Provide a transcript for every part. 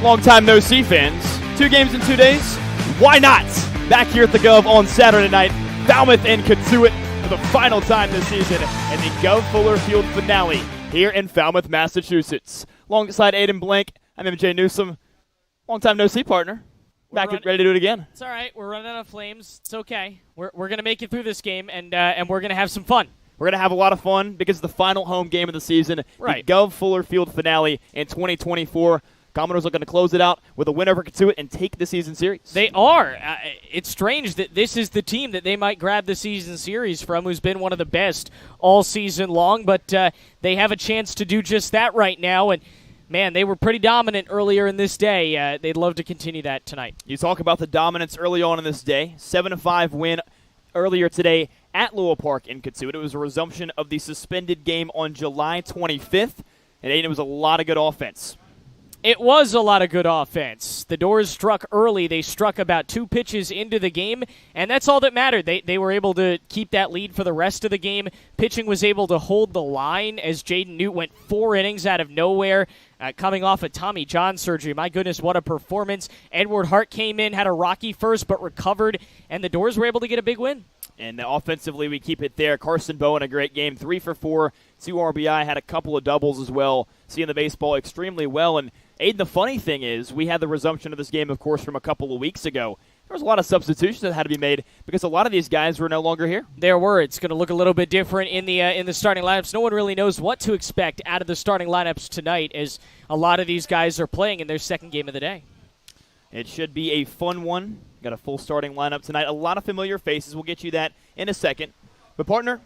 Long-time no-see fans. 2 games in 2 days? Why not? Back here at the Gov on Saturday night, Falmouth and Cotuit for the final time this season and the Gov Fuller Field finale here in Falmouth, Massachusetts. Alongside Aiden Blank, I'm MJ Newsom, long-time no-see partner. Back and ready to do it again. It's all right. We're running out of flames. It's okay. We're going to make it through this game, and we're going to have some fun. We're going to have a lot of fun because it's the final home game of the season. Right. The Gov Fuller Field finale in 2024. Commodores are going to close it out with a win over Cotuit and take the season series. They are. It's strange that this is the team that they might grab the season series from, who's been one of the best all season long, but they have a chance to do just that right now, and man, they were pretty dominant earlier in this day. They'd love to continue that tonight. You talk about the dominance early on in this day. 7-5 win earlier today at Lowell Park in Cotuit. It was a resumption of the suspended game on July 25th, and it was a lot of good offense. It was a lot of good offense. The Doors struck early. They struck about 2 pitches into the game, and that's all that mattered. They were able to keep that lead for the rest of the game. Pitching was able to hold the line as Jaden Newt went 4 innings out of nowhere, coming off a Tommy John surgery. My goodness, what a performance. Edward Hart came in, had a rocky first, but recovered, and the Doors were able to get a big win. And offensively, we keep it there. Carson Bowen, a great game, 3 for 4, 2 RBI, had a couple of doubles as well, seeing the baseball extremely well. And Aiden, the funny thing is, we had the resumption of this game, of course, from a couple of weeks ago. There was a lot of substitutions that had to be made because a lot of these guys were no longer here. There were. It's going to look a little bit different in the starting lineups. No one really knows what to expect out of the starting lineups tonight, as a lot of these guys are playing in their second game of the day. It should be a fun one. Got a full starting lineup tonight. A lot of familiar faces. We'll get you that in a second. But, partner,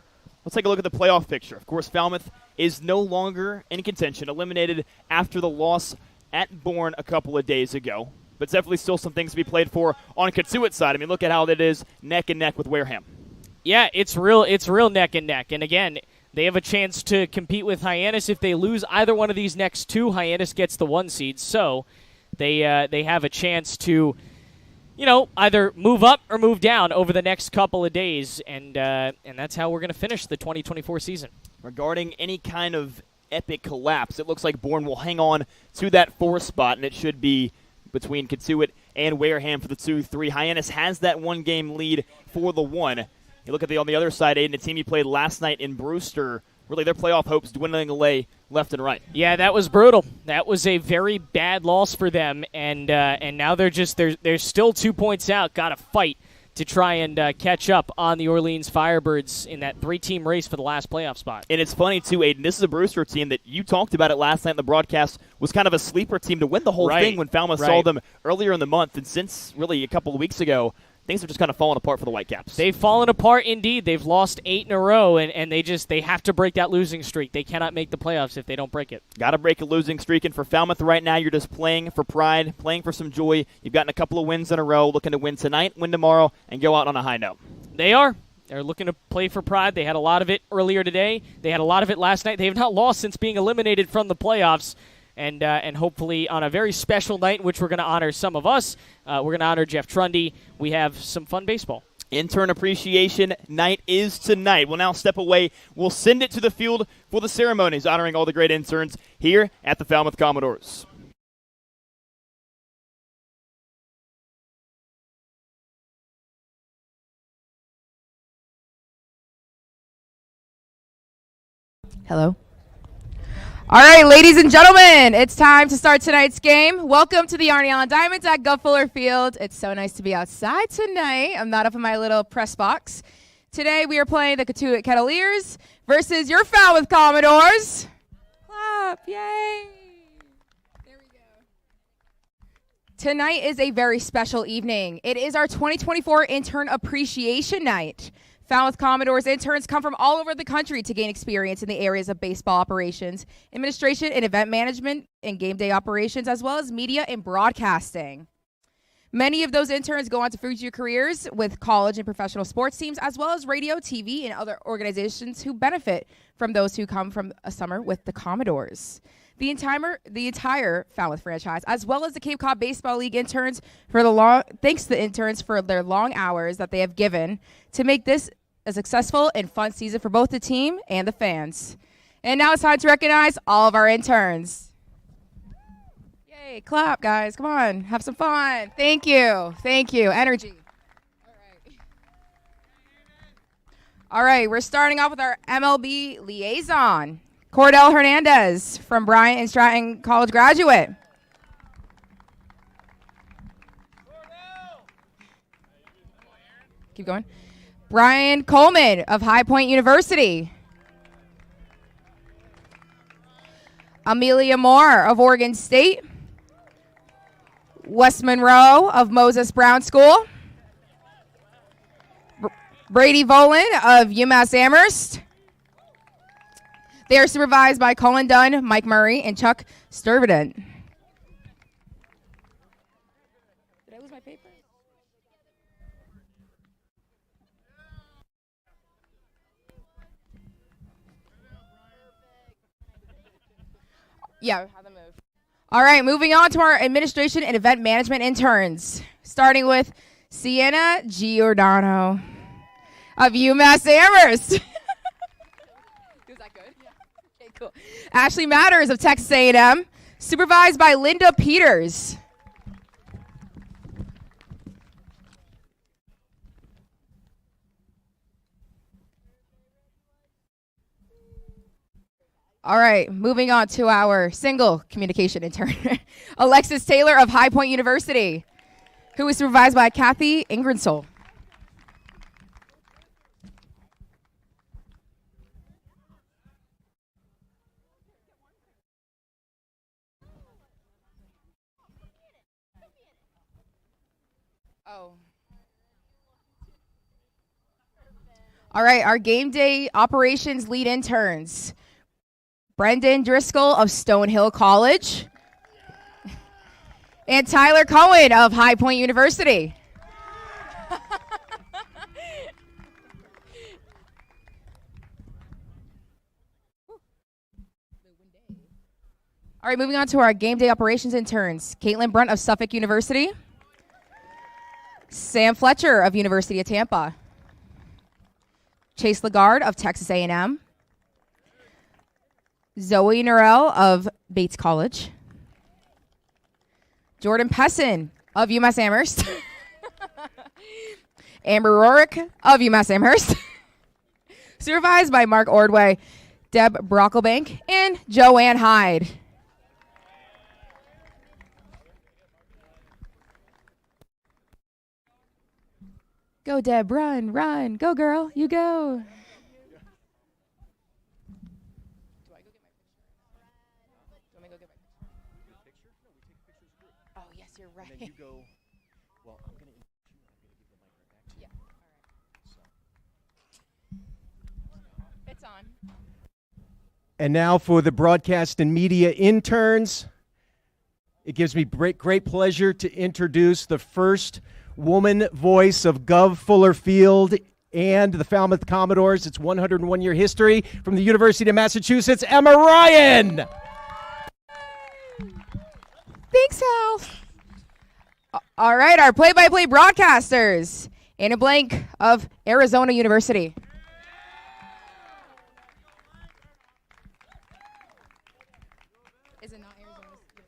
let's take a look at the playoff picture. Of course, Falmouth is no longer in contention, eliminated after the loss at Bourne a couple of days ago. But it's definitely still some things to be played for on Cotuit's side. I mean, look at how that is neck and neck with Wareham. Yeah, it's real neck and neck. And, again, they have a chance to compete with Hyannis. If they lose either one of these next 2, Hyannis gets the 1 seed. So they have a chance to, either move up or move down over the next couple of days. And that's how we're going to finish the 2024 season. Regarding any kind of epic collapse, it looks like Bourne will hang on to that 4 spot, and it should be between Cotuit and Wareham for the 2-3. Hyannis has that 1-game lead for the 1. You look at on the other side, Aiden, the team you played last night in Brewster, really their playoff hopes dwindling away left and right. Yeah, that was brutal. That was a very bad loss for them, and now they're still 2 points out. Got to fight to try and catch up on the Orleans Firebirds in that 3-team race for the last playoff spot. And it's funny, too, Aiden, this is a Brewster team that you talked about it last night in the broadcast, was kind of a sleeper team to win the whole thing when Falmouth saw them earlier in the month. And since really a couple of weeks ago, things have just kind of fallen apart for the Whitecaps. They've fallen apart indeed. They've lost 8 in a row, and they have to break that losing streak. They cannot make the playoffs if they don't break it. Got to break a losing streak, and for Falmouth right now, you're just playing for pride, playing for some joy. You've gotten a couple of wins in a row, looking to win tonight, win tomorrow, and go out on a high note. They are. They're looking to play for pride. They had a lot of it earlier today. They had a lot of it last night. They have not lost since being eliminated from the playoffs. And hopefully on a very special night, in which we're going to honor some of us, we're going to honor Jeff Trundy. We have some fun baseball. Intern Appreciation Night is tonight. We'll now step away. We'll send it to the field for the ceremonies, honoring all the great interns here at the Falmouth Commodores. Hello. All right, ladies and gentlemen, it's time to start tonight's game. Welcome to the Arnie Allen Diamonds at Gov Fuller Field. It's so nice to be outside tonight. I'm not up in my little press box. Today we are playing the Cotuit Kettleers versus your Falmouth Commodores. Clap, yay. There we go. Tonight is a very special evening. It is our 2024 Intern Appreciation Night. Falmouth Commodores interns come from all over the country to gain experience in the areas of baseball operations, administration and event management, and game day operations, as well as media and broadcasting. Many of those interns go on to future careers with college and professional sports teams, as well as radio, TV, and other organizations who benefit from those who come from a summer with the Commodores. The entire Falmouth franchise, as well as the Cape Cod Baseball League interns, thanks to the interns for their long hours that they have given to make this a successful and fun season for both the team and the fans. And now it's time to recognize all of our interns. Yay. Hey, clap, guys. Come on. Have some fun. Thank you. Thank you. Energy. All right. We're starting off with our MLB liaison. Cordell Hernandez from Bryant and Stratton College graduate. Keep going. Brian Coleman of High Point University. Amelia Moore of Oregon State. Wes Monroe of Moses Brown School. Brady Volan of UMass Amherst. They are supervised by Colin Dunn, Mike Murray, and Chuck Stuyvesant. Did I lose my paper? Yeah, have them move. All right, moving on to our administration and event management interns, starting with Sienna Giordano of UMass Amherst. Is that good? Yeah. Okay, cool. Ashley Matters of Texas A&M, supervised by Linda Peters. All right, moving on to our single communication intern, Alexis Taylor of High Point University, who is supervised by Kathy Ingersoll. Oh. All right, our game day operations lead interns. Brendan Driscoll of Stonehill College. And Tyler Cohen of High Point University. All right, moving on to our game day operations interns. Caitlin Brunt of Suffolk University. Sam Fletcher of University of Tampa. Chase Lagarde of Texas A&M. Zoe Norell of Bates College. Jordan Pessin of UMass Amherst. Amber Rorick of UMass Amherst. Supervised by Mark Ordway, Deb Brocklebank, and Joanne Hyde. Go, Deb, run, run. Go, girl, you go. Right. And then you go, well, I'm going to give the mic right back to you. Yeah, all right. So. It's on. And now for the broadcast and media interns. It gives me great pleasure to introduce the first woman voice of Gov Fuller Field and the Falmouth Commodores. It's 101-year history from the University of Massachusetts, Emma Ryan. Thanks, Hal. All right, our play-by-play broadcasters. Anna Blank of Arizona University. Is it not Arizona State?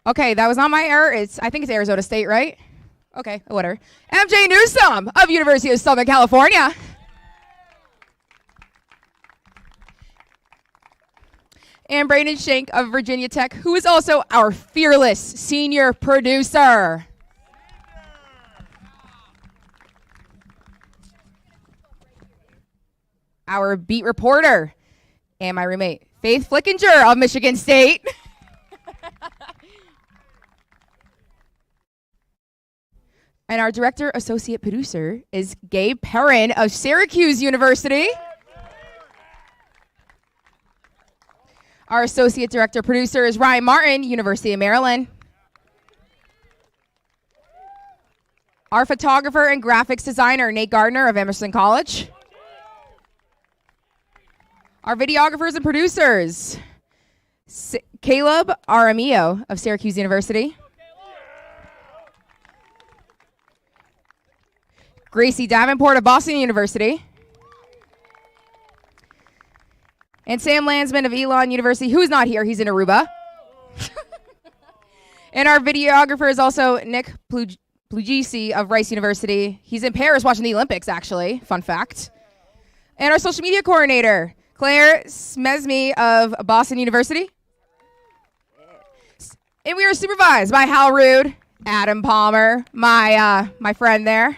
Okay, that was not my error. I think it's Arizona State, right? Okay, whatever. MJ Newsome of University of Southern California. And Brayden Shank of Virginia Tech, who is also our fearless senior producer. Our beat reporter and my roommate, Faith Flickinger of Michigan State. And our director associate producer is Gabe Perrin of Syracuse University. Our associate director producer is Ryan Martin, University of Maryland. Our photographer and graphics designer, Nate Gardner of Emerson College. Our videographers and producers, Caleb Aramillo of Syracuse University. Gracie Davenport of Boston University. And Sam Landsman of Elon University, who's not here, he's in Aruba. And our videographer is also Nick Plugisi of Rice University. He's in Paris watching the Olympics, actually. Fun fact. And our social media coordinator, Claire Smesme of Boston University. And we are supervised by Hal Rude, Adam Palmer, my friend there,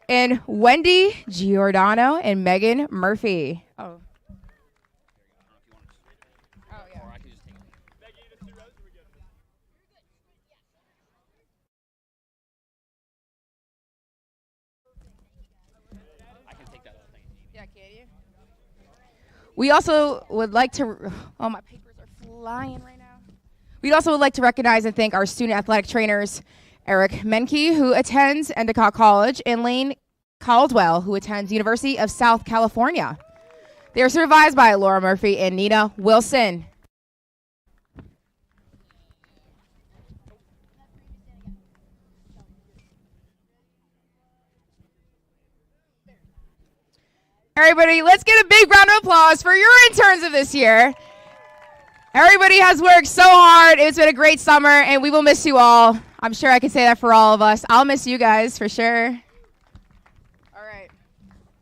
and Wendy Giordano and Megan Murphy. Oh. We also would like to, oh, my papers are flying right now. We'd also like to recognize and thank our student athletic trainers, Eric Menke, who attends Endicott College, and Lane Caldwell, who attends University of South California. They are supervised by Laura Murphy and Nina Wilson. Everybody, let's get a big round of applause for your interns of this year. Everybody has worked so hard. It's been a great summer, and we will miss you all. I'm sure I can say that for all of us. I'll miss you guys for sure. All right.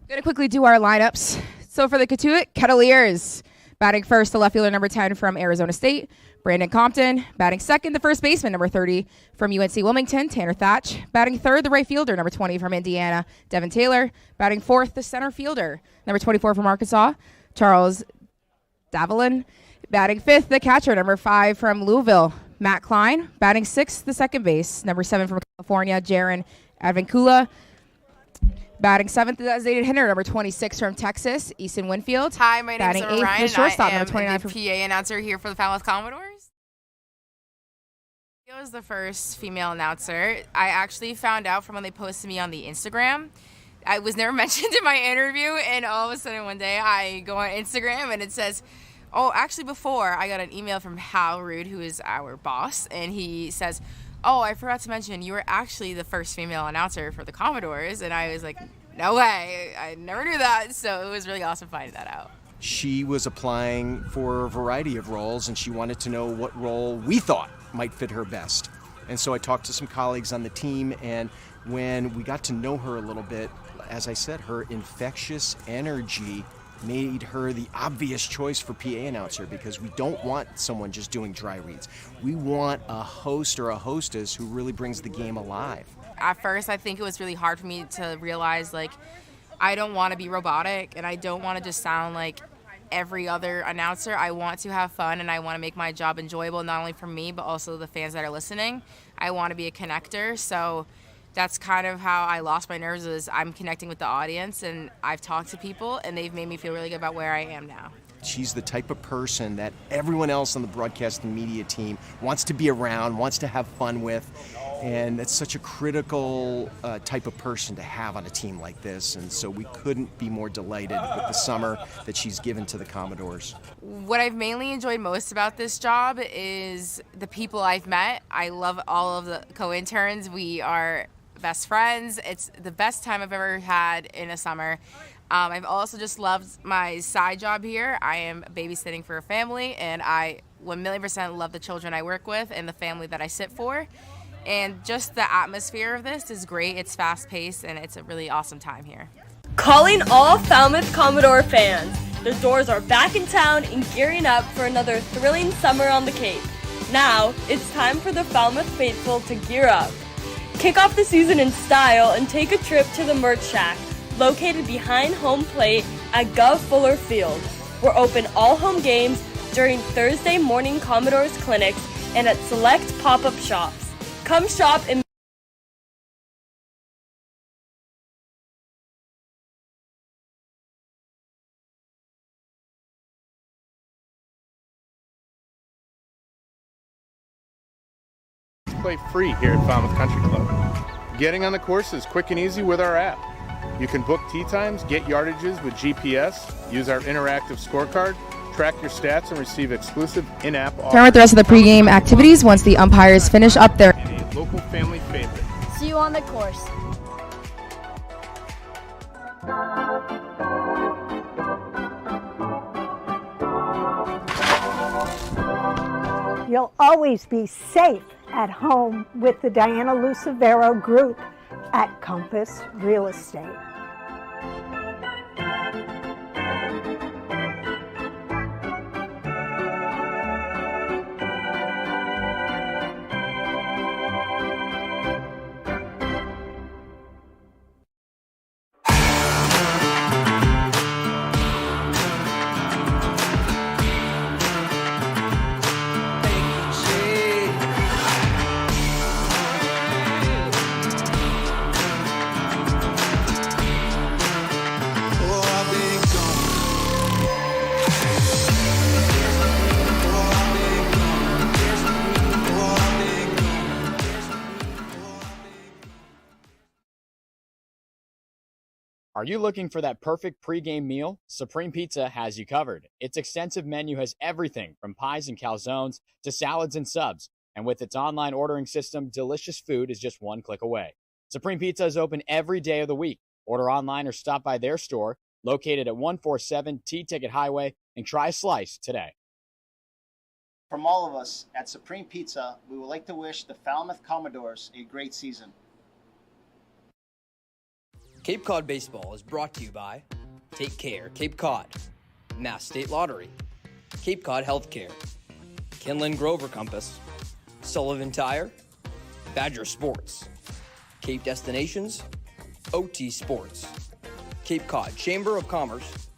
Going to quickly do our lineups. So for the Cotuit, Kettleers. Batting first, the left fielder, number 10 from Arizona State, Brandon Compton. Batting second, the first baseman, number 30 from UNC Wilmington, Tanner Thatch. Batting third, the right fielder, number 20 from Indiana, Devin Taylor. Batting fourth, the center fielder, number 24 from Arkansas, Charles Davalin. Batting fifth, the catcher, number 5 from Louisville, Matt Klein. Batting sixth, the second base, number 7 from California, Jaron Advincula. Batting seventh, the designated hitter, number 26 from Texas, Easton Winfield. Hi, my name is Batting eighth, Ryan, the shortstop, and I number 29 am from the PA announcer here for the Falmouth Commodores. I was the first female announcer. I actually found out from when they posted me on the Instagram. I was never mentioned in my interview, and all of a sudden one day I go on Instagram and it says, oh, actually before I got an email from Hal Rude, who is our boss, and he says, oh, I forgot to mention you were actually the first female announcer for the Commodores, and I was like, no way, I never knew that, so it was really awesome finding that out. She was applying for a variety of roles, and she wanted to know what role we thought might fit her best. And so I talked to some colleagues on the team, and when we got to know her a little bit, as I said, her infectious energy made her the obvious choice for PA announcer, because we don't want someone just doing dry reads. We want a host or a hostess who really brings the game alive. At first, I think it was really hard for me to realize, like, I don't want to be robotic, and I don't want to just sound like every other announcer. I want to have fun, and I want to make my job enjoyable, not only for me, but also the fans that are listening. I want to be a connector, so that's kind of how I lost my nerves, is I'm connecting with the audience, and I've talked to people, and they've made me feel really good about where I am now. She's the type of person that everyone else on the broadcast and media team wants to be around, wants to have fun with, and that's such a critical type of person to have on a team like this, and so we couldn't be more delighted with the summer that she's given to the Commodores. What I've mainly enjoyed most about this job is the people I've met. I love all of the co-interns. We are best friends. It's the best time I've ever had in a summer. I've also just loved my side job here. I am babysitting for a family, and I 1,000,000% love the children I work with and the family that I sit for. And just the atmosphere of this is great. It's fast-paced, and it's a really awesome time here. Calling all Falmouth Commodore fans. The doors are back in town and gearing up for another thrilling summer on the Cape. Now, it's time for the Falmouth faithful to gear up. Kick off the season in style and take a trip to the Merch Shack, located behind home plate at Gov Fuller Field. We're open all home games during Thursday morning Commodores clinics and at select pop-up shops. Come shop and play free here at Falmouth Country Club. Getting on the course is quick and easy with our app. You can book tee times, get yardages with GPS, use our interactive scorecard, track your stats, and receive exclusive in-app offers. Turn with the rest of the pregame activities once the umpires finish up their And a local family favorite. see you on the course. You'll always be safe at home with the Diana Lucevero Group at Compass Real Estate. Are you looking for that perfect pregame meal? Supreme Pizza has you covered. Its extensive menu has everything from pies and calzones to salads and subs. And with its online ordering system, delicious food is just one click away. Supreme Pizza is open every day of the week. Order online or stop by their store located at 147 T-Ticket Highway and try a slice today. From all of us at Supreme Pizza, we would like to wish the Falmouth Commodores a great season. Cape Cod Baseball is brought to you by Take Care Cape Cod, Mass State Lottery, Cape Cod Healthcare, Kinlan Grover Compass, Sullivan Tire, Badger Sports, Cape Destinations, OT Sports, Cape Cod Chamber of Commerce,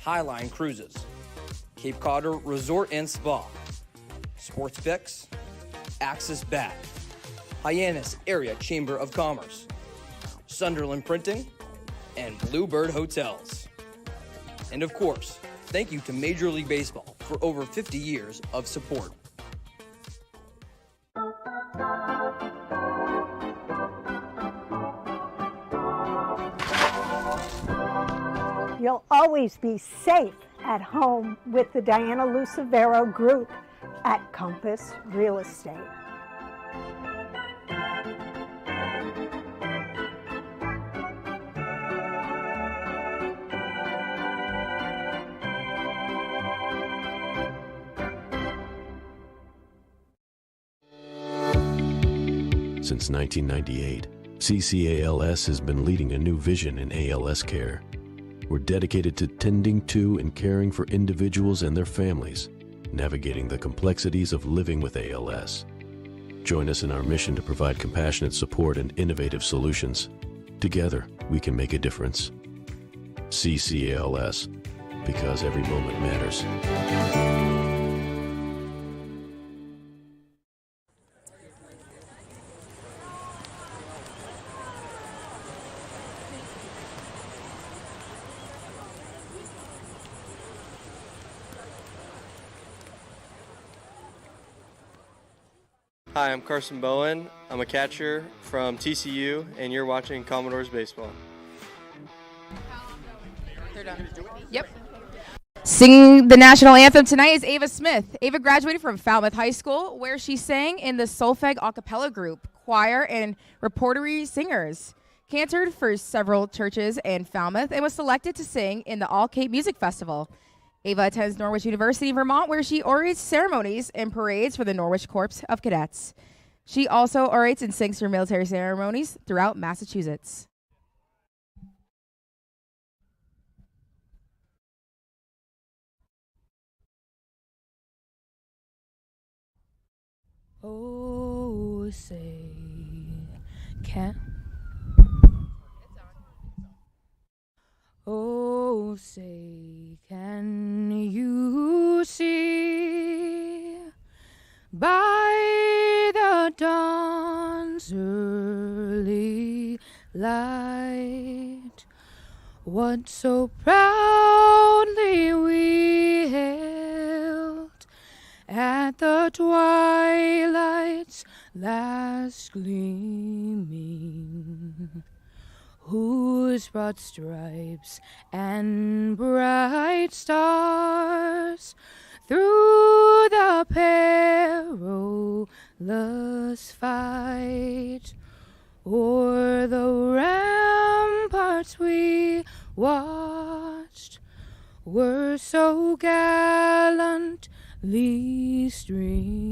Highline Cruises, Cape Cod Resort and Spa, Sports Picks, Axis Bat, Hyannis Area Chamber of Commerce, Sunderland Printing, and Bluebird Hotels. And of course, thank you to Major League Baseball for over 50 years of support. You'll always be safe at home with the Diana Lucevero Group at Compass Real Estate. Since 1998, CCALS has been leading a new vision in ALS care. We're dedicated to tending to and caring for individuals and their families, navigating the complexities of living with ALS. Join us in our mission to provide compassionate support and innovative solutions. Together, we can make a difference. CCALS, because every moment matters. Hi, I'm Carson Bowen. I'm a catcher from TCU, and you're watching Commodores Baseball. They're done. Yep. Singing the national anthem tonight is Ava Smith. Ava graduated from Falmouth High School, where she sang in the Solfeg a cappella group, choir, and repertory singers. Cantored for several churches in Falmouth and was selected to sing in the All Cape Music Festival. Ava attends Norwich University in Vermont, where she orates ceremonies and parades for the Norwich Corps of Cadets. She also orates and sings for military ceremonies throughout Massachusetts. Oh, say, can. Oh, say, can you see by the dawn's early light what so proudly we hailed at the twilight's last gleaming, whose broad stripes and bright stars through the perilous fight o'er the ramparts we watched were so gallantly streaming.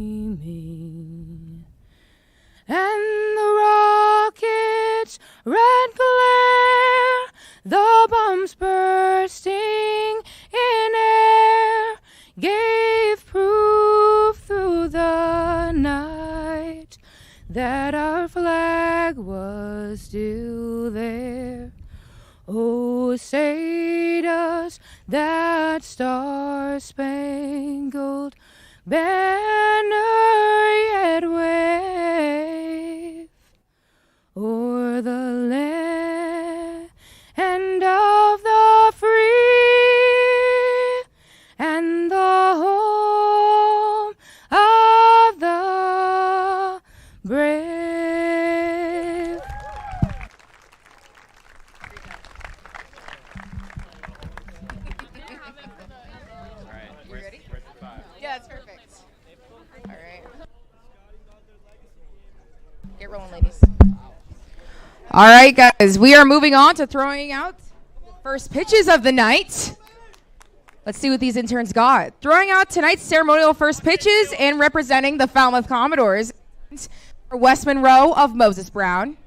and the rocket's red glare, the bombs bursting in air, gave proof through the night that our flag was still there. Oh, say does that star-spangled banner yet wave o'er the land of the free and the home of the brave. Yeah, that's perfect. All right. Get rolling, ladies. All right, guys. We are moving on to throwing out first pitches of the night. Let's see what these interns got. Throwing out tonight's ceremonial first pitches and representing the Falmouth Commodores for West Monroe of Moses Brown.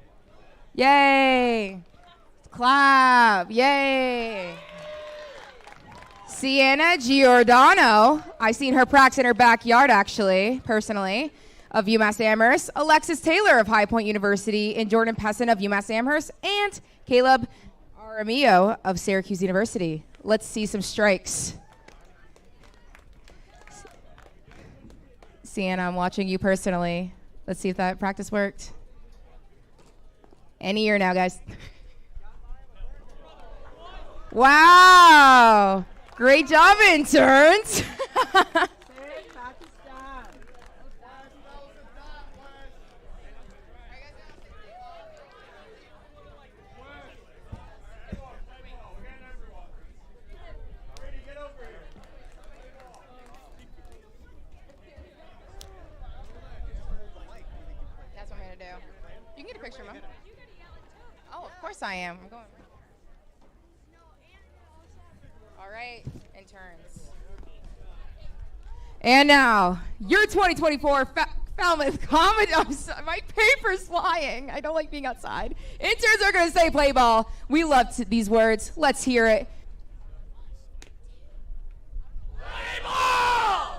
Yay. Clap. Yay. Sienna Giordano, I seen her practice in her backyard, actually, personally, of UMass Amherst. Alexis Taylor of High Point University, and Jordan Pessin of UMass Amherst, and Caleb Aramillo of Syracuse University. Let's see some strikes. Sienna, I'm watching you personally. Let's see if that practice worked. Any year now, guys. Wow. Great job, interns. That's what I'm going to do. You can get a picture, Mom. Oh, of course I am. I'm going. All right, interns. And now, your 2024 Falmouth Commodores. My paper's flying. I don't like being outside. Interns are going to say play ball. We love these words. Let's hear it. Play ball!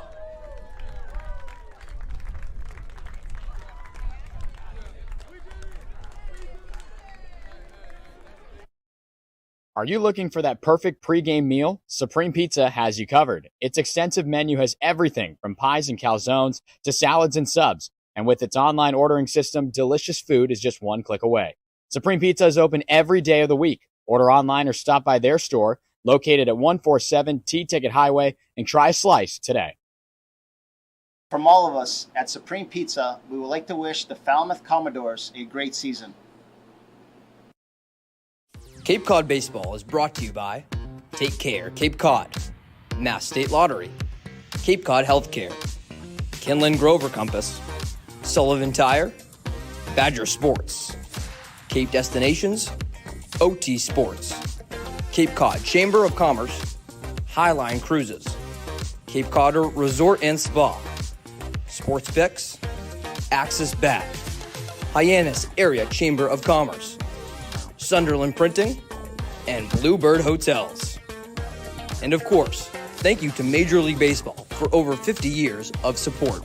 Are you looking for that perfect pregame meal? Supreme Pizza has you covered. Its extensive menu has everything from pies and calzones to salads and subs. And with its online ordering system, delicious food is just one click away. Supreme Pizza is open every day of the week. Order online or stop by their store located at 147 T-Ticket Highway and try a slice today. From all of us at Supreme Pizza, we would like to wish the Falmouth Commodores a great season. Cape Cod Baseball is brought to you by Take Care, Cape Cod, Mass State Lottery, Cape Cod Healthcare, Kinlan Grover Compass, Sullivan Tire, Badger Sports, Cape Destinations, OT Sports, Cape Cod Chamber of Commerce, Highline Cruises, Cape Cod Resort and Spa, Sports Picks, Axis Bat, Hyannis Area Chamber of Commerce, Sunderland Printing, and Bluebird Hotels. And of course, thank you to Major League Baseball for over 50 years of support.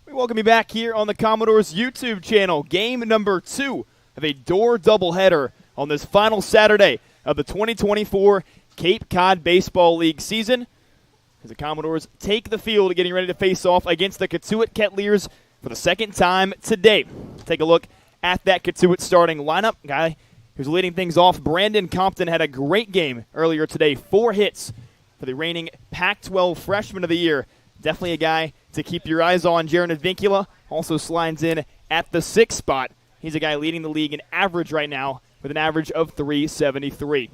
We welcome you back here on the Commodores YouTube channel. Game number 2 of a door doubleheader on this final Saturday of the 2024 Cape Cod Baseball League season, as the Commodores take the field getting ready to face off against the Cotuit Kettleers for the second time today. Take a look at that Cotuit starting lineup. Guy who's leading things off, Brandon Compton, had a great game earlier today. 4 hits for the reigning Pac-12 Freshman of the Year. Definitely a guy to keep your eyes on. Jaron Advincula also slides in at the 6th spot. He's a guy leading the league in average right now with an average of .373.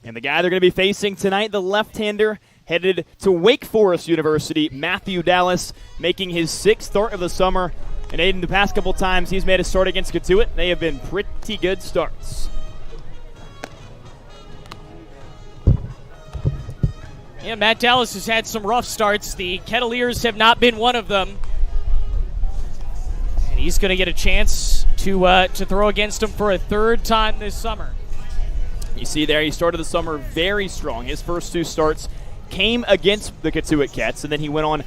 And the guy they're going to be facing tonight, the left-hander, headed to Wake Forest University, Matthew Dallas, making his 6th start of the summer. And Aiden, the past couple times he's made a start against Cotuit, they have been pretty good starts. Yeah, Matt Dallas has had some rough starts. The Kettleers have not been one of them. And he's going to get a chance to throw against him for a third time this summer. You see there, he started the summer very strong. His first 2 starts came against the Cotuit Cats, and then he went on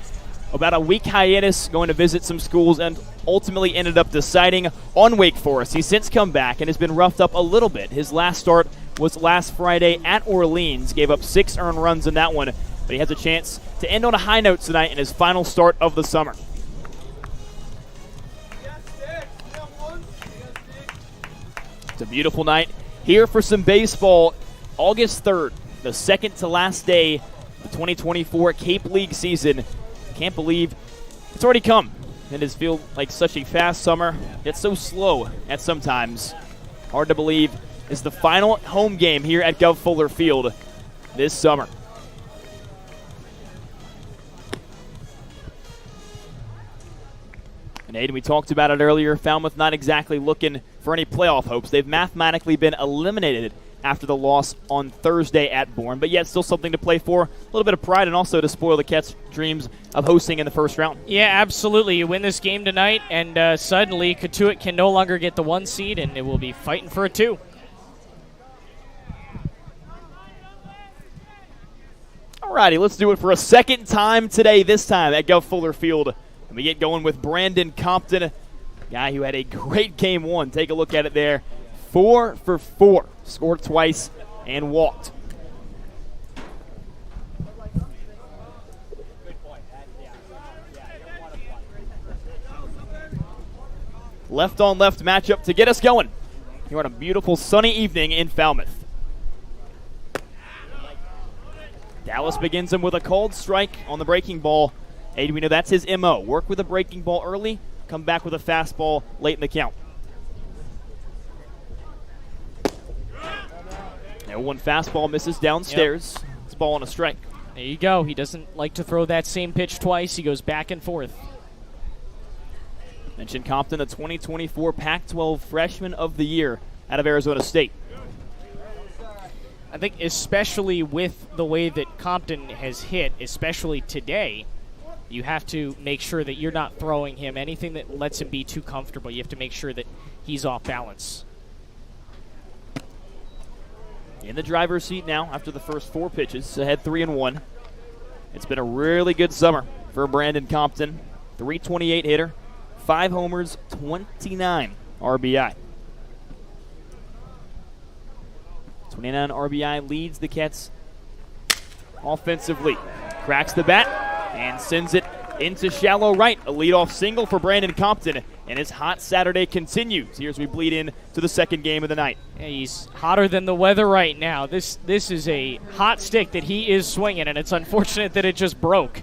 about a week hiatus, going to visit some schools, and ultimately ended up deciding on Wake Forest. He's since come back and has been roughed up a little bit. His last start was last Friday at Orleans, gave up 6 earned runs in that one, but he has a chance to end on a high note tonight in his final start of the summer. It's a beautiful night here for some baseball. August 3rd, the second to last day of the 2024 Cape League season. Can't believe it's already come. It has felt like such a fast summer. It's so slow at sometimes. Hard to believe is the final home game here at Gov Fuller Field this summer. And Aiden, we talked about it earlier. Falmouth not exactly looking for any playoff hopes. They've mathematically been eliminated after the loss on Thursday at Bourne, but yet still something to play for. A little bit of pride and also to spoil the Cats' dreams of hosting in the first round. Yeah, absolutely. You win this game tonight, and suddenly Cotuit can no longer get the 1 seed, and it will be fighting for a 2. Alrighty, let's do it for a second time today, this time at Gov Fuller Field. And we get going with Brandon Compton, a guy who had a great game 1. Take a look at it there. 4 for 4. Scored twice and walked. Left on left matchup to get us going here on a beautiful sunny evening in Falmouth. Dallas begins him with a called strike on the breaking ball. Aiden, we know that's his MO. Work with a breaking ball early, come back with a fastball late in the count. 0-1 fastball misses downstairs. Yep. It's a ball on a strike. There you go. He doesn't like to throw that same pitch twice. He goes back and forth. Mentioned Compton, the 2024 Pac-12 Freshman of the Year out of Arizona State. I think especially with the way that Compton has hit, especially today, you have to make sure that you're not throwing him anything that lets him be too comfortable. You have to make sure that he's off balance. In the driver's seat now after the first 4 pitches, ahead 3-1. It's been a really good summer for Brandon Compton. 328 hitter, 5 homers, 29 RBI. 29 RBI leads the Cats offensively. Cracks the bat and sends it into shallow right. A leadoff single for Brandon Compton, and his hot Saturday continues here as we bleed in to the second game of the night. Yeah, he's hotter than the weather right now. This is a hot stick that he is swinging, and it's unfortunate that it just broke.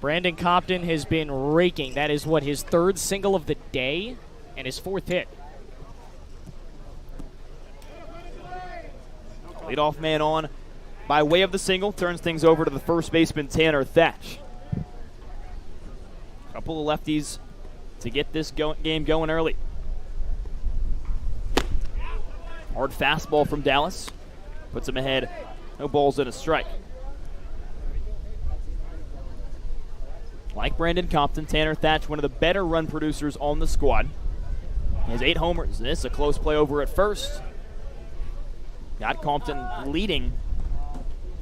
Brandon Compton has been raking. That is what, his 3rd single of the day and his 4th hit. Leadoff man on by way of the single, turns things over to the first baseman Tanner Thatch. Couple of lefties to get this game going early. Hard fastball from Dallas. Puts him ahead. No balls and a strike. Like Brandon Compton, Tanner Thatch, one of the better run producers on the squad. He has 8 homers. This is a close play over at first. Got Compton leading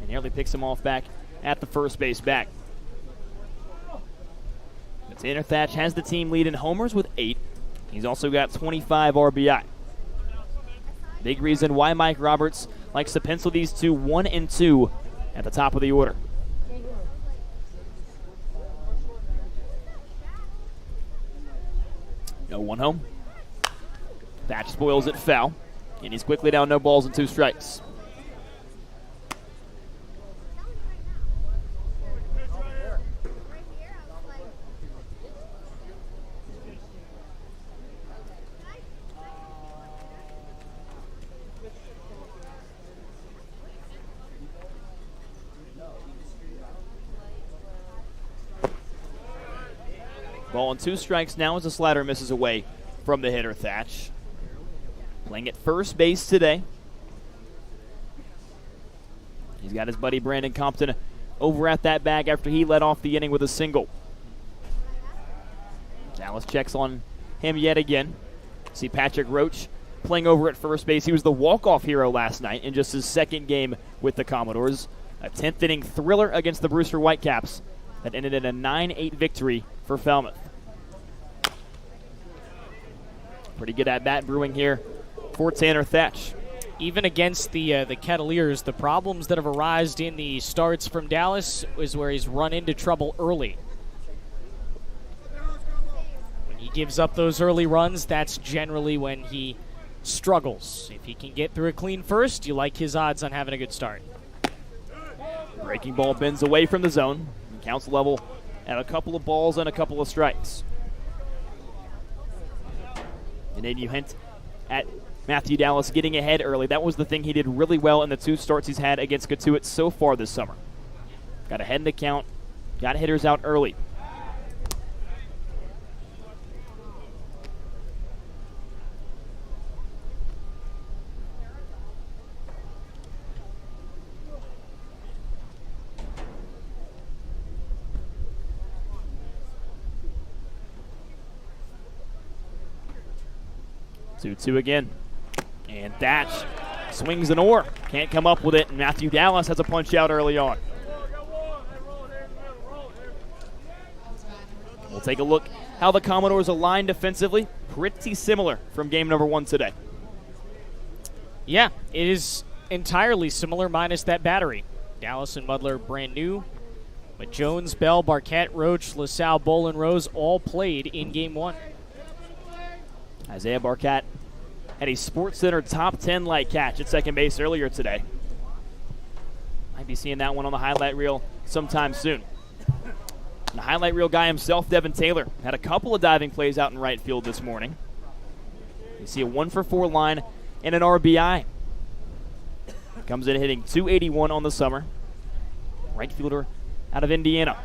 and nearly picks him off back at the first base back. Tanner Thatch has the team lead in homers with 8. He's also got 25 RBI. Big reason why Mike Roberts likes to pencil these two 1 and 2 at the top of the order. No 1 home. Thatch spoils it foul, and he's quickly down, no balls and 2 strikes. Ball and 2 strikes now as the slider misses away from the hitter Thatch. Playing at first base today He's got his buddy Brandon Compton over at that bag after he led off the inning with a single. Dallas checks on him yet again. See Patrick Roach playing over at first base. He was the walk-off hero last night in just his second game with the Commodores. A 10th inning thriller against the Brewster Whitecaps that ended in a 9-8 victory for Falmouth. Pretty good at-bat brewing here for Tanner Thatch. Even against the Kettleers, the problems that have arisen in the starts from Dallas is where he's run into trouble early. When he gives up those early runs, that's generally when he struggles. If he can get through a clean first, you like his odds on having a good start. Breaking ball bends away from the zone. Counts level at a couple of balls and a couple of strikes. And then you hint at Matthew Dallas getting ahead early. That was the thing he did really well in the 2 starts he's had against Cotuit so far this summer. Got ahead in the count, got hitters out early. Two again. And Thatch swings an oar. Can't come up with it. And Matthew Dallas has a punch out early on. We'll take a look how the Commodores align defensively. Pretty similar from game number 1 today. Yeah, it is entirely similar minus that battery. Dallas and Mudler brand new. But Jones, Bell, Barquette, Roach, LaSalle, Bolin, Rose all played in game 1. Isaiah Barquette had a SportsCenter top 10 light catch at second base earlier today. Might be seeing that one on the highlight reel sometime soon. And the highlight reel guy himself, Devin Taylor, had a couple of diving plays out in right field this morning. You see a 1-for-4 line and an RBI. Comes in hitting .281 on the summer. Right fielder out of Indiana.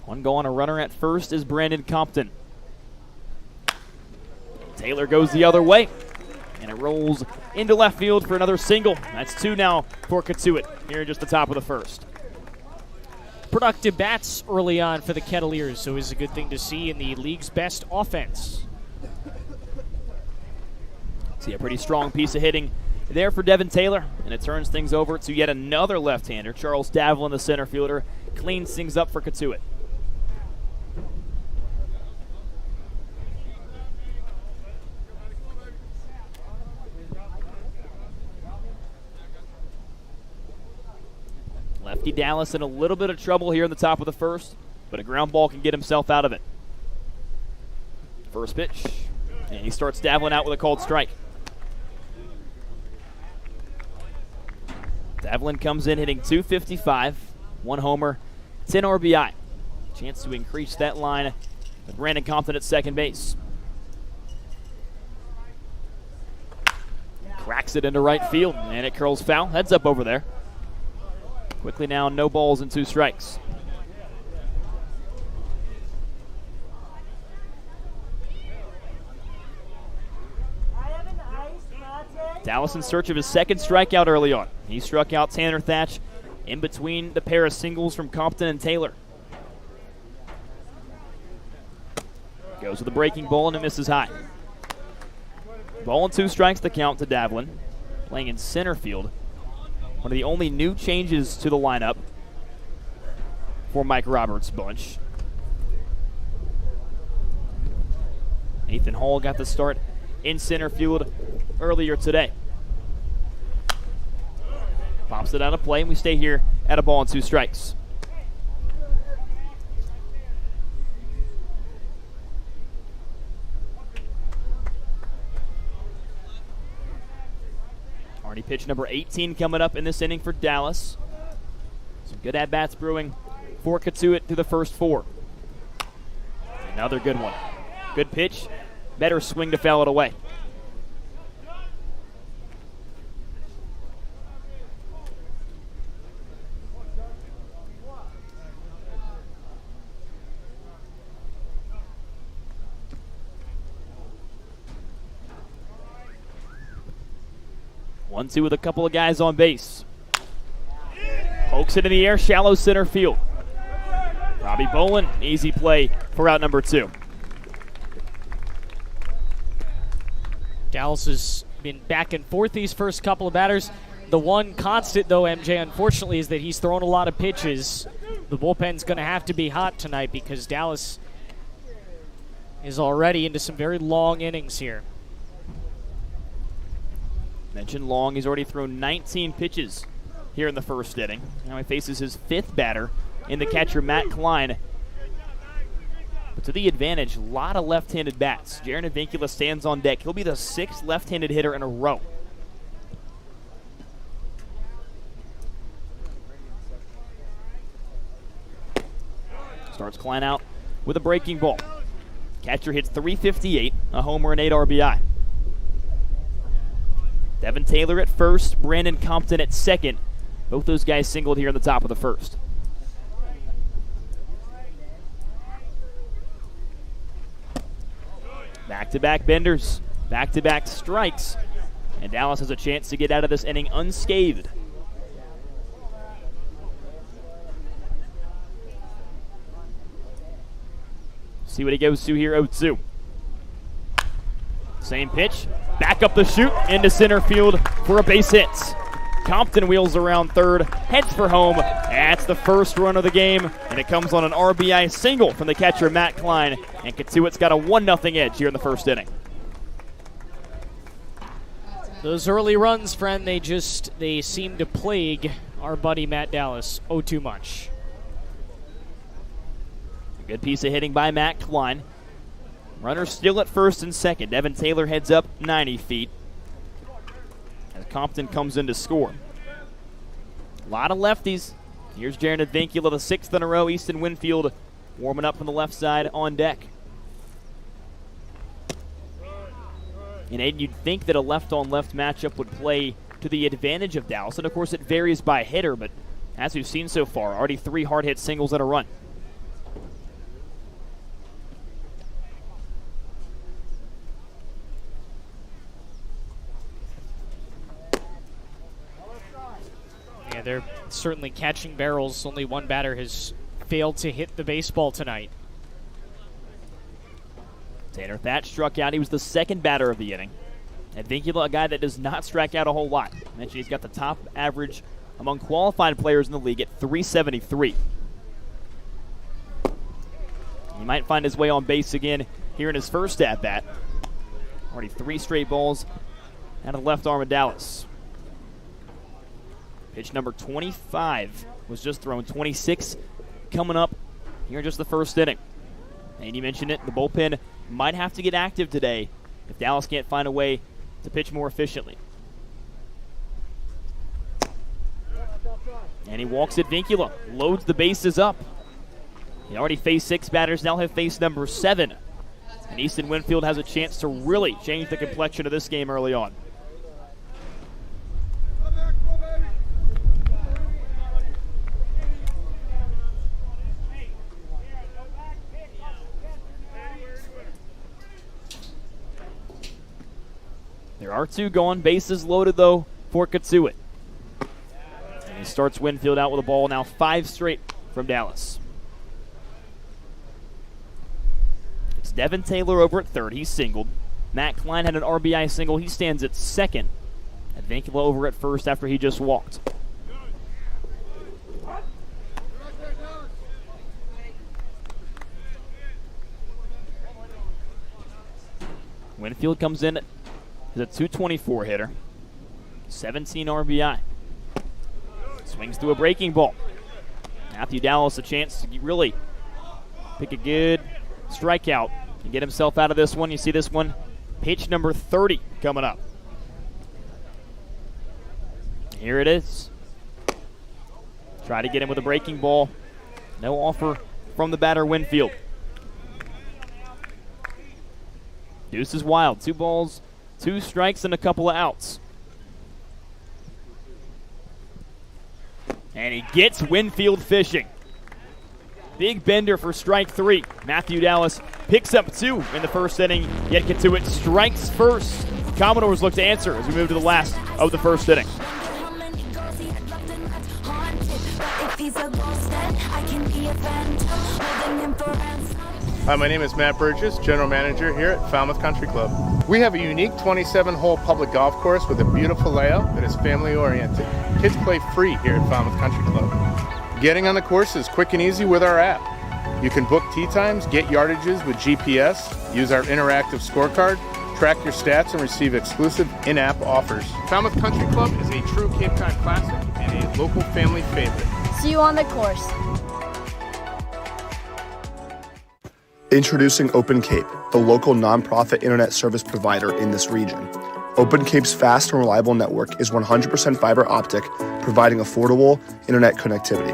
One go on a runner at first is Brandon Compton. Taylor goes the other way, and it rolls into left field for another single. That's 2 now for Cotuit here in just the top of the first. Productive bats early on for the Kettleers, so it's a good thing to see in the league's best offense. See a pretty strong piece of hitting there for Devin Taylor, and it turns things over to yet another left-hander. Charles Davlin, the center fielder, cleans things up for Cotuit. Lefty Dallas in a little bit of trouble here in the top of the first, but a ground ball can get himself out of it. First pitch, and he starts Davlin out with a called strike. Davlin comes in hitting .255, 1 homer, 10 RBI. Chance to increase that line with Brandon Compton at second base. Cracks it into right field, and it curls foul. Heads up over there. Quickly now, no balls and 2 strikes. Dallas in search of his second strikeout early on. He struck out Tanner Thatch in between the pair of singles from Compton and Taylor. Goes with a breaking ball and it misses high. Ball and 2 strikes to count to Davlin. Playing in center field. One of the only new changes to the lineup for Mike Roberts' bunch. Nathan Hall got the start in center field earlier today. Pops it out of play, and we stay here at a ball and 2 strikes. Already pitch number 18 coming up in this inning for Dallas. Some good at-bats brewing for Cotuit through the first 4. Another good one. Good pitch. Better swing to foul it away. 1-2 with a couple of guys on base. Pokes it in the air, shallow center field. Robbie Bolin, easy play for out number 2. Dallas has been back and forth these first couple of batters. The one constant, though, MJ, unfortunately, is that he's thrown a lot of pitches. The bullpen's going to have to be hot tonight because Dallas is already into some very long innings here. Mentioned long, he's already thrown 19 pitches here in the first inning. Now he faces his 5th batter in the catcher, Matt Klein. But to the advantage, a lot of left-handed bats. Jaron Avincula stands on deck. He'll be the 6th left-handed hitter in a row. Starts Klein out with a breaking ball. Catcher hits .358, a homer and 8 RBI. Devin Taylor at first, Brandon Compton at second. Both those guys singled here in the top of the first. Back-to-back benders, back-to-back strikes, and Dallas has a chance to get out of this inning unscathed. See what he goes to here, 0-2. Same pitch, back up the chute into center field for a base hit. Compton wheels around third, heads for home. That's the first run of the game, and it comes on an RBI single from the catcher, Matt Klein, and Cotuit's got a 1-0 edge here in the first inning. Those early runs, friend, they seem to plague our buddy Matt Dallas too much. A good piece of hitting by Matt Klein. Runner still at first and second. Devin Taylor heads up 90 feet as Compton comes in to score. A lot of lefties. Here's Jaron Avincula, the 6th in a row. Easton Winfield warming up from the left side on deck. And Aiden, you'd think that a left-on-left matchup would play to the advantage of Dallas. And, of course, it varies by hitter, but as we've seen so far, already 3 hard-hit singles and a run. Yeah, they're certainly catching barrels. Only one batter has failed to hit the baseball tonight. Tanner Thatch struck out. He was the 2nd batter of the inning. Avincula, a guy that does not strike out a whole lot. I mentioned he's got the top average among qualified players in the league at .373. He might find his way on base again here in his first at-bat. Already 3 straight balls out of the left arm of Dallas. Pitch number 25 was just thrown. 26 coming up here in just the first inning. And you mentioned it, the bullpen might have to get active today if Dallas can't find a way to pitch more efficiently. And he walks at Avincula, loads the bases up. He already faced 6 batters, now have faced number 7. And Easton Winfield has a chance to really change the complexion of this game early on. There are 2 gone. Bases loaded, though, for Cotuit. And he starts Winfield out with a ball, now 5 straight from Dallas. It's Devin Taylor over at third. He's singled. Matt Klein had an RBI single. He stands at second. Avincula over at first after he just walked. Winfield comes in. He's a .224 hitter, 17 RBI. Swings through a breaking ball. Matthew Dallas a chance to really pick a good strikeout and get himself out of this one. You see this one, pitch number 30 coming up. Here it is. Try to get him with a breaking ball. No offer from the batter, Winfield. Deuce is wild. 2 balls, 2 strikes, and a couple of outs. And he gets Winfield fishing. Big bender for strike 3. Matthew Dallas picks up 2 in the first inning, yet Cotuit strikes first Commodores look to answer as we move to the last of the first inning. Hi, my name is Matt Burgess, General Manager here at Falmouth Country Club. We have a unique 27-hole public golf course with a beautiful layout that is family-oriented. Kids play free here at Falmouth Country Club. Getting on the course is quick and easy with our app. You can book tee times, get yardages with GPS, use our interactive scorecard, track your stats, and receive exclusive in-app offers. Falmouth Country Club is a true Cape Cod classic and a local family favorite. See you on the course. Introducing Open Cape, the local nonprofit internet service provider in this region. Open Cape's fast and reliable network is 100% fiber optic, providing affordable internet connectivity.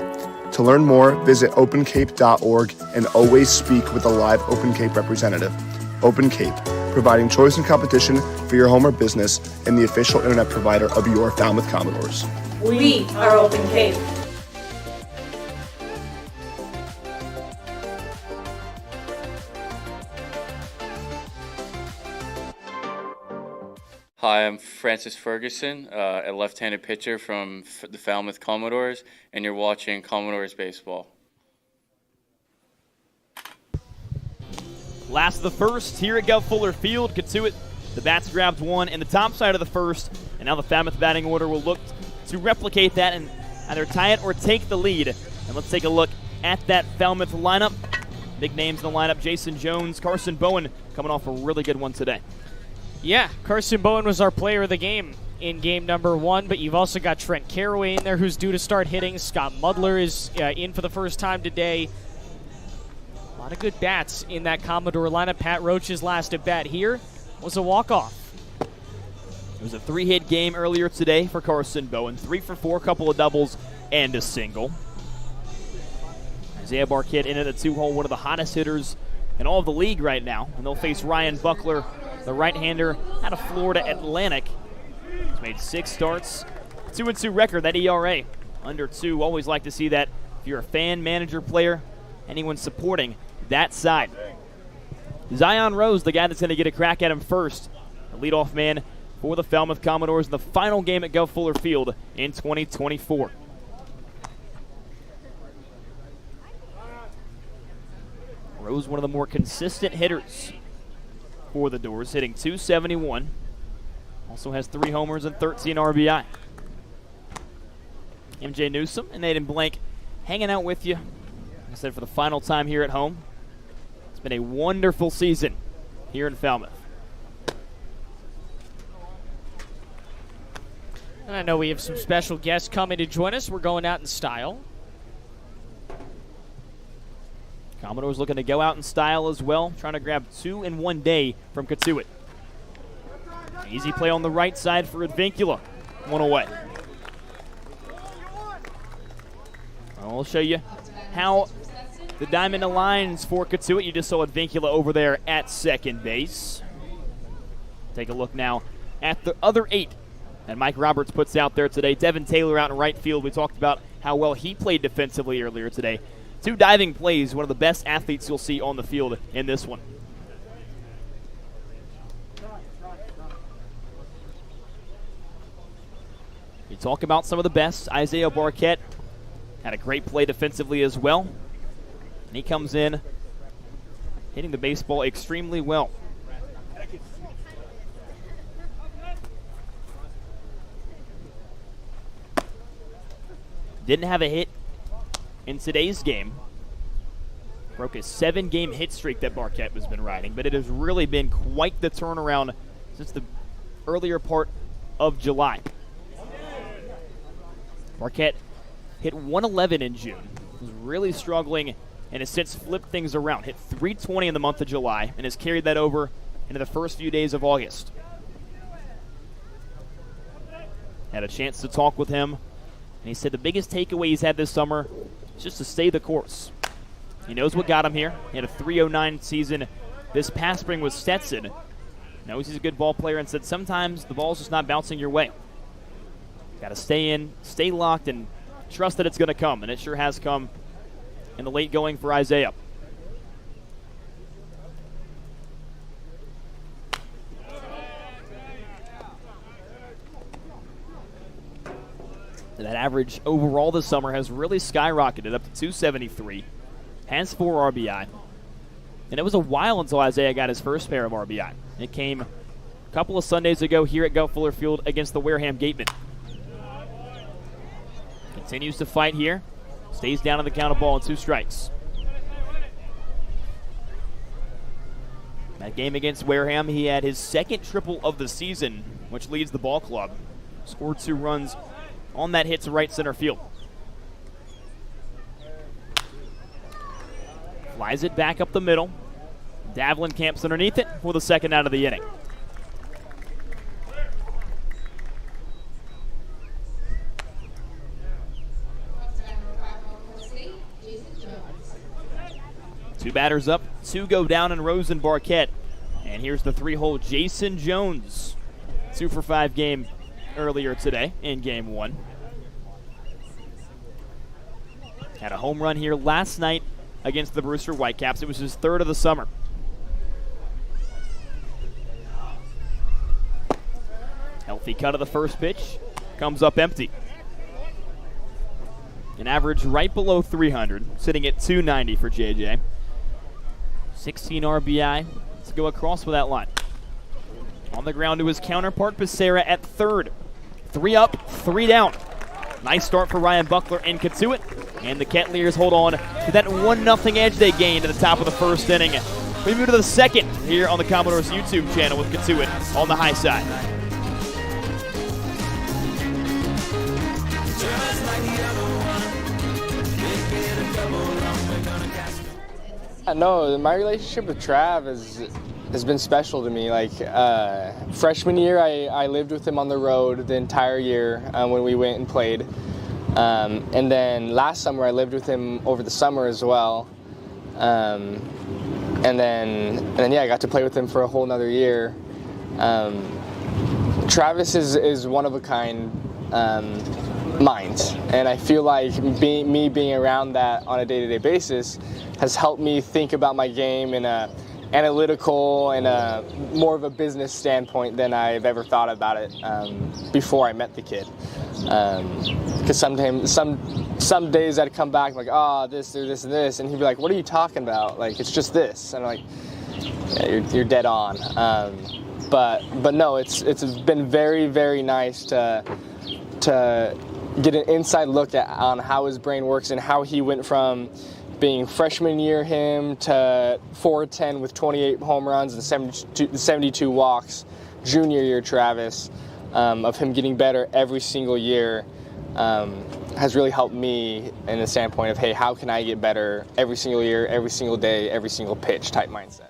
To learn more, visit opencape.org and always speak with a live Open Cape representative. Open Cape, providing choice and competition for your home or business and the official internet provider of your Falmouth Commodores. We are Open Cape. Hi, I'm Francis Ferguson, a left-handed pitcher from the Falmouth Commodores, and you're watching Commodores baseball. Last of the first here at Gov Fuller Field. Cotuit, the bats grabbed one in the top side of the first, and now the Falmouth batting order will look to replicate that and either tie it or take the lead. And let's take a look at that Falmouth lineup. Big names in the lineup: Jason Jones, Carson Bowen coming off a really good one today. Yeah, Carson Bowen was our player of the game in game number 1, but you've also got Trent Caraway in there who's due to start hitting. Scott Mudler is in for the first time today. A lot of good bats in that Commodore lineup. Pat Roach's last at bat here was a walk-off. It was a 3-hit game earlier today for Carson Bowen. 3 for 4, couple of doubles and a single. Isaiah Barquette in at the 2-hole, one of the hottest hitters in all of the league right now. And they'll face Ryan Buckler, the right-hander out of Florida Atlantic. He's made 6 starts, 2-2 record. That ERA under 2. Always like to see that if you're a fan, manager, player, anyone supporting that side. Zion Rose, the guy that's going to get a crack at him first, the leadoff man for the Falmouth Commodores in the final game at Gov Fuller Field in 2024. Rose, one of the more consistent hitters for the Doors, hitting .271. Also has 3 homers and 13 RBI. MJ Newsom and Aiden Blank hanging out with you, like I said, for the final time here at home. It's been a wonderful season here in Falmouth. And I know we have some special guests coming to join us. We're going out in style. Commodores looking to go out in style as well, trying to grab 2 in one day from Cotuit. Easy play on the right side for Advincula. 1 away. I'll show you how the diamond aligns for Cotuit. You just saw Advincula over there at second base. Take a look now at the other 8 that Mike Roberts puts out there today. Devin Taylor out in right field. We talked about how well he played defensively earlier today. 2 diving plays, one of the best athletes you'll see on the field in this one. You talk about some of the best. Isaiah Barquette had a great play defensively as well. And he comes in hitting the baseball extremely well. Didn't have a hit in today's game. Broke a 7-game hit streak that Barquette has been riding, but it has really been quite the turnaround since the earlier part of July. Barquette hit 111 in June, was really struggling, and has since flipped things around. Hit 320 in the month of July, and has carried that over into the first few days of August. Had a chance to talk with him, and he said the biggest takeaway he's had this summer is just to stay the course. He knows what got him here. He had a 309 season this past spring with Stetson. Knows he's a good ball player and said sometimes the ball's just not bouncing your way. Got to stay in, stay locked, and trust that it's going to come. And it sure has come in the late going for Isaiah. That average overall this summer has really skyrocketed up to 273. Has 4 RBI. And it was a while until Isaiah got his first pair of RBI. It came a couple of Sundays ago here at Gov Fuller Field against the Wareham Gatemen. Continues to fight here. Stays down on the count of ball and 2 strikes. That game against Wareham, he had his second triple of the season, which leads the ball club. Scored 2 runs on that hit to right center field. Flies it back up the middle. Davlin camps underneath it for the second out of the inning. Two batters up, 2 go down in Rose and Barquette. And here's the 3-hole Jason Jones. 2 for 5 game earlier today in game 1. Had a home run here last night against the Brewster Whitecaps. It was his 3rd of the summer. Healthy cut of the first pitch. Comes up empty. An average right below 300, sitting at 290 for JJ. 16 RBI. Let's go across with that line. On the ground to his counterpart, Becerra at 3rd. 3 up, 3 down. Nice start for Ryan Buckler and Cotuit. And the Kettleers hold on to that 1-0 edge they gained at the top of the first inning. We move to the second here on the Commodores YouTube channel with Cotuit on the high side. No, my relationship with Trav has been special to me. Like freshman year, I lived with him on the road the entire year when we went and played. And then last summer, I lived with him over the summer as well. And then yeah, I got to play with him for a whole nother year. Travis is one of a kind mind, and I feel like me being around that on a day-to-day basis has helped me think about my game in a analytical and a more of a business standpoint than I've ever thought about it before I met the kid. Because sometimes some days I'd come back like, this or this and this, and he'd be like, what are you talking about? Like, it's just this. And I'm like, yeah, you're dead on. But no, it's been very, very nice to get an inside look on how his brain works and how he went from being freshman year him to 410 with 28 home runs and 72 walks, junior year Travis, of him getting better every single year, has really helped me in the standpoint of, hey, how can I get better every single year, every single day, every single pitch type mindset.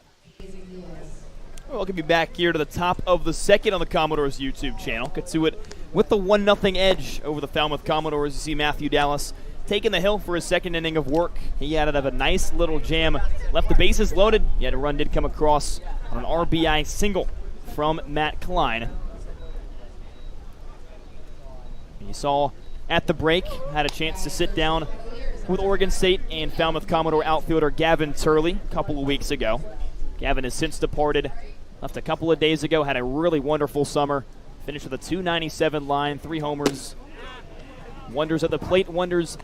Welcome you back here to the top of the second on the Commodores YouTube channel. Cotuit with the 1-0 edge over the Falmouth Commodores. You see Matthew Dallas taking the hill for his second inning of work. He added up a nice little jam, left the bases loaded, yet a run did come across on an RBI single from Matt Klein. And you saw at the break, had a chance to sit down with Oregon State and Falmouth Commodore outfielder Gavin Turley a couple of weeks ago. Gavin has since departed, left a couple of days ago, had a really wonderful summer. Finished with a 297 line, 3 homers, wonders at the plate, wonders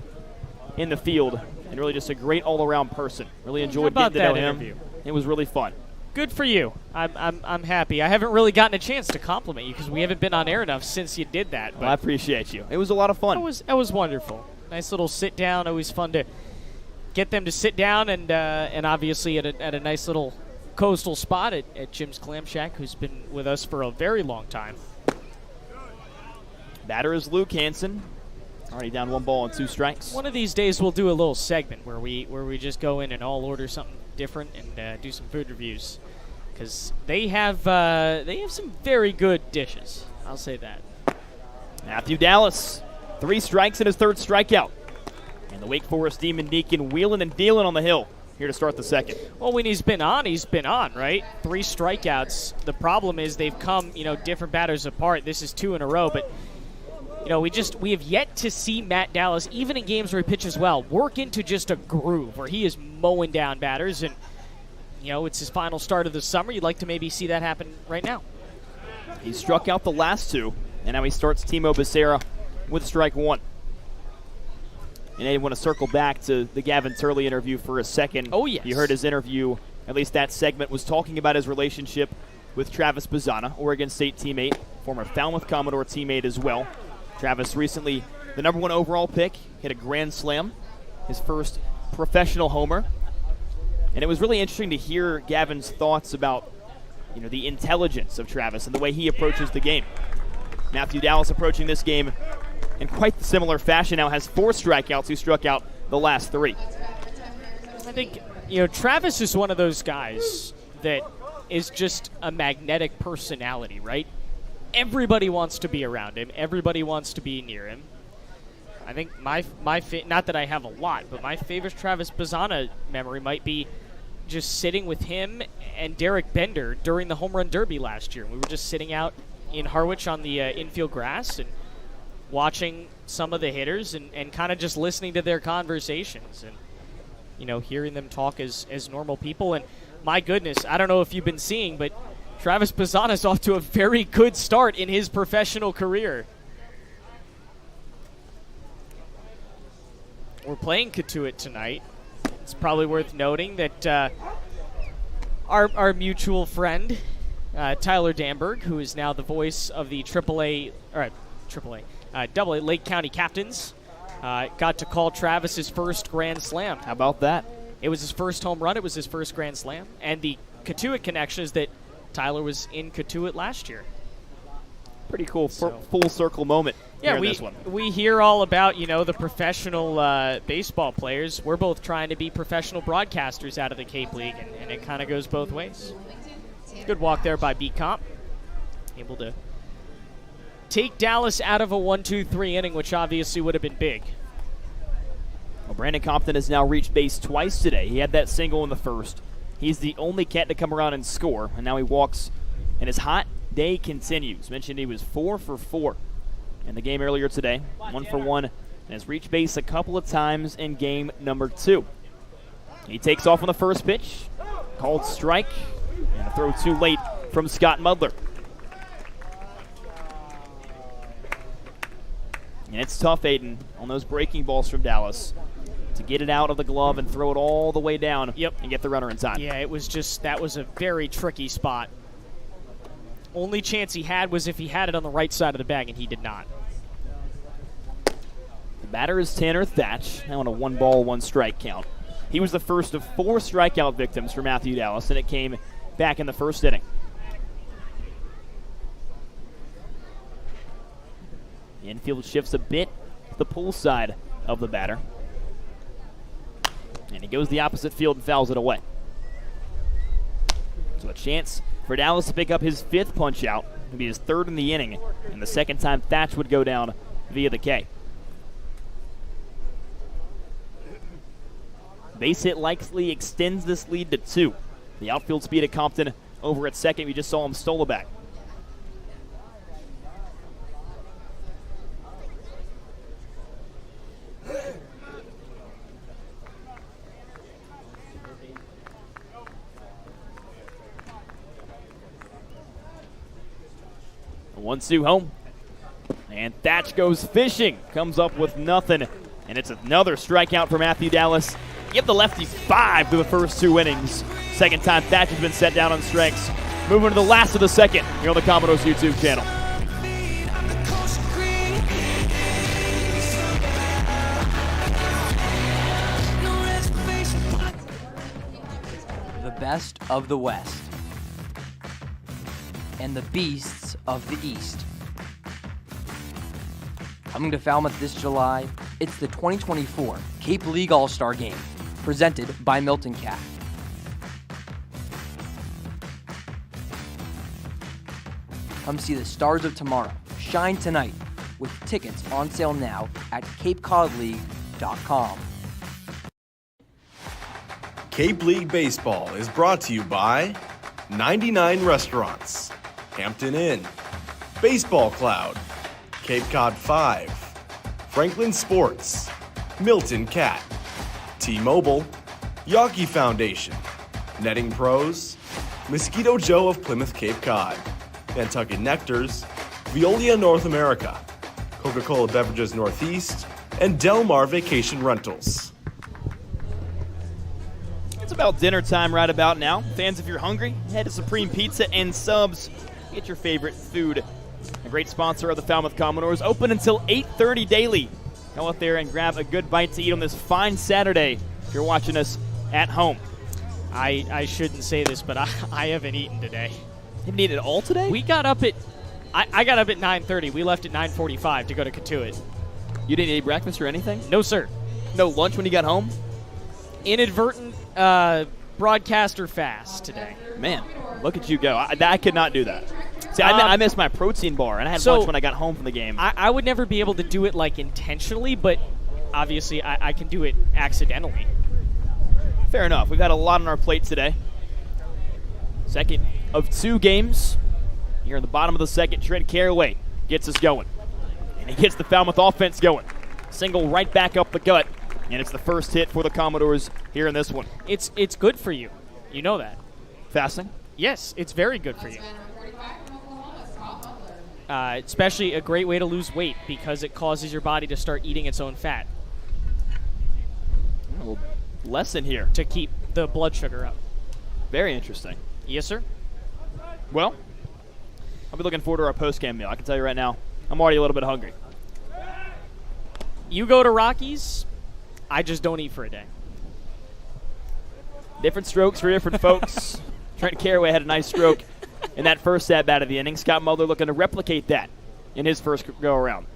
in the field, and really just a great all-around person. Really enjoyed getting to know him. Interview? It was really fun. Good for you. I'm happy. I haven't really gotten a chance to compliment you because we haven't been on air enough since you did that. But well, I appreciate you. It was a lot of fun. That was wonderful. Nice little sit down. Always fun to get them to sit down and obviously at a nice little coastal spot at Jim's Clam Shack, who's been with us for a very long time. Batter is Luke Hansen. Already down 1 ball and 2 strikes. One of these days we'll do a little segment where we just go in and all order something different and do some food reviews, because they have some very good dishes. I'll say that. Matthew Dallas, 3 strikes and his 3rd strikeout. And the Wake Forest Demon Deacon wheeling and dealing on the hill here to start the second. Well, when he's been on, right? 3 strikeouts. The problem is they've come, different batters apart. This is 2 in a row, but we have yet to see Matt Dallas, even in games where he pitches well, work into just a groove where he is mowing down batters. And, it's his final start of the summer. You'd like to maybe see that happen right now. He struck out the last 2, and now he starts Timo Becerra with strike 1. And I want to circle back to the Gavin Turley interview for a second. Oh, yes. You heard his interview, at least that segment, was talking about his relationship with Travis Bazzana, Oregon State teammate, former Falmouth Commodore teammate as well. Travis recently the number 1 overall pick, hit a grand slam, his first professional homer. And it was really interesting to hear Gavin's thoughts about, the intelligence of Travis and the way he approaches the game. Matthew Dallas approaching this game in quite similar fashion now, has 4 strikeouts. He struck out the last 3. I think, Travis is one of those guys that is just a magnetic personality, right? Everybody wants to be around him. Everybody wants to be near him. I think not that I have a lot, but my favorite Travis Bazzana memory might be just sitting with him and Derek Bender during the home run derby last year. We were just sitting out in Harwich on the infield grass and watching some of the hitters and kind of just listening to their conversations and, hearing them talk as normal people. And my goodness, I don't know if you've been seeing, but Travis Bazzana's off to a very good start in his professional career. We're playing Cotuit tonight. It's probably worth noting that our mutual friend, Tyler Damberg, who is now the voice of the Double A Lake County Captains, got to call Travis his first grand slam. How about that? It was his first home run. It was his first grand slam. And the Cotuit connection is that Tyler was in Cotuit last year. Pretty cool full circle moment. Yeah, this one. we hear all about, the professional baseball players. We're both trying to be professional broadcasters out of the Cape League, and it kind of goes both ways. Good walk there by B-Comp. Able to take Dallas out of a 1-2-3 inning, which obviously would have been big. Well, Brandon Compton has now reached base twice today. He had that single in the first. He's the only cat to come around and score, and now he walks, and his hot day continues. Mentioned he was 4 for 4 in the game earlier today, 1 for 1, and has reached base a couple of times in game number 2. He takes off on the first pitch, called strike, and a throw too late from Scott Mudler. And it's tough, Aiden, on those breaking balls from Dallas to get it out of the glove and throw it all the way down and get the runner in time. Yeah, that was a very tricky spot. Only chance he had was if he had it on the right side of the bag, and he did not. The batter is Tanner Thatch, now on a 1-ball, 1-strike count. He was the first of 4 strikeout victims for Matthew Dallas, and it came back in the first inning. The infield shifts a bit to the pull side of the batter. And he goes the opposite field and fouls it away. So a chance for Dallas to pick up his 5th punch out. It'll be his 3rd in the inning, and the second time Thatch would go down via the K. Base hit likely extends this lead to 2. The outfield speed of Compton over at second. We just saw him stole it back. A 1-2 home. And Thatch goes fishing. Comes up with nothing. And it's another strikeout for Matthew Dallas. Give the lefty 5 through the first 2 innings. Second time Thatch has been set down on strikes. Moving to the last of the second here on the Commodores YouTube channel. The best of the West and the beasts of the East. Coming to Falmouth this July, it's the 2024 Cape League All-Star Game, presented by Milton Cat. Come see the stars of tomorrow shine tonight with tickets on sale now at CapeCodLeague.com. Cape League Baseball is brought to you by 99 Restaurants, Hampton Inn, Baseball Cloud, Cape Cod 5, Franklin Sports, Milton Cat, T-Mobile, Yawkey Foundation, Netting Pros, Mosquito Joe of Plymouth Cape Cod, Nantucket Nectars, Veolia North America, Coca-Cola Beverages Northeast, and Del Mar Vacation Rentals. It's about dinner time right about now. Fans, if you're hungry, head to Supreme Pizza and Subs. Get your favorite food. A great sponsor of the Falmouth Commodores. Open until 8:30 daily. Go out there and grab a good bite to eat on this fine Saturday if you're watching us at home. I shouldn't say this, but I haven't eaten today. You haven't eaten at all today? We got up at I got up at 9:30. We left at 9:45 to go to Cotuit. You didn't eat breakfast or anything? No, sir. No lunch when you got home? Inadvertent broadcaster fast today. Man, look at you go. I could not do that. See, I missed my protein bar, and I had lunch when I got home from the game. I would never be able to do it, like, intentionally, but obviously I can do it accidentally. Fair enough. We've got a lot on our plate today. Second of 2 games. Here in the bottom of the second, Trent Carraway gets us going. And he gets the Falmouth offense going. Single right back up the gut. And it's the first hit for the Commodores here in this one. It's good for you. You know that. Fasting? Yes, it's very good for you. Especially a great way to lose weight because it causes your body to start eating its own fat. A little lesson here. To keep the blood sugar up. Very interesting. Yes, sir. Well, I'll be looking forward to our post-game meal. I can tell you right now, I'm already a little bit hungry. You go to Rockies, I just don't eat for a day. Different strokes for different folks. Trent Carraway had a nice stroke in that first at-bat of the inning. Scott Mulder looking to replicate that in his first go-around.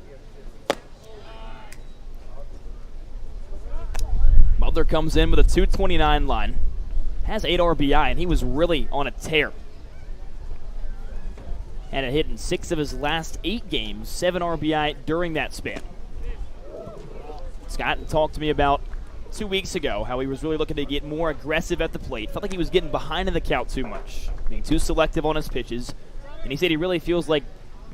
Mulder comes in with a .229 line. Has 8 RBI, and he was really on a tear. Had a hit in 6 of his last 8 games, 7 RBI during that span. Scott talked to me about 2 weeks ago how he was really looking to get more aggressive at the plate. Felt like he was getting behind in the count too much, being too selective on his pitches. And he said he really feels like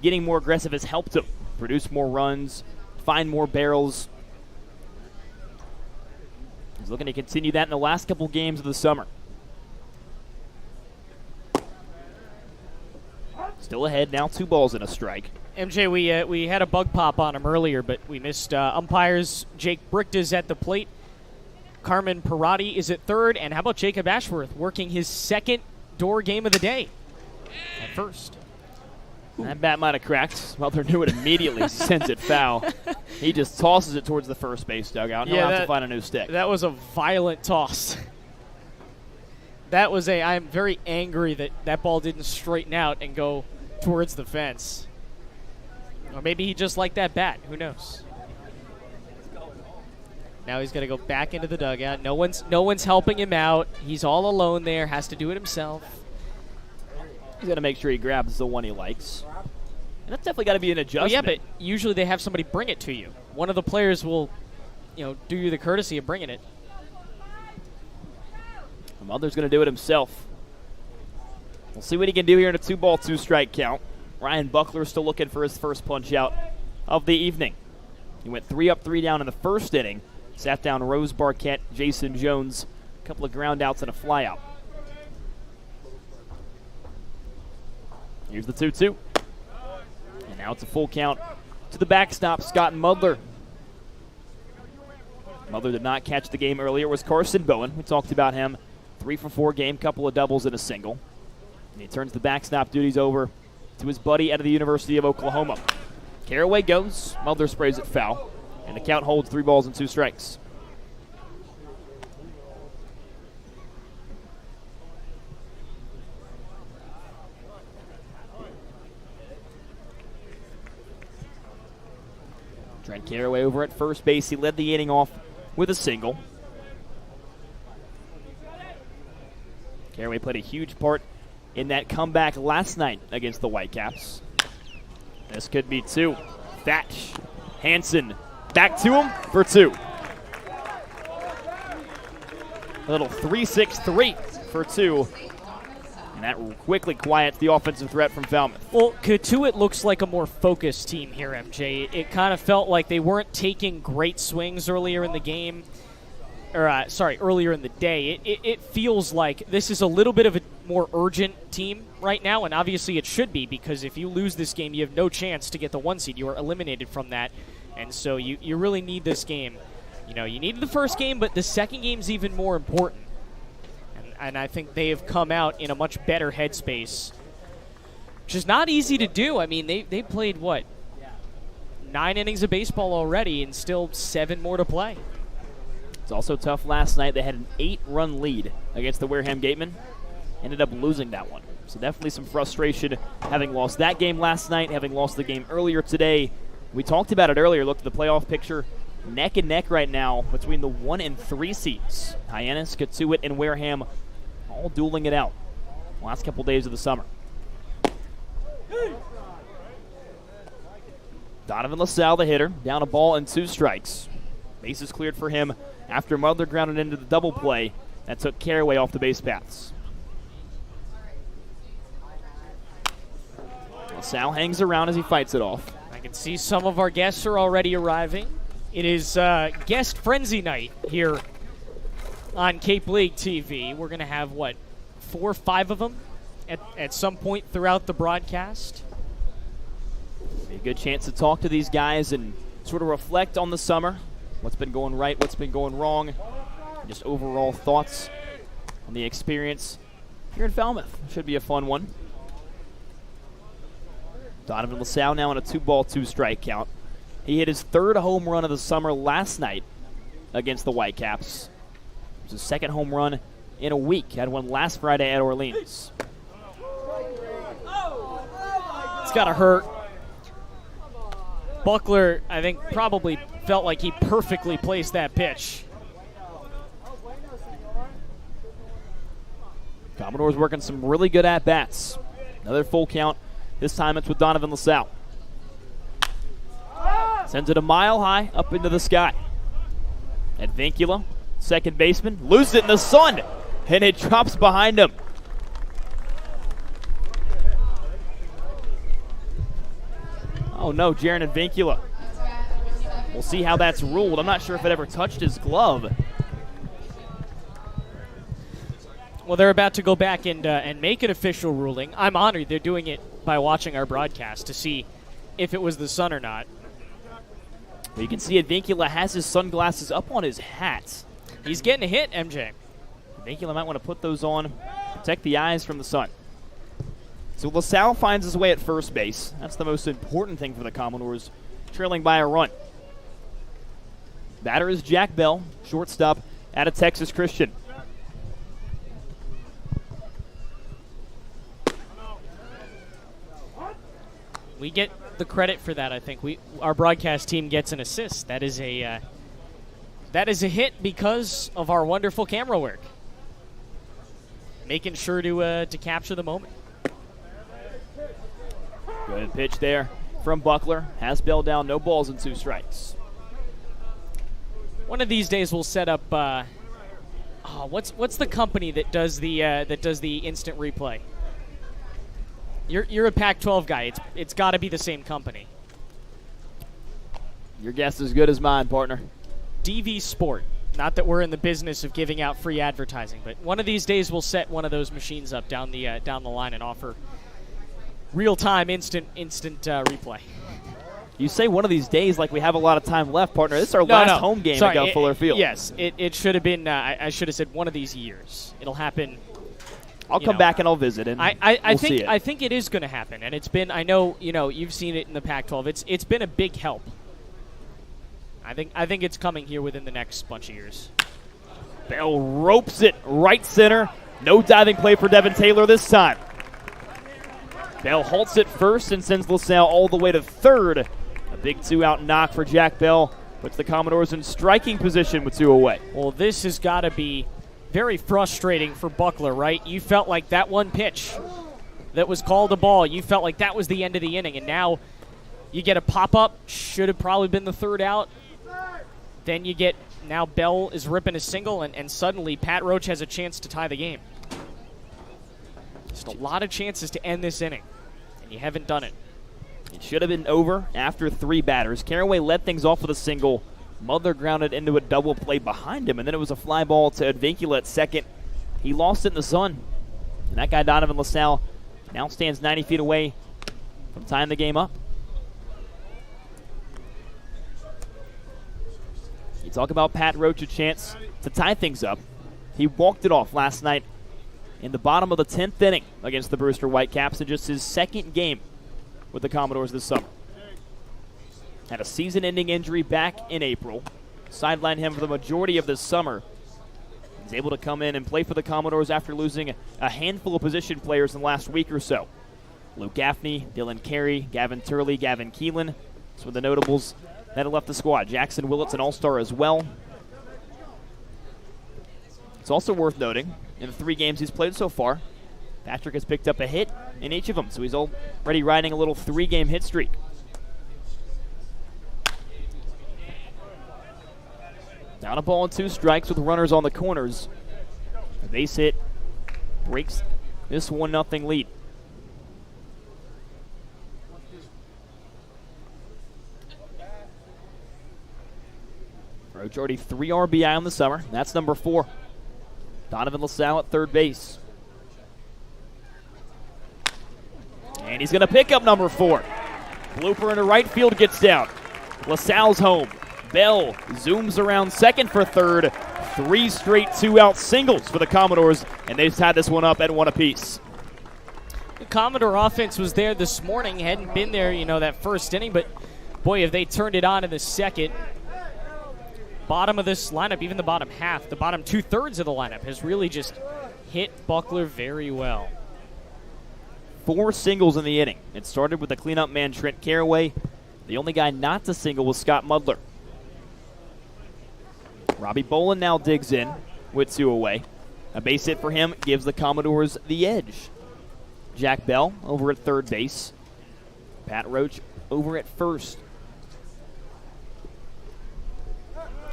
getting more aggressive has helped him produce more runs, find more barrels. He's looking to continue that in the last couple games of the summer. Still ahead now, 2 balls and a strike. MJ, we had a bug pop on him earlier, but we missed umpires. Jake Bricht is at the plate. Carmen Parati is at third. And how about Jacob Ashworth working his second door game of the day at first? That bat might have cracked. Mulder knew it immediately, sends it foul. He just tosses it towards the first base dugout. He'll have to find a new stick. That was a violent toss. I'm very angry that that ball didn't straighten out and go towards the fence. Or maybe he just liked that bat. Who knows? Now he's got to go back into the dugout. No one's helping him out. He's all alone there. Has to do it himself. He's got to make sure he grabs the one he likes. And that's definitely got to be an adjustment. Well, yeah, but usually they have somebody bring it to you. One of the players will, do you the courtesy of bringing it. Mulder's going to do it himself. We'll see what he can do here in a 2-ball, 2-strike count. Ryan Buckler still looking for his first punch out of the evening. He went 3 up, 3 down in the first inning. Sat down Rose Barquette, Jason Jones, a couple of ground outs and a flyout. Here's the 2-2. And now it's a full count to the backstop, Scott Mulder. Mulder did not catch the game earlier. It was Carson Bowen. We talked about him. 3 for 4 game, couple of doubles and a single. And he turns the backstop duties over to his buddy out of the University of Oklahoma. Carraway goes. Mulder sprays it foul. And the count holds 3 balls and 2 strikes. Trent Carraway over at first base. He led the inning off with a single. Carraway played a huge part in that comeback last night against the Whitecaps. This could be 2. Thatch, Hansen, back to him for 2. A little 3-6-3 for 2. And that quickly quiets the offensive threat from Falmouth. Well, Cotuit looks like a more focused team here, MJ. It kind of felt like they weren't taking great swings earlier in the game. Earlier in the day. It feels like this is a little bit of a more urgent team right now, and obviously it should be, because if you lose this game, you have no chance to get the 1 seed. You are eliminated from that. And so you really need this game. You know, you needed the first game, but the second game's even more important. And I think they have come out in a much better headspace, which is not easy to do. I mean, they played, what, 9 innings of baseball already and still 7 more to play. It's also tough last night. They had an 8-run lead against the Wareham Gatemen. Ended up losing that one. So definitely some frustration having lost that game last night, having lost the game earlier today. We talked about it earlier. Looked at the playoff picture. Neck and neck right now between the 1 and 3 seeds. Hyannis, Cotuit, and Wareham all dueling it out last couple days of the summer. Donovan LaSalle, the hitter, down a ball and 2 strikes. Bases cleared for him after Mother grounded into the double play that took Caraway off the base paths. LaSalle hangs around as he fights it off. I can see some of our guests are already arriving. It is guest frenzy night here on Cape League TV. We're going to have, 4 or 5 of them at some point throughout the broadcast. Be a good chance to talk to these guys and sort of reflect on the summer. What's been going right, what's been going wrong. Just overall thoughts on the experience here in Falmouth. Should be a fun one. Donovan LaSalle now on a 2-ball, 2-strike count. He hit his 3rd home run of the summer last night against the Whitecaps. It was his 2nd home run in a week. Had one last Friday at Orleans. It's got to hurt. Buckler, I think, probably felt like he perfectly placed that pitch. Commodores working some really good at-bats. Another full count. This time it's with Donovan LaSalle. Sends it a mile high up into the sky. Advincula, second baseman, loses it in the sun, and it drops behind him. Oh no, Jaron Advincula. We'll see how that's ruled. I'm not sure if it ever touched his glove. Well, they're about to go back and make an official ruling. I'm honored they're doing it by watching our broadcast to see if it was the sun or not. Well, you can see Advincula has his sunglasses up on his hat. He's getting a hit, MJ. Advincula might want to put those on, protect the eyes from the sun. So LaSalle finds his way at first base. That's the most important thing for the Commodores, trailing by a run. Batter is Jack Bell, shortstop out of Texas Christian. We get the credit for that, I think. Our broadcast team gets an assist. That is a hit because of our wonderful camera work. Making sure to capture the moment. Good pitch there from Buckler. Has Bell down, no balls and 2 strikes. One of these days we'll set up. What's the company that does the instant replay? You're a Pac-12 guy. It's got to be the same company. Your guess is as good as mine, partner. DV Sport. Not that we're in the business of giving out free advertising, but one of these days we'll set one of those machines up down the line and offer real-time instant replay. You say one of these days like we have a lot of time left, partner. This is our last home game at Gulf Fuller Field. Yes, it should have been. I should have said one of these years. It'll happen. I'll come back and I'll visit, and we'll see it. I think it is going to happen, and it's been. I know you've seen it in the Pac-12. It's been a big help. I think it's coming here within the next bunch of years. Bell ropes it right center. No diving play for Devin Taylor this time. Bell halts it first and sends LaSalle all the way to third. A big 2-out knock for Jack Bell puts the Commodores in striking position with 2 away. Well, this has got to be very frustrating for Buckler, right? You felt like that one pitch that was called a ball, you felt like that was the end of the inning, and now you get a pop-up, should have probably been the 3rd out. Then you get, now Bell is ripping a single, and suddenly Pat Roach has a chance to tie the game. Just a lot of chances to end this inning, and you haven't done it. It should have been over after 3 batters. Caraway led things off with a single. Mother grounded into a double play behind him, and then it was a fly ball to Advincula at second. He lost it in the sun, and that guy Donovan LaSalle now stands 90 feet away from tying the game up. You talk about Pat Roach, a chance to tie things up. He walked it off last night in the bottom of the 10th inning against the Brewster Whitecaps in just his second game with the Commodores this summer. Had a season-ending injury back in April. Sidelined him for the majority of this summer. He's able to come in and play for the Commodores after losing a handful of position players in the last week or so. Luke Gaffney, Dylan Carey, Gavin Turley, Gavin Keelan. Some of the notables that have left the squad. Jackson Willett's an all-star as well. It's also worth noting, in the 3 games he's played so far, Patrick has picked up a hit in each of them, so he's already riding a little 3-game hit streak. Down a ball and 2 strikes with runners on the corners. A base hit breaks this 1-0 lead. Roach already 3 RBI on the summer. That's number 4. Donovan LaSalle at third base. And he's going to pick up number 4. Blooper into right field gets down. LaSalle's home. Bell zooms around second for third. 3 straight 2-out singles for the Commodores, and they've tied this one up at 1 apiece. The Commodore offense was there this morning. Hadn't been there, that first inning, but boy, have they turned it on in the second. Bottom of this lineup, even the bottom half, the bottom 2/3 of the lineup has really just hit Buckler very well. 4 singles in the inning. It started with the cleanup man, Trent Caraway. The only guy not to single was Scott Mudler. Robbie Bolin now digs in with 2 away. A base hit for him gives the Commodores the edge. Jack Bell over at third base. Pat Roach over at first.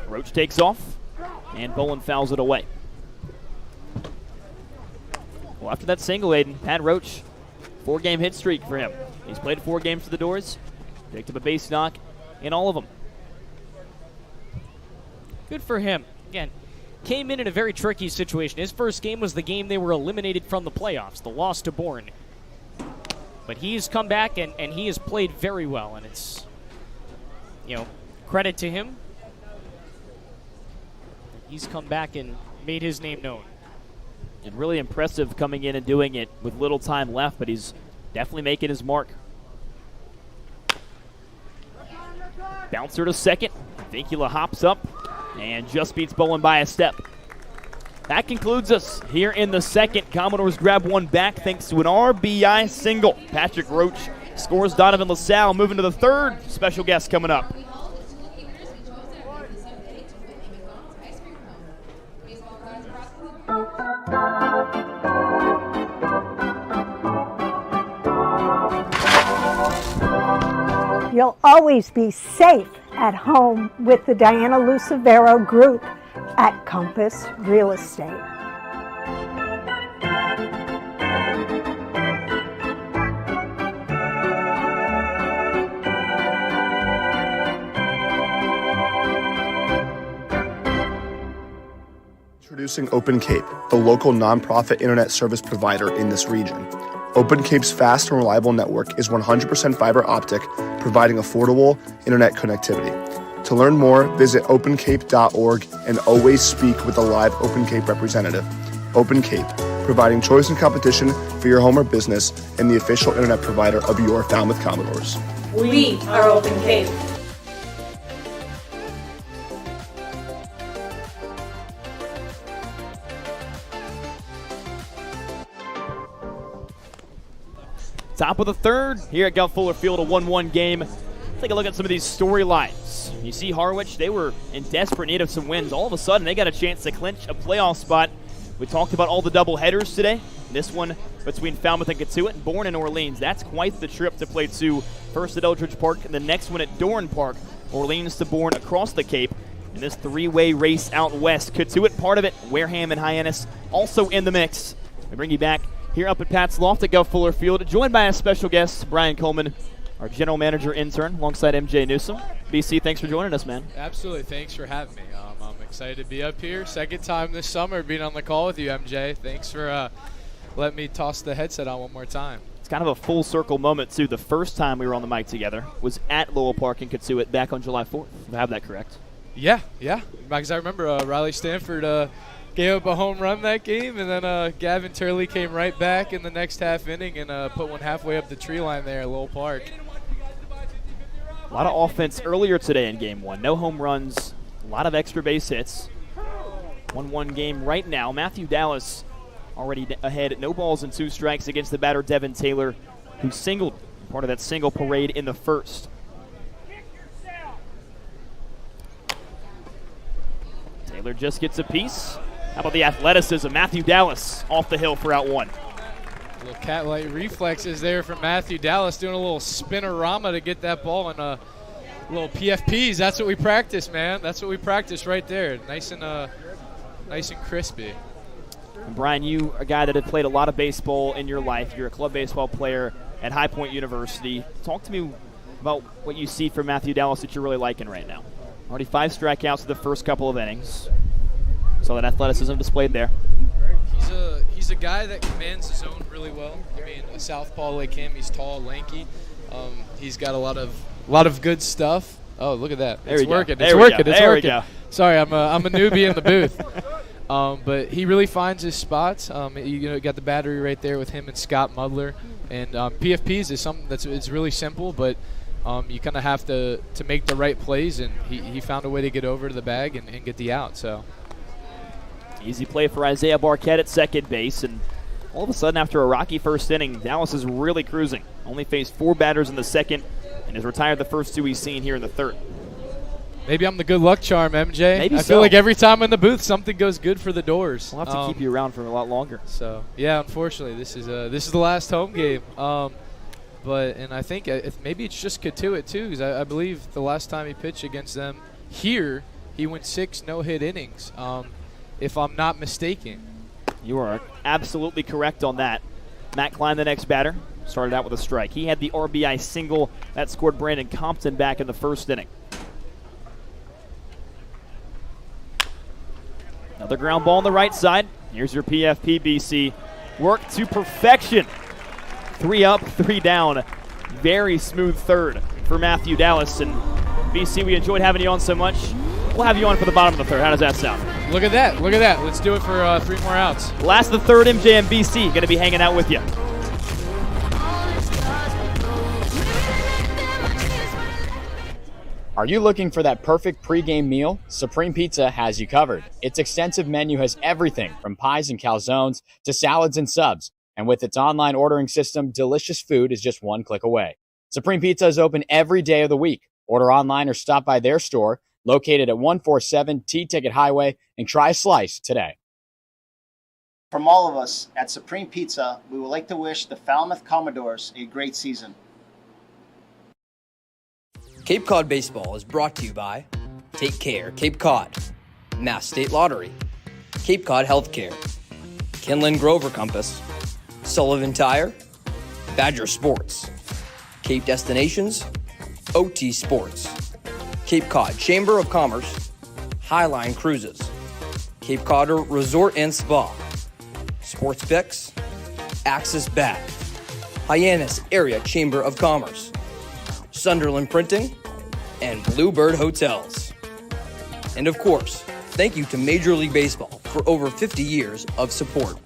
Roach takes off, and Bolin fouls it away. Well, after that single, Aiden, Pat Roach, 4-game hit streak for him. He's played 4 games for the Doors, picked up a base knock in all of them. Good for him. Again, came in a very tricky situation. His first game was the game they were eliminated from the playoffs, the loss to Bourne. But he's come back, and he has played very well, and it's, credit to him. He's come back and made his name known. And really impressive coming in and doing it with little time left, but he's definitely making his mark. Bouncer to second. Vincula hops up and just beats Bolin by a step. That concludes us here in the second. Commodores grab one back thanks to an RBI single. Patrick Roach scores. Donovan LaSalle moving to the third. Special guest coming up. You'll always be safe at home with the Diana Lucevero Group at Compass Real Estate. Introducing Open Cape, the local nonprofit internet service provider in this region. Open Cape's fast and reliable network is 100% fiber optic, providing affordable internet connectivity. To learn more, visit opencape.org and always speak with a live Open Cape representative. Open Cape, providing choice and competition for your home or business and the official internet provider of your Falmouth Commodores. We are Open Cape. Top of the third here at Gulf Fuller Field, a 1-1 game. Take a look at some of these storylines. You see Harwich, they were in desperate need of some wins. All of a sudden, they got a chance to clinch a playoff spot. We talked about all the double headers today. This one between Falmouth and Cotuit, Bourne and Orleans. That's quite the trip to play 2. First at Eldridge Park, and the next one at Doran Park. Orleans to Bourne across the Cape. In this 3-way race out west. Cotuit part of it. Wareham and Hyannis also in the mix. We bring you back here up at Pat's Loft at Gulf Fuller Field, joined by a special guest, Brian Coleman, our general manager intern, alongside MJ Newsom. BC, thanks for joining us, man. Absolutely. Thanks for having me. I'm excited to be up here. Second time this summer being on the call with you, MJ. Thanks for letting me toss the headset on one more time. It's kind of a full circle moment, too. The first time we were on the mic together was at Lowell Park in Cotuit back on July 4th. If I have that correct. Yeah. Because I remember Riley Stanford gave up a home run that game, and then Gavin Turley came right back in the next half inning and put one halfway up the tree line there at Lowell Park. A lot of offense earlier today in Game 1. No home runs, a lot of extra base hits. 1-1 game right now. Matthew Dallas already ahead, no balls and 2 strikes against the batter Devin Taylor, who singled, part of that single parade in the first. Taylor just gets a piece. How about the athleticism? Matthew Dallas off the hill for out 1. Little cat-like reflexes there from Matthew Dallas, doing a little spinorama to get that ball in a little PFPs. That's what we practice, man. That's what we practice right there. Nice and crispy. And Brian, you a guy that had played a lot of baseball in your life. You're a club baseball player at High Point University. Talk to me about what you see from Matthew Dallas that you're really liking right now. Already 5 strikeouts in the first couple of innings. So that athleticism displayed there. He's a guy that commands the zone really well. I mean, a southpaw like him, he's tall, lanky. He's got a lot of good stuff. Oh, look at that! It's working. It's working. Sorry, I'm a newbie in the booth. But he really finds his spots. You got the battery right there with him and Scott Mudler. And PFPs is something it's really simple, but you kind of have to make the right plays, and he found a way to get over to the bag and get the out. So. Easy play for Isaiah Barquette at second base, and all of a sudden after a rocky first inning, Dallas is really cruising. Only faced 4 batters in the second and has retired the first 2 he's seen here in the third. Maybe I'm the good luck charm, MJ. Maybe I feel like every time I'm in the booth, something goes good for the Doors. We'll have to keep you around for a lot longer. So, yeah, unfortunately, this is the last home game. And I think maybe it's just Cotuit, too, because I believe the last time he pitched against them here, he went 6 no-hit innings. If I'm not mistaken. You are absolutely correct on that. Matt Klein, the next batter, started out with a strike. He had the RBI single that scored Brandon Compton back in the first inning. Another ground ball on the right side. Here's your PFP, BC. Work to perfection. 3 up, 3 down. Very smooth third for Matthew Dallas. And BC, we enjoyed having you on so much. We'll have you on for the bottom of the third. How does that sound? Look at that. Look at that. Let's do it for 3 more outs. Last of the third, MJ and BC going to be hanging out with you. Are you looking for that perfect pregame meal? Supreme Pizza has you covered. Its extensive menu has everything from pies and calzones to salads and subs. And with its online ordering system, delicious food is just 1 click away. Supreme Pizza is open every day of the week. Order online or stop by their store, located at 147 T-Ticket Highway, and try a slice today. From all of us at Supreme Pizza, we would like to wish the Falmouth Commodores a great season. Cape Cod Baseball is brought to you by Take Care, Cape Cod, Mass State Lottery, Cape Cod Healthcare, Kinlan Grover Compass, Sullivan Tire, Badger Sports, Cape Destinations, OT Sports, Cape Cod Chamber of Commerce, Highline Cruises, Cape Cod Resort and Spa, Sports Picks, Axis Bat, Hyannis Area Chamber of Commerce, Sunderland Printing, and Bluebird Hotels. And of course, thank you to Major League Baseball for over 50 years of support.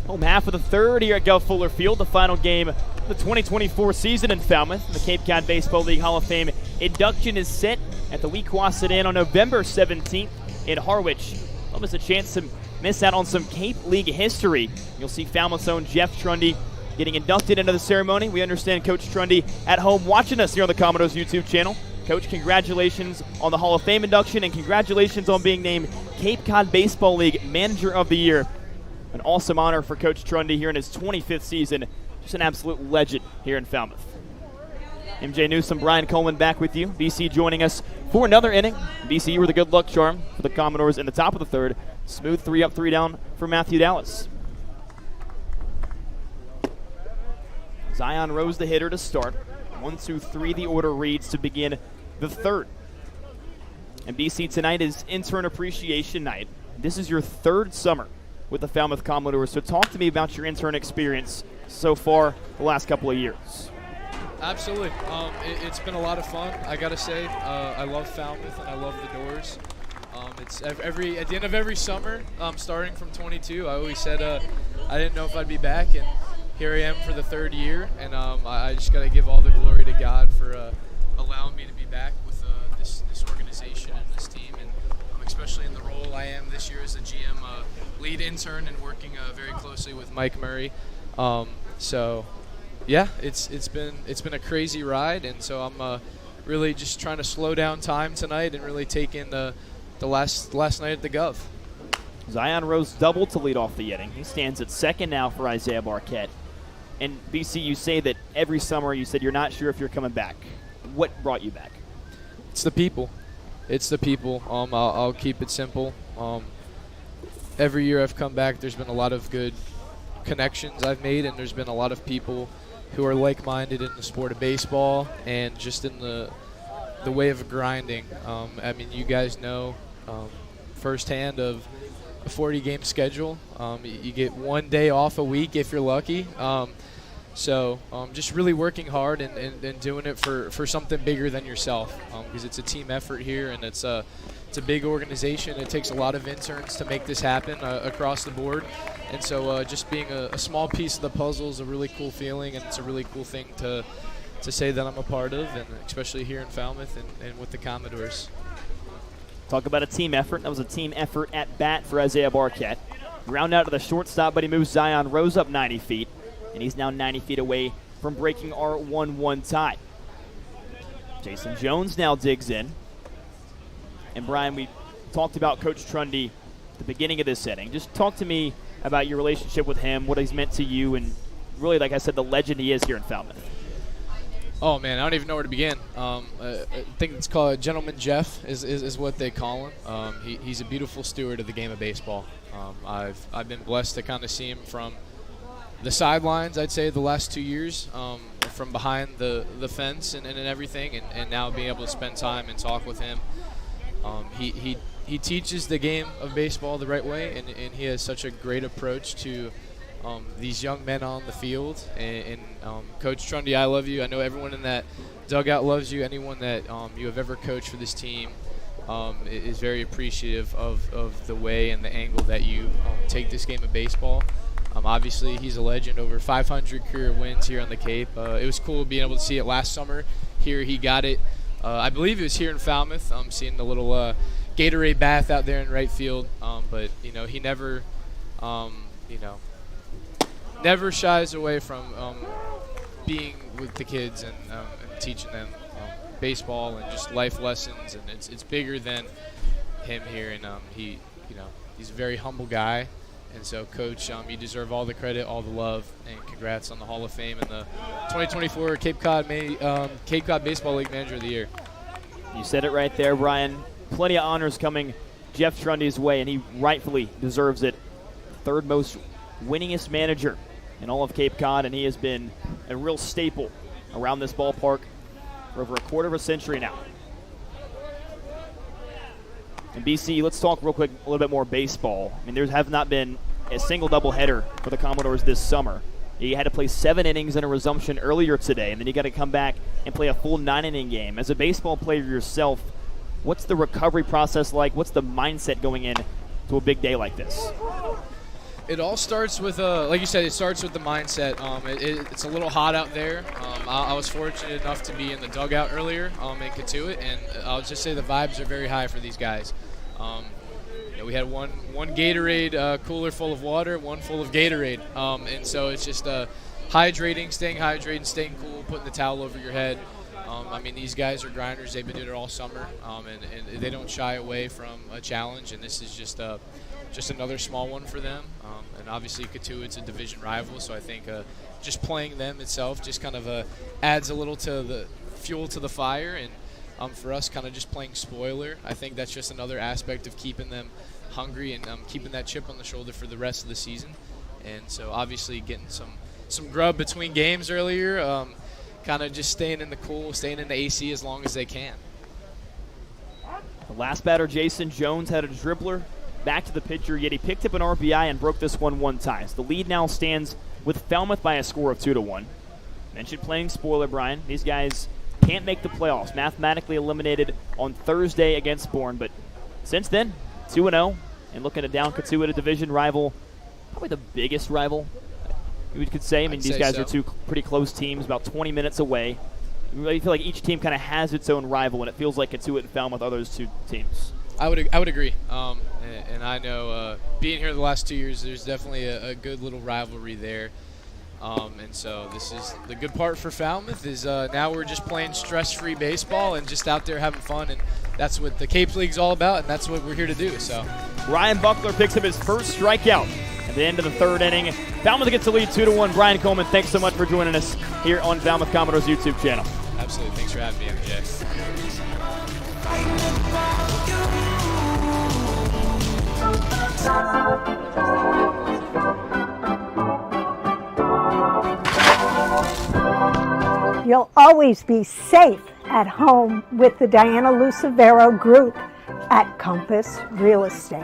Home half of the third here at Gov Fuller Field, the final game of the 2024 season in Falmouth. The Cape Cod Baseball League Hall of Fame induction is set at the Weequasit Inn on November 17th in Harwich. Don't miss a chance to miss out on some Cape League history. You'll see Falmouth's own Jeff Trundy getting inducted into the ceremony. We understand Coach Trundy at home watching us here on the Commodores YouTube channel. Coach, congratulations on the Hall of Fame induction, and congratulations on being named Cape Cod Baseball League Manager of the Year. An awesome honor for Coach Trundy here in his 25th season. Just an absolute legend here in Falmouth. MJ Newsom, Brian Coleman back with you. BC joining us for another inning. BC, you were the good luck charm for the Commodores in the top of the third. Smooth 3 up, 3 down for Matthew Dallas. Zion Rose, the hitter, to start. 1, 2, 3, the order reads to begin the third. And BC, tonight is Intern Appreciation Night. This is your 3rd summer with the Falmouth Commodores. So talk to me about your intern experience so far the last couple of years. Absolutely. It's been a lot of fun. I gotta say, I love Falmouth and I love the Doors. It's at the end of every summer, starting from 22. I always said I didn't know if I'd be back, and here I am for the 3rd year. And I just gotta give all the glory to God for allowing me to be back with this organization and this team, and especially in the role I am this year as a GM, lead intern, and working very closely with Mike Murray. So. Yeah, it's been a crazy ride, and so I'm really just trying to slow down time tonight and really take in the last night at the Gov. Zion Rose doubled to lead off the inning. He stands at second now for Isaiah Barquette. And BC, you say that every summer you said you're not sure if you're coming back. What brought you back? It's the people. It's the people. I'll keep it simple. Every year I've come back, there's been a lot of good connections I've made, and there's been a lot of people who are like-minded in the sport of baseball and just in the way of grinding. I mean, you guys know firsthand of a 40-game schedule. You get one day off a week if you're lucky. So just really working hard and doing it for something bigger than yourself, because it's a team effort here, and it's a big organization. It takes a lot of interns to make this happen across the board. And so just being a small piece of the puzzle is a really cool feeling, and it's a really cool thing to say that I'm a part of, and especially here in Falmouth and with the Commodores. Talk about a team effort. That was a team effort at bat for Isaiah Barquette. Ground out to the shortstop, but he moves Zion Rose up 90 feet, and he's now 90 feet away from breaking our 1-1 tie. Jason Jones now digs in. And Brian, we talked about Coach Trundy at the beginning of this inning. Just talk to me about your relationship with him, what he's meant to you, and really, like I said, the legend he is here in Falmouth. Oh, man, I don't even know where to begin. I think it's called Gentleman Jeff is what they call him. He's a beautiful steward of the game of baseball. I've been blessed to kind of see him from the sidelines, I'd say, the last 2 years, from behind the fence and everything, and now being able to spend time and talk with him. He teaches the game of baseball the right way, and he has such a great approach to these young men on the field. And Coach Trundy, I love you. I know everyone in that dugout loves you. Anyone that you have ever coached for this team is very appreciative of the way and the angle that you take this game of baseball. Obviously, he's a legend, over 500 career wins here on the Cape. It was cool being able to see it last summer. Here he got it. I believe it was here in Falmouth. Seeing the little Gatorade bath out there in right field. But he never, never shies away from being with the kids and teaching them baseball and just life lessons. And it's bigger than him here. And he's a very humble guy. And so, Coach, you deserve all the credit, all the love, and congrats on the Hall of Fame and the 2024 Cape Cod Baseball League Manager of the Year. You said it right there, Brian. Plenty of honors coming Jeff Trundy's way, and he rightfully deserves it. Third most winningest manager in all of Cape Cod, and he has been a real staple around this ballpark for over a quarter of a century now. And BC, let's talk real quick a little bit more baseball. I mean, there have not been a single doubleheader for the Commodores this summer. You had to play 7 innings in a resumption earlier today, and then you got to come back and play a full 9-inning game. As a baseball player yourself, what's the recovery process like? What's the mindset going in to a big day like this? It all starts with, like you said, it starts with the mindset. It's a little hot out there. I was fortunate enough to be in the dugout earlier in Cotuit, and I'll just say the vibes are very high for these guys. We had one Gatorade cooler full of water, one full of Gatorade, and so it's just hydrating, staying hydrated, staying cool, putting the towel over your head. I mean, these guys are grinders. They've been doing it all summer, and they don't shy away from a challenge, and this is just another small one for them. And obviously Cotuit's a division rival, so I think just playing them itself just kind of adds a little to the fuel to the fire. And for us, kind of just playing spoiler, I think that's just another aspect of keeping them hungry and keeping that chip on the shoulder for the rest of the season. And so obviously getting some grub between games earlier, kind of just staying in the cool, staying in the AC as long as they can. The last batter, Jason Jones, had a dribbler back to the pitcher, yet he picked up an RBI and broke this 1-1 tie. So the lead now stands with Falmouth by a score of 2-1. Mentioned playing spoiler, Brian. These guys can't make the playoffs. Mathematically eliminated on Thursday against Bourne, but since then, 2-0, and looking to down Cotuit, a division rival, probably the biggest rival, we could say. I mean, these guys are two pretty close teams, about 20 minutes away. You really feel like each team kind of has its own rival, and it feels like Cotuit and Falmouth are those two teams. I would agree. And I know being here the last 2 years, there's definitely a good little rivalry there. And so this is the good part for Falmouth is now we're just playing stress-free baseball and just out there having fun, and that's what the Cape League's all about, and that's what we're here to do. So Ryan Buckler picks up his first strikeout at the end of the third inning. Falmouth gets the lead 2-1. Brian Coleman, thanks so much for joining us here on Falmouth Commodores YouTube channel. Absolutely. Thanks for having me, MJ. You'll always be safe at home with the Diana Lucevero Group at Compass Real Estate.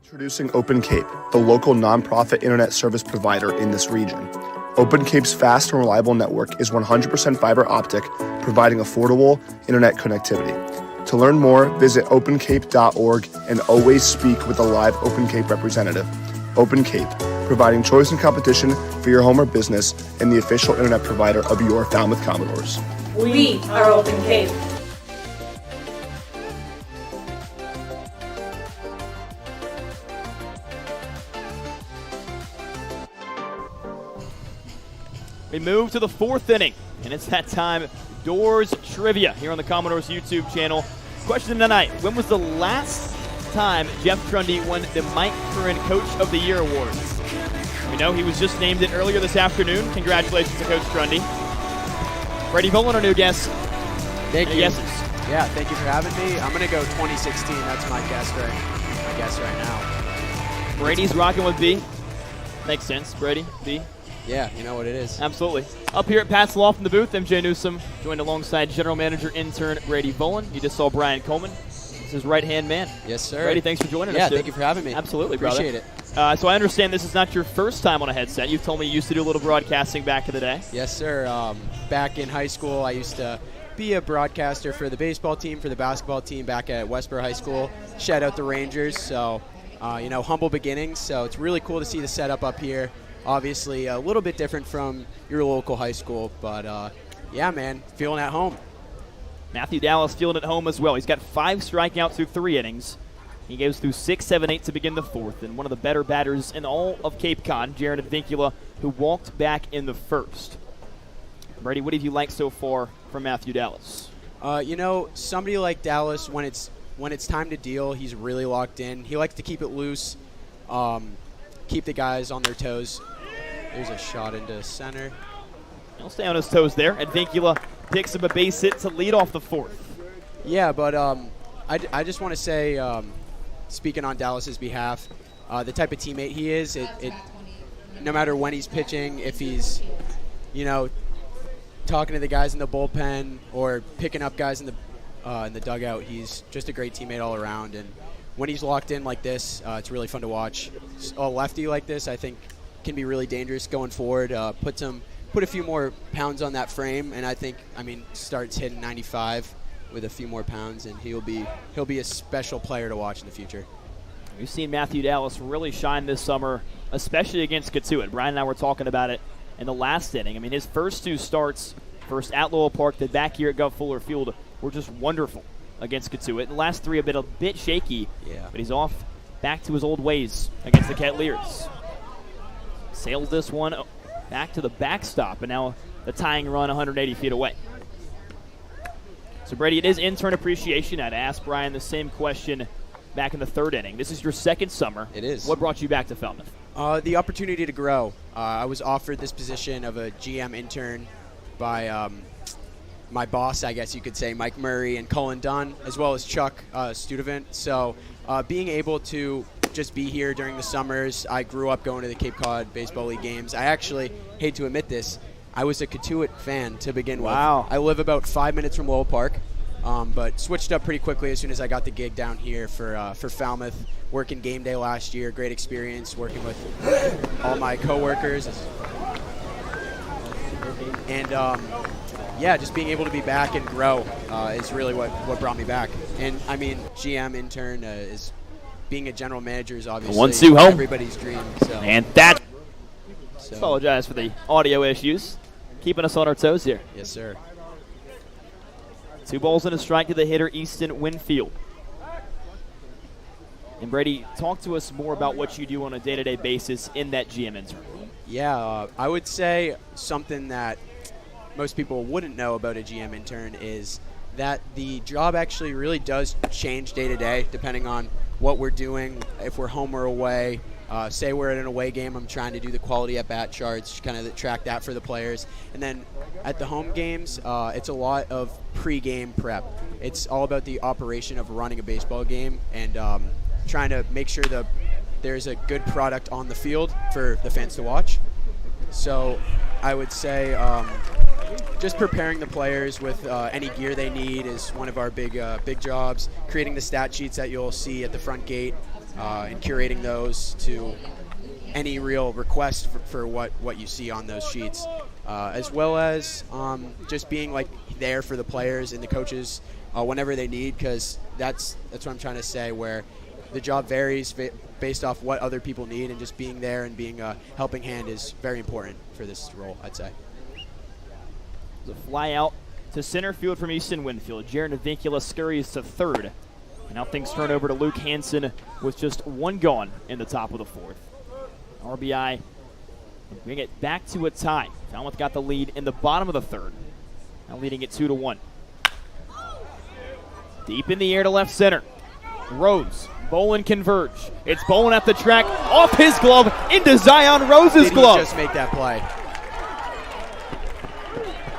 Introducing Open Cape, the local nonprofit internet service provider in this region. Open Cape's fast and reliable network is 100% fiber optic, providing affordable internet connectivity. To learn more, visit opencape.org and always speak with a live Open Cape representative. Open Cape, providing choice and competition for your home or business and the official internet provider of your Falmouth Commodores. We are Open Cape. We move to the fourth inning, and it's that time, Doors Trivia here on the Commodores YouTube channel. Question tonight, when was the last time Jeff Trundy won the Mike Curran Coach of the Year award? We know he was just named it earlier this afternoon. Congratulations to Coach Trundy. Brady Boland, our new guest. Thank Any you. guesses? Yeah, thank you for having me. I'm going to go 2016. That's my guess right now. Brady's rocking with B. Makes sense, Brady, B. Yeah, you know what it is. Absolutely. Up here at Pat's Loft in the booth, MJ Newsom, joined alongside General Manager Intern Brady Boland. You just saw Brian Coleman. This is his right-hand man. Yes, sir. Brady, thanks for joining us. Yeah, thank you for having me. Absolutely, brother. Appreciate it. So I understand this is not your first time on a headset. You've told me you used to do a little broadcasting back in the day. Yes, sir. Back in high school, I used to be a broadcaster for the baseball team, for the basketball team back at Westboro High School. Shout out the Rangers. So, humble beginnings. So it's really cool to see the setup up here. Obviously, a little bit different from your local high school, but yeah, man, feeling at home. Matthew Dallas feeling at home as well. He's got 5 strikeouts through 3 innings. He goes through 6, 7, 8 to begin the fourth, and one of the better batters in all of Cape Cod, Jared Advincula, who walked back in the first. Brady, what have you liked so far from Matthew Dallas? Somebody like Dallas, when it's time to deal, he's really locked in. He likes to keep it loose, keep the guys on their toes. There's a shot into center. He'll stay on his toes there. Advincula picks up a base hit to lead off the fourth. Yeah, but I just want to say, speaking on Dallas's behalf, the type of teammate he is, no matter when he's pitching, if he's, talking to the guys in the bullpen or picking up guys in the dugout, he's just a great teammate all around. And when he's locked in like this, it's really fun to watch. A lefty like this, I think, can be really dangerous going forward. Put a few more pounds on that frame, and I think, starts hitting 95 with a few more pounds, and he'll be a special player to watch in the future. We've seen Matthew Dallas really shine this summer, especially against Cotuit. Brian and I were talking about it in the last inning. His first 2 starts, first at Lowell Park, then back here at Gov Fuller Field, were just wonderful against Cotuit. The last 3 have been a bit shaky, but he's off back to his old ways against the Kettleers. Sails this one back to the backstop, and now the tying run 180 feet away. So, Brady, it is intern appreciation. I'd ask Brian the same question back in the third inning. This is your second summer. It is. What brought you back to Falmouth? The opportunity to grow. I was offered this position of a GM intern by my boss, I guess you could say, Mike Murray and Cullen Dunn, as well as Chuck Studevant. So being able to just be here during the summers, I grew up going to the Cape Cod Baseball League games. I actually, hate to admit this, I was a Cotuit fan to begin with. Wow. I live about 5 minutes from Lowell Park, but switched up pretty quickly as soon as I got the gig down here for Falmouth, working game day last year. Great experience working with all my coworkers. And, yeah, just being able to be back and grow is really what brought me back. And, I mean, GM intern is being a general manager is obviously everybody's dream. So. And that. Apologize for the audio issues. Keeping us on our toes here. Yes, sir. 2 balls and a strike to the hitter, Easton Winfield. And Brady, talk to us more about what you do on a day-to-day basis in that GM intern. Yeah, I would say something that most people wouldn't know about a GM intern is that the job actually really does change day to day depending on what we're doing, if we're home or away. Say we're at an away game, I'm trying to do the quality at bat charts, kind of track that for the players. And then at the home games, it's a lot of pre-game prep. It's all about the operation of running a baseball game and trying to make sure there's a good product on the field for the fans to watch. So I would say just preparing the players with any gear they need is one of our big jobs. Creating the stat sheets that you'll see at the front gate and curating those to any real request for what you see on those sheets, as well as just being like there for the players and the coaches whenever they need, because that's what I'm trying to say, where the job varies based off what other people need, and just being there and being a helping hand is very important for this role, I'd say. The fly out to center field from Easton Winfield. Jaron Avincula scurries to third. And now things turn over to Luke Hansen with just 1 gone in the top of the 4th. RBI bring it back to a tie. Falmouth got the lead in the bottom of the 3rd. Now leading it 2-1. Deep in the air to left center. Rose. Bolin converge. It's Bolin at the track. Off his glove into Zion Rose's glove. Did he just make that play?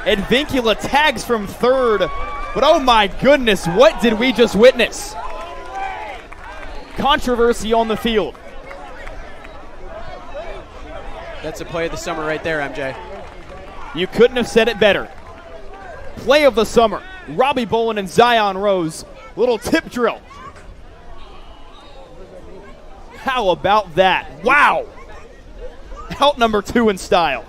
And Vincula tags from third. But oh my goodness, what did we just witness? Controversy on the field. That's a play of the summer right there, MJ. You couldn't have said it better. Play of the summer. Robbie Bolin and Zion Rose. Little tip drill. How about that? Wow. Out number 2 in style.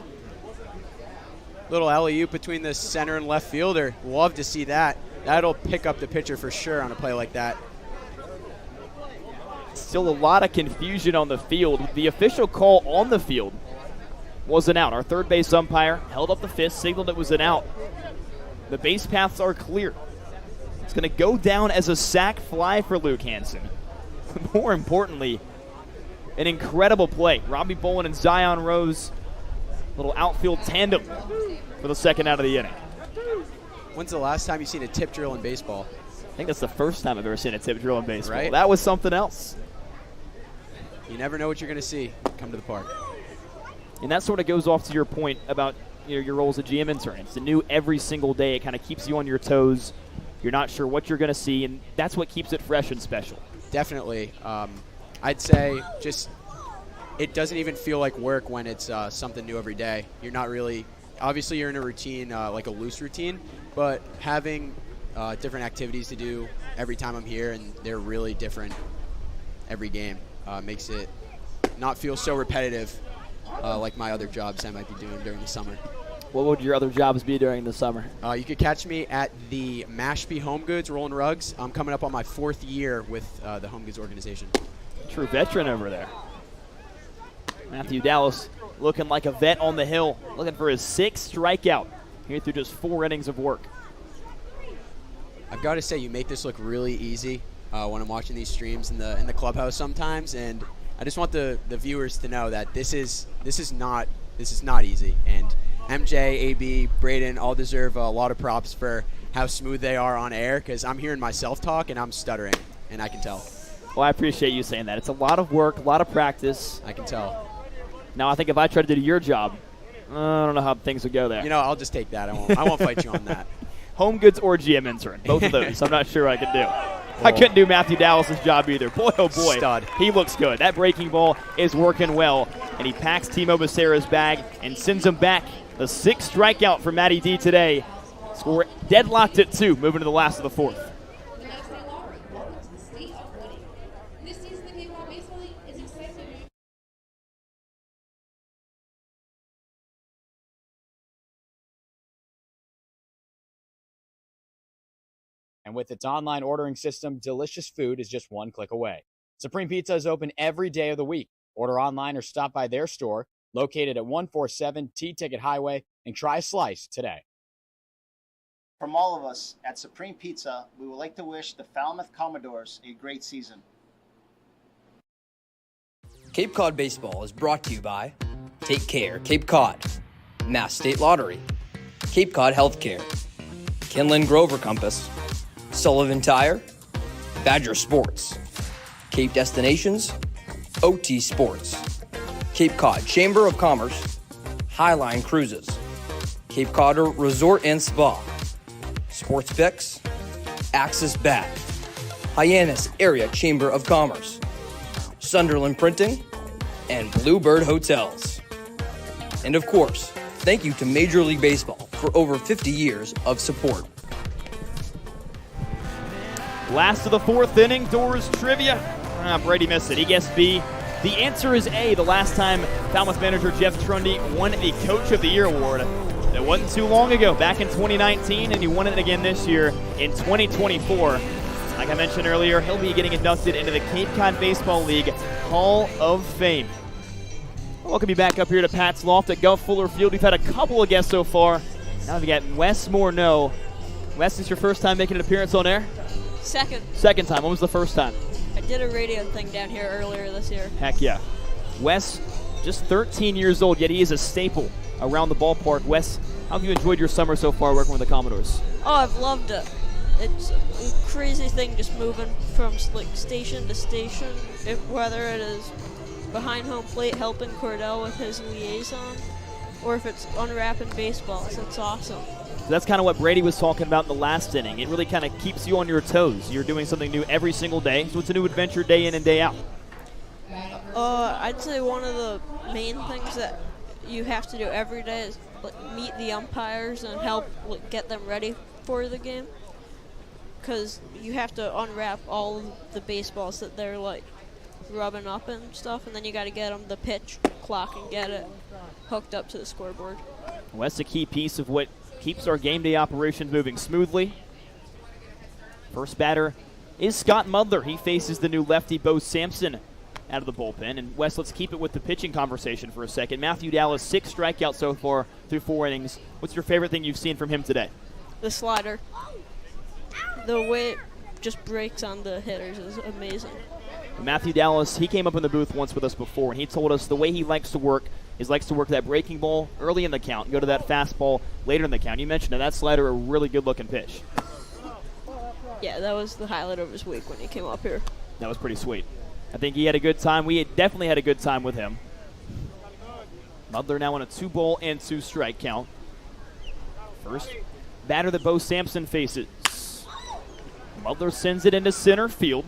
Little alley-oop between the center and left fielder. Love to see that. That'll pick up the pitcher for sure on a play like that. Still a lot of confusion on the field. The official call on the field was an out. Our third base umpire held up the fist, signaled it was an out. The base paths are clear. It's going to go down as a sac fly for Luke Hansen. More importantly, an incredible play. Robbie Bolin and Zion Rose, little outfield tandem for the second out of the inning. When's the last time you've seen a tip drill in baseball? I think that's the first time I've ever seen a tip drill in baseball. Right? That was something else. You never know what you're going to see. Come to the park. And that sort of goes off to your point about your role as a GM intern. It's new every single day. It kind of keeps you on your toes. You're not sure what you're going to see, and that's what keeps it fresh and special. Definitely. I'd say just it doesn't even feel like work when it's something new every day. You're not really – obviously you're in a routine, like a loose routine, but having different activities to do every time I'm here, and they're really different every game, makes it not feel so repetitive like my other jobs I might be doing during the summer. What would your other jobs be during the summer? You could catch me at the Mashpee Home Goods Rolling Rugs. I'm coming up on my 4th year with the Home Goods organization. True veteran over there. Matthew Dallas looking like a vet on the hill, looking for his 6th strikeout here through just 4 innings of work. I've got to say, you make this look really easy when I'm watching these streams in the clubhouse sometimes, and I just want the viewers to know that this is not easy. And MJ, AB, Braden all deserve a lot of props for how smooth they are on air, because I'm hearing myself talk and I'm stuttering, and I can tell. Well, I appreciate you saying that. It's a lot of work, a lot of practice. I can tell. Now, I think if I tried to do your job, I don't know how things would go there. You know, I'll just take that. I won't fight you on that. Home Goods or GM intern, both of those. I'm not sure I could do. I couldn't do Matthew Dallas's job either. Boy, oh boy, stud. He looks good. That breaking ball is working well, and he packs Timo Becerra's bag and sends him back The 6th strikeout for Matty D today. Score deadlocked at 2, moving to the last of the 4th. And with its online ordering system, delicious food is just one click away. Supreme Pizza is open every day of the week. Order online or stop by their store, located at 147 T-Ticket Highway, and try a slice today. From all of us at Supreme Pizza, we would like to wish the Falmouth Commodores a great season. Cape Cod Baseball is brought to you by Take Care, Cape Cod, Mass State Lottery, Cape Cod Healthcare, Kinlan Grover Compass, Sullivan Tire, Badger Sports, Cape Destinations, OT Sports, Cape Cod Chamber of Commerce, Highline Cruises, Cape Cod Resort and Spa, Sports Picks, Axis Bat, Hyannis Area Chamber of Commerce, Sunderland Printing, and Bluebird Hotels. And of course, thank you to Major League Baseball for over 50 years of support. Last of the 4th inning, Doors trivia. Brady missed it. He guessed B. The answer is A. The last time Falmouth manager Jeff Trundy won the Coach of the Year award. It wasn't too long ago, back in 2019, and he won it again this year in 2024. Like I mentioned earlier, he'll be getting inducted into the Cape Cod Baseball League Hall of Fame. Welcome you back up here to Pat's Loft at Gulf Fuller Field. We've had a couple of guests so far. Now we've got Wes Morneau. Wes, is this your first time making an appearance on air? Second time. When was the first time? I did a radio thing down here earlier this year. Heck yeah. Wes, just 13 years old, yet he is a staple around the ballpark. Wes, how have you enjoyed your summer so far working with the Commodores? Oh, I've loved it. It's a crazy thing just moving from like station to station, whether it is behind home plate helping Cordell with his liaison, or if it's unwrapping baseballs. It's awesome. So that's kind of what Brady was talking about in the last inning. It really kind of keeps you on your toes. You're doing something new every single day, so it's a new adventure day in and day out. I'd say one of the main things that you have to do every day is meet the umpires and help get them ready for the game, because you have to unwrap all the baseballs that they're rubbing up and stuff, and then you got to get them the pitch clock and get it hooked up to the scoreboard. Well, that's a key piece of what keeps our game day operations moving smoothly. First batter is Scott Mudler. He faces the new lefty Bo Sampson out of the bullpen. And Wes, let's keep it with the pitching conversation for a second. Matthew Dallas, 6 strikeouts so far through 4 innings. What's your favorite thing you've seen from him today? The slider. The way it just breaks on the hitters is amazing. Matthew Dallas, he came up in the booth once with us before, and he told us the way he likes to work is likes to work that breaking ball early in the count and go to that fastball later in the count. You mentioned that slider, a really good-looking pitch. Yeah, that was the highlight of his week when he came up here. That was pretty sweet. I think he had a good time. We definitely had a good time with him. Mudler now on a 2-ball and 2-strike count. First batter that Bo Sampson faces. Mudler sends it into center field.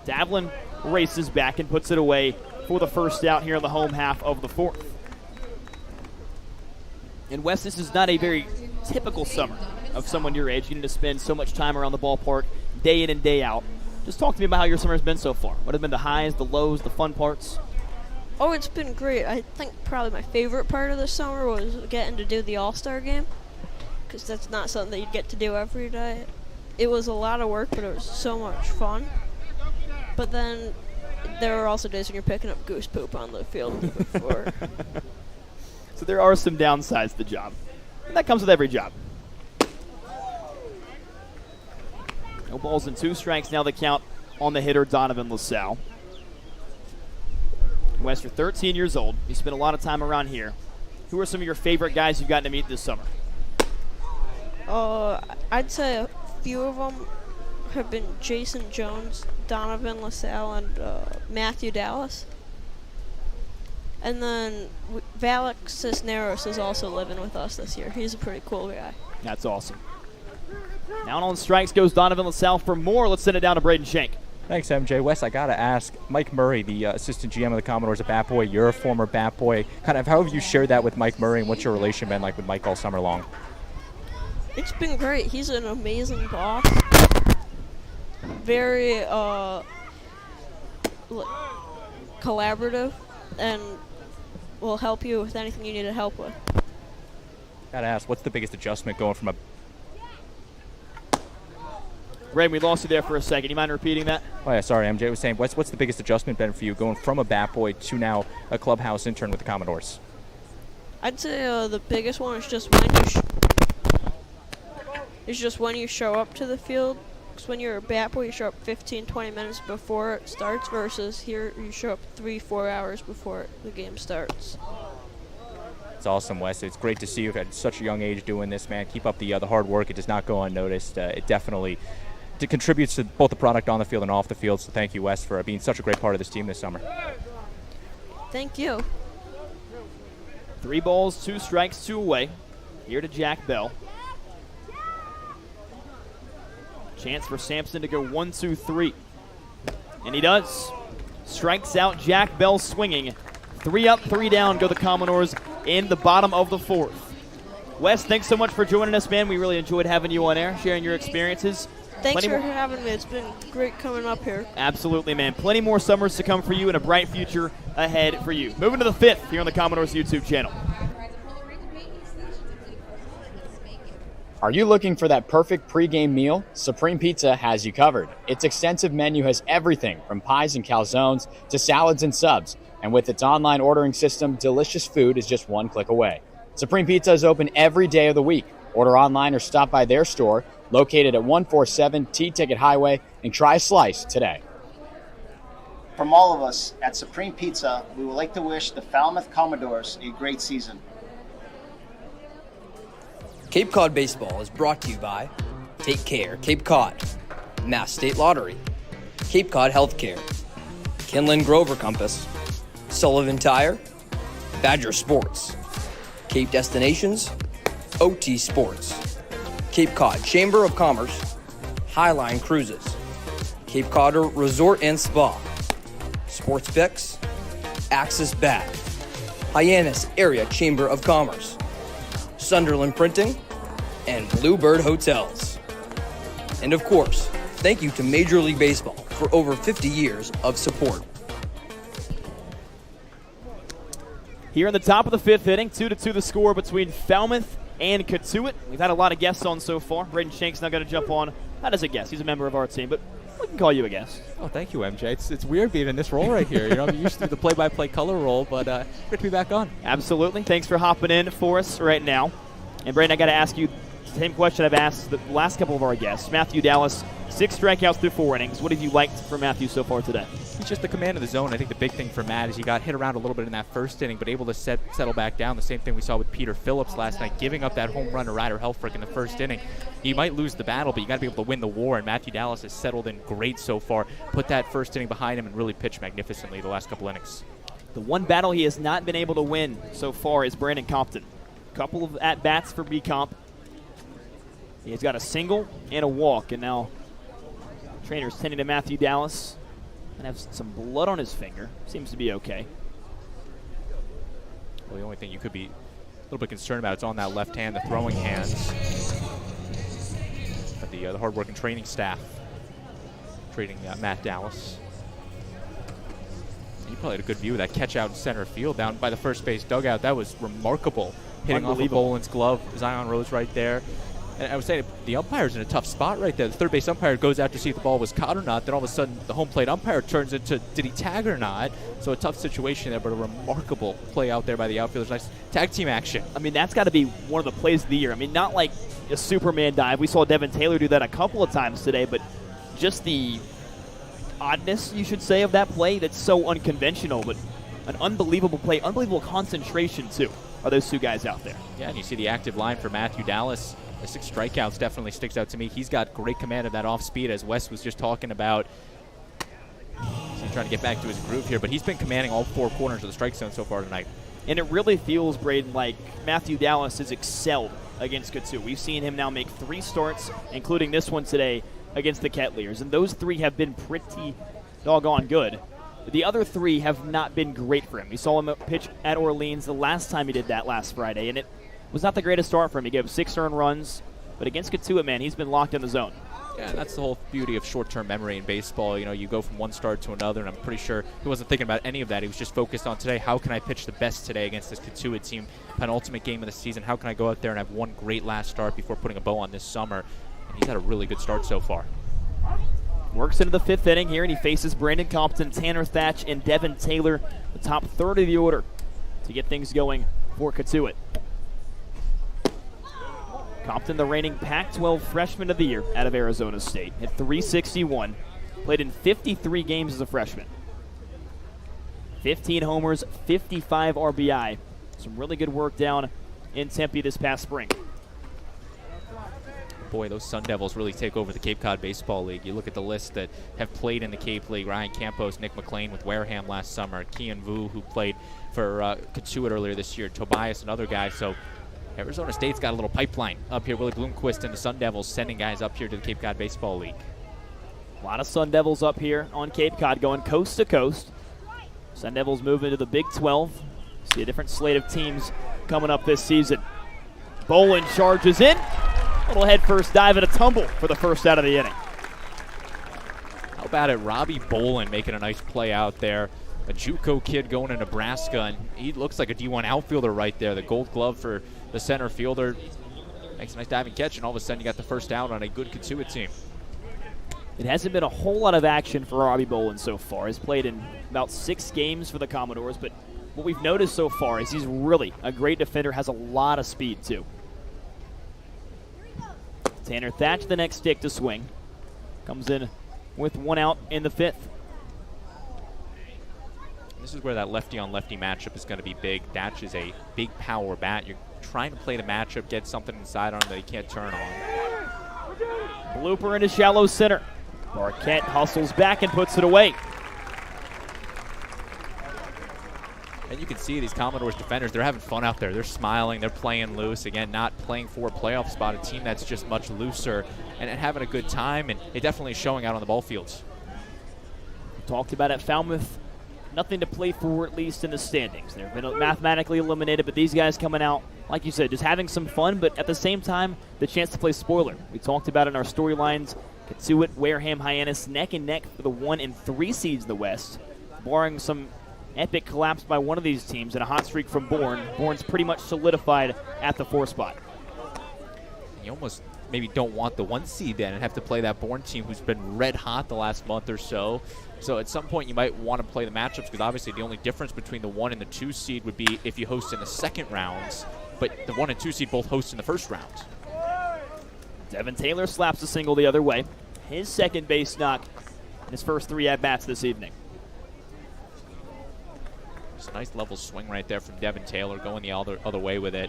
Davlin races back and puts it away for the first out here in the home half of the 4th. And Wes, this is not a very typical summer of someone your age. You need to spend so much time around the ballpark day in and day out. Just talk to me about how your summer has been so far. What have been the highs, the lows, the fun parts? Oh, it's been great. I think probably my favorite part of the summer was getting to do the All-Star game, because that's not something that you'd get to do every day. It was a lot of work, but it was so much fun. But then there are also days when you're picking up goose poop on the field before. So there are some downsides to the job. And that comes with every job. No balls and 2 strikes. Now the count on the hitter, Donovan LaSalle. Wes, you're 13 years old. You spent a lot of time around here. Who are some of your favorite guys you've gotten to meet this summer? I'd say a few of them have been Jason Jones, Donovan LaSalle, and Matthew Dallas. And then Valak Cisneros is also living with us this year. He's a pretty cool guy. That's awesome. Down on strikes goes Donovan LaSalle for more. Let's send it down to Braden Shank. Thanks, MJ. Wes, I got to ask, Mike Murray, the assistant GM of the Commodores, a Bat Boy, you're a former Bat Boy. Kind of how have you shared that with Mike Murray, and what's your relation been like with Mike all summer long? It's been great. He's an amazing boss. Very collaborative, and will help you with anything you need help with. Got to ask, what's the biggest adjustment going from a... Ray, we lost you there for a second. You mind repeating that? Oh, yeah, sorry, MJ was saying, what's the biggest adjustment been for you going from a Bat Boy to now a clubhouse intern with the Commodores? I'd say the biggest one is just when you show up to the field. Because when you're a Bat Boy, you show up 15-20 minutes before it starts, versus here you show up 3-4 hours before the game starts. It's awesome, Wes. It's great to see you at such a young age doing this, man. Keep up the hard work. It does not go unnoticed. It definitely contributes to both the product on the field and off the field. So thank you, Wes, for being such a great part of this team this summer. Thank you. 3 balls, 2 strikes, 2 away. Here to Jack Bell. Chance for Sampson to go 1-2-3. And he does. Strikes out Jack Bell swinging. 3 up, 3 down go the Commodores in the bottom of the 4th. Wes, thanks so much for joining us, man. We really enjoyed having you on air, sharing your experiences. Thanks for having me. It's been great coming up here. Absolutely, man. Plenty more summers to come for you and a bright future ahead for you. Moving to the 5th here on the Commodores YouTube channel. Are you looking for that perfect pregame meal? Supreme Pizza has you covered. Its extensive menu has everything from pies and calzones to salads and subs. And with its online ordering system, delicious food is just one click away. Supreme Pizza is open every day of the week. Order online or stop by their store located at 147 T-Ticket Highway and try a slice today. From all of us at Supreme Pizza, we would like to wish the Falmouth Commodores a great season. Cape Cod Baseball is brought to you by Take Care, Cape Cod, Mass State Lottery, Cape Cod Healthcare, Kinlan Grover Compass, Sullivan Tire, Badger Sports, Cape Destinations, OT Sports, Cape Cod Chamber of Commerce, Highline Cruises, Cape Cod Resort and Spa, Sports Picks, Axis Bat, Hyannis Area Chamber of Commerce, Sunderland Printing, and Bluebird Hotels. And of course, thank you to Major League Baseball for over 50 years of support. Here in the top of the 5th inning, 2-2 the score between Falmouth and Cotuit. We've had a lot of guests on so far. Braden Shank's not going to jump on. Not as a guest. He's a member of our team, but we can call you a guest. Oh, thank you, MJ. It's weird being in this role right here. You know, I'm used to the play-by-play color role, but good to be back on. Absolutely. Thanks for hopping in for us right now. And Braden, I got to ask you the same question I've asked the last couple of our guests. Matthew Dallas, 6 strikeouts through 4 innings. What have you liked from Matthew so far today? He's just the command of the zone. I think the big thing for Matt is he got hit around a little bit in that first inning, but able to settle back down. The same thing we saw with Peter Phillips last night, giving up that home run to Ryder Helfrich in the first inning. He might lose the battle, but you got to be able to win the war, and Matthew Dallas has settled in great so far. Put that first inning behind him and really pitched magnificently the last couple innings. The one battle he has not been able to win so far is Brandon Compton. Couple of at-bats for B-Comp. He's got a single and a walk, and now trainer's tending to Matthew Dallas. And have some blood on his finger. Seems to be okay. Well, the only thing you could be a little bit concerned about is on that left hand, the throwing hands. But the hard-working training staff treating Matt Dallas. And you probably had a good view of that catch out in center field down by the first base dugout. That was remarkable. Hitting off of Boland's glove. Zion Rose right there. And I was saying, the umpire's in a tough spot right there. The third base umpire goes out to see if the ball was caught or not. Then all of a sudden, the home plate umpire turns into, did he tag or not? So a tough situation there, but a remarkable play out there by the outfielders. Nice tag team action. I mean, that's got to be one of the plays of the year. I mean, not like a Superman dive. We saw Devin Taylor do that a couple of times today, but just the oddness, you should say, of that play that's so unconventional, but an unbelievable play, unbelievable concentration, too, are those two guys out there. Yeah, and you see the active line for Matthew Dallas. The 6 strikeouts definitely sticks out to me. He's got great command of that off speed, as Wes was just talking about. He's trying to get back to his groove here, but he's been commanding all 4 corners of the strike zone so far tonight. And it really feels, Braden, like Matthew Dallas has excelled against Cotuit. We've seen him now make 3 starts, including this one today against the Kettleers, and those 3 have been pretty doggone good. The other 3 have not been great for him. We saw him pitch at Orleans the last time he did that last Friday, and it was not the greatest start for him. He gave 6 earned runs, but against Cotuit, man, he's been locked in the zone. Yeah, that's the whole beauty of short-term memory in baseball. You know, you go from one start to another, and I'm pretty sure he wasn't thinking about any of that. He was just focused on today. How can I pitch the best today against this Cotuit team? Penultimate game of the season. How can I go out there and have one great last start before putting a bow on this summer? And he's had a really good start so far. Works into the 5th inning here, and he faces Brandon Compton, Tanner Thatch, and Devin Taylor, the top third of the order, to get things going for Cotuit. Compton, the reigning Pac-12 Freshman of the Year out of Arizona State, hit .361, played in 53 games as a freshman. 15 homers, 55 RBI. Some really good work down in Tempe this past spring. Boy, those Sun Devils really take over the Cape Cod Baseball League. You look at the list that have played in the Cape League. Ryan Campos, Nick McLean with Wareham last summer, Kian Vu, who played for Cotuit earlier this year, Tobias, another guy. So Arizona State's got a little pipeline up here. Willie Bloomquist and the Sun Devils sending guys up here to the Cape Cod Baseball League. A lot of Sun Devils up here on Cape Cod going coast to coast. Sun Devils move into the Big 12. See a different slate of teams coming up this season. Bolin charges in. Little head first dive and a tumble for the first out of the inning. How about it? Robbie Bolin making a nice play out there. A JUCO kid going to Nebraska, and he looks like a D1 outfielder right there. The gold glove for the center fielder. Makes a nice diving catch, and all of a sudden you got the first out on a good Cotuit team. It hasn't been a whole lot of action for Robbie Bolin so far. He's played in about 6 games for the Commodores, but what we've noticed so far is he's really a great defender, has a lot of speed too. Tanner Thatch, the next stick to swing. Comes in with 1 out in the 5th. This is where that lefty-on-lefty matchup is going to be big. Thatch is a big power bat. You're trying to play the matchup, get something inside on him that he can't turn on. Blooper into shallow center. Marquette hustles back and puts it away. And you can see these Commodores defenders, they're having fun out there. They're smiling, they're playing loose. Again, not playing for a playoff spot, a team that's just much looser and having a good time, and it definitely is showing out on the ball fields. Talked about at Falmouth, nothing to play for, at least in the standings. They've been mathematically eliminated, but these guys coming out, like you said, just having some fun, but at the same time, the chance to play spoiler. We talked about in our storylines, Cotuit, Wareham, Hyannis, neck and neck for the 1 and 3 seeds in the West, barring some epic collapse by one of these teams and a hot streak from Bourne. Bourne's pretty much solidified at the 4 spot. You almost maybe don't want the 1 seed then and have to play that Bourne team who's been red hot the last month or so. So at some point you might want to play the matchups, because obviously the only difference between the 1 and the 2 seed would be if you host in the second rounds, but the 1 and 2 seed both host in the first round. Devin Taylor slaps a single the other way. His second base knock in his first 3 at-bats this evening. It's a nice level swing right there from Devin Taylor, going the other way with it.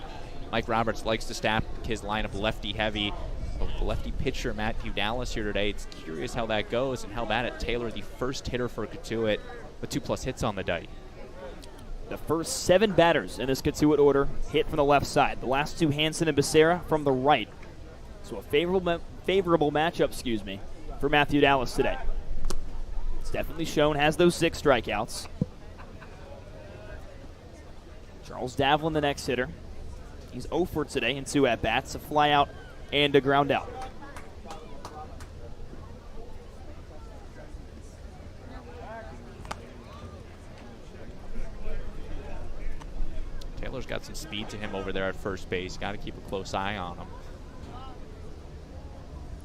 Mike Roberts likes to stack his lineup lefty heavy. But with the lefty pitcher Matthew Dallas here today, it's curious how that goes, and how about it? Taylor, the first hitter for Cotuit with 2+ hits on the day. The first 7 batters in this Cotuit order hit from the left side. The last 2, Hansen and Becerra, from the right. So a favorable matchup, for Matthew Dallas today. It's definitely shown, has those 6 strikeouts. Charles Davlin, the next hitter. He's 0 for today in 2 at-bats, a fly out and a ground out. Taylor's got some speed to him over there at first base. Got to keep a close eye on him.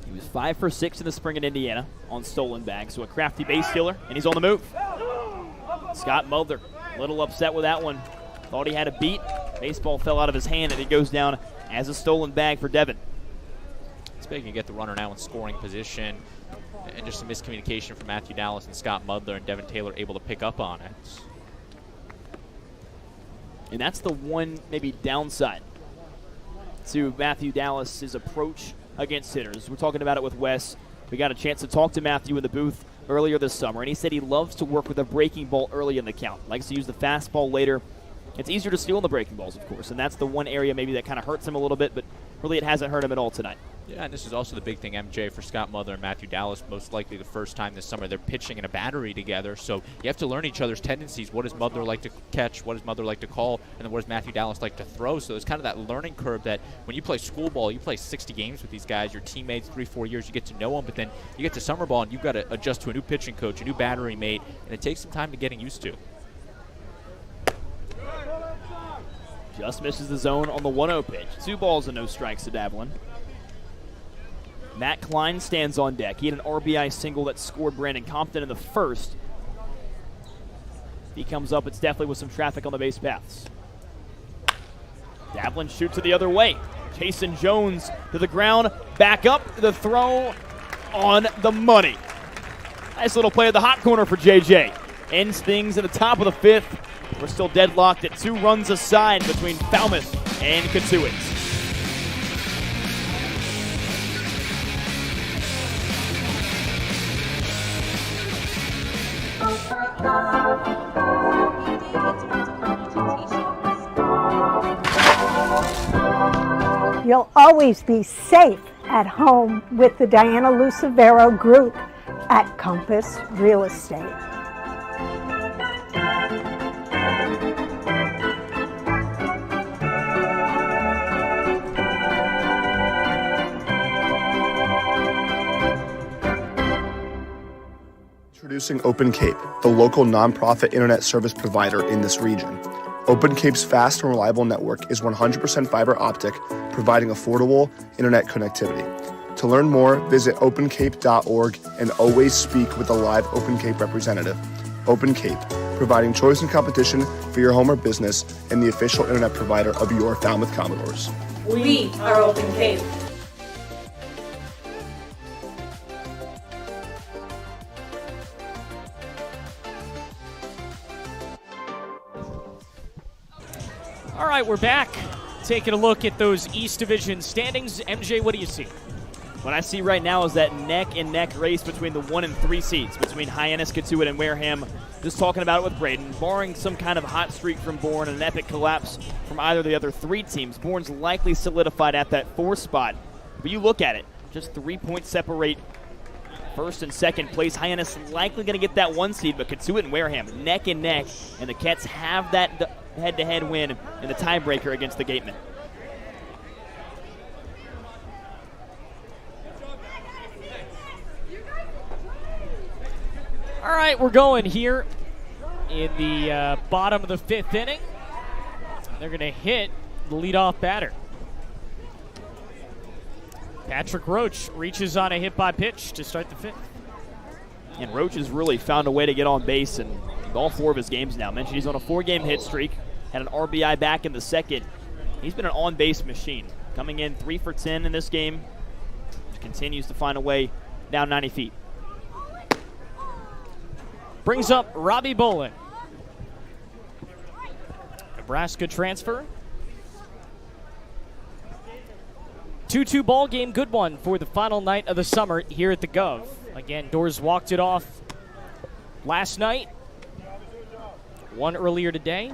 He was 5 for 6 in the spring in Indiana on stolen bags, so a crafty base stealer, and he's on the move. Scott Mulder, a little upset with that one. Thought he had a beat. Baseball fell out of his hand, and it goes down as a stolen bag for Devin. It's big. You get the runner now in scoring position, and just some miscommunication from Matthew Dallas and Scott Mudler, and Devin Taylor able to pick up on it. And that's the one maybe downside to Matthew Dallas's approach against hitters. We're talking about it with Wes. We got a chance to talk to Matthew in the booth earlier this summer, and he said he loves to work with a breaking ball early in the count. Likes to use the fastball later. It's easier to steal the breaking balls, of course, and that's the one area maybe that kind of hurts him a little bit, but really it hasn't hurt him at all tonight. Yeah, and this is also the big thing, MJ, for Scott Mother and Matthew Dallas, most likely the first time this summer they're pitching in a battery together. So you have to learn each other's tendencies. What does Mother like to catch? What does Mother like to call? And then what does Matthew Dallas like to throw? So it's kind of that learning curve that when you play school ball, you play 60 games with these guys, your teammates, 3-4 years, you get to know them. But then you get to summer ball and you've got to adjust to a new pitching coach, a new battery mate, and it takes some time to getting used to. Just misses the zone on the 1-0 pitch. 2 balls and no strikes to Davlin. Matt Klein stands on deck. He had an RBI single that scored Brandon Compton in the first. If he comes up, it's definitely with some traffic on the base paths. Davlin shoots it the other way. Jason Jones to the ground, back up, the throw on the money. Nice little play at the hot corner for JJ. Ends things at the top of the 5th. We're still deadlocked at 2 runs aside between Falmouth and Cotuit. You'll always be safe at home with the Diana Lucevero Group at Compass Real Estate. Introducing Open Cape, the local nonprofit internet service provider in this region. Open Cape's fast and reliable network is 100% fiber optic, providing affordable internet connectivity. To learn more, visit opencape.org and always speak with a live Open Cape representative. Open Cape, providing choice and competition for your home or business and the official internet provider of your Falmouth Commodores. We are Open Cape. All right, we're back. Taking a look at those East Division standings. MJ, what do you see? What I see right now is that neck-and-neck race between the 1 and 3 seeds, between Hyannis, Cotuit, and Wareham. Just talking about it with Braden. Barring some kind of hot streak from Bourne and an epic collapse from either of the other 3 teams, Bourne's likely solidified at that 4th spot. But you look at it, just 3 points separate first and second place. Hyannis likely going to get that 1 seed, but Cotuit and Wareham neck and neck, and the Cats have that head-to-head win in the tiebreaker against the Gatemen. All right, we're going here in the bottom of the 5th inning. They're going to hit the leadoff batter. Patrick Roach reaches on a hit-by-pitch to start the 5th. And Roach has really found a way to get on base in all 4 of his games now. Mentioned he's on a 4-game hit streak. Had an RBI back in the 2nd. He's been an on-base machine. Coming in 3 for 10 in this game. Continues to find a way down 90 feet. Brings up Robbie Bolin. Nebraska transfer. 2-2 ball game, good one for the final night of the summer here at the Gov. Again, Doors walked it off last night. 1 earlier today.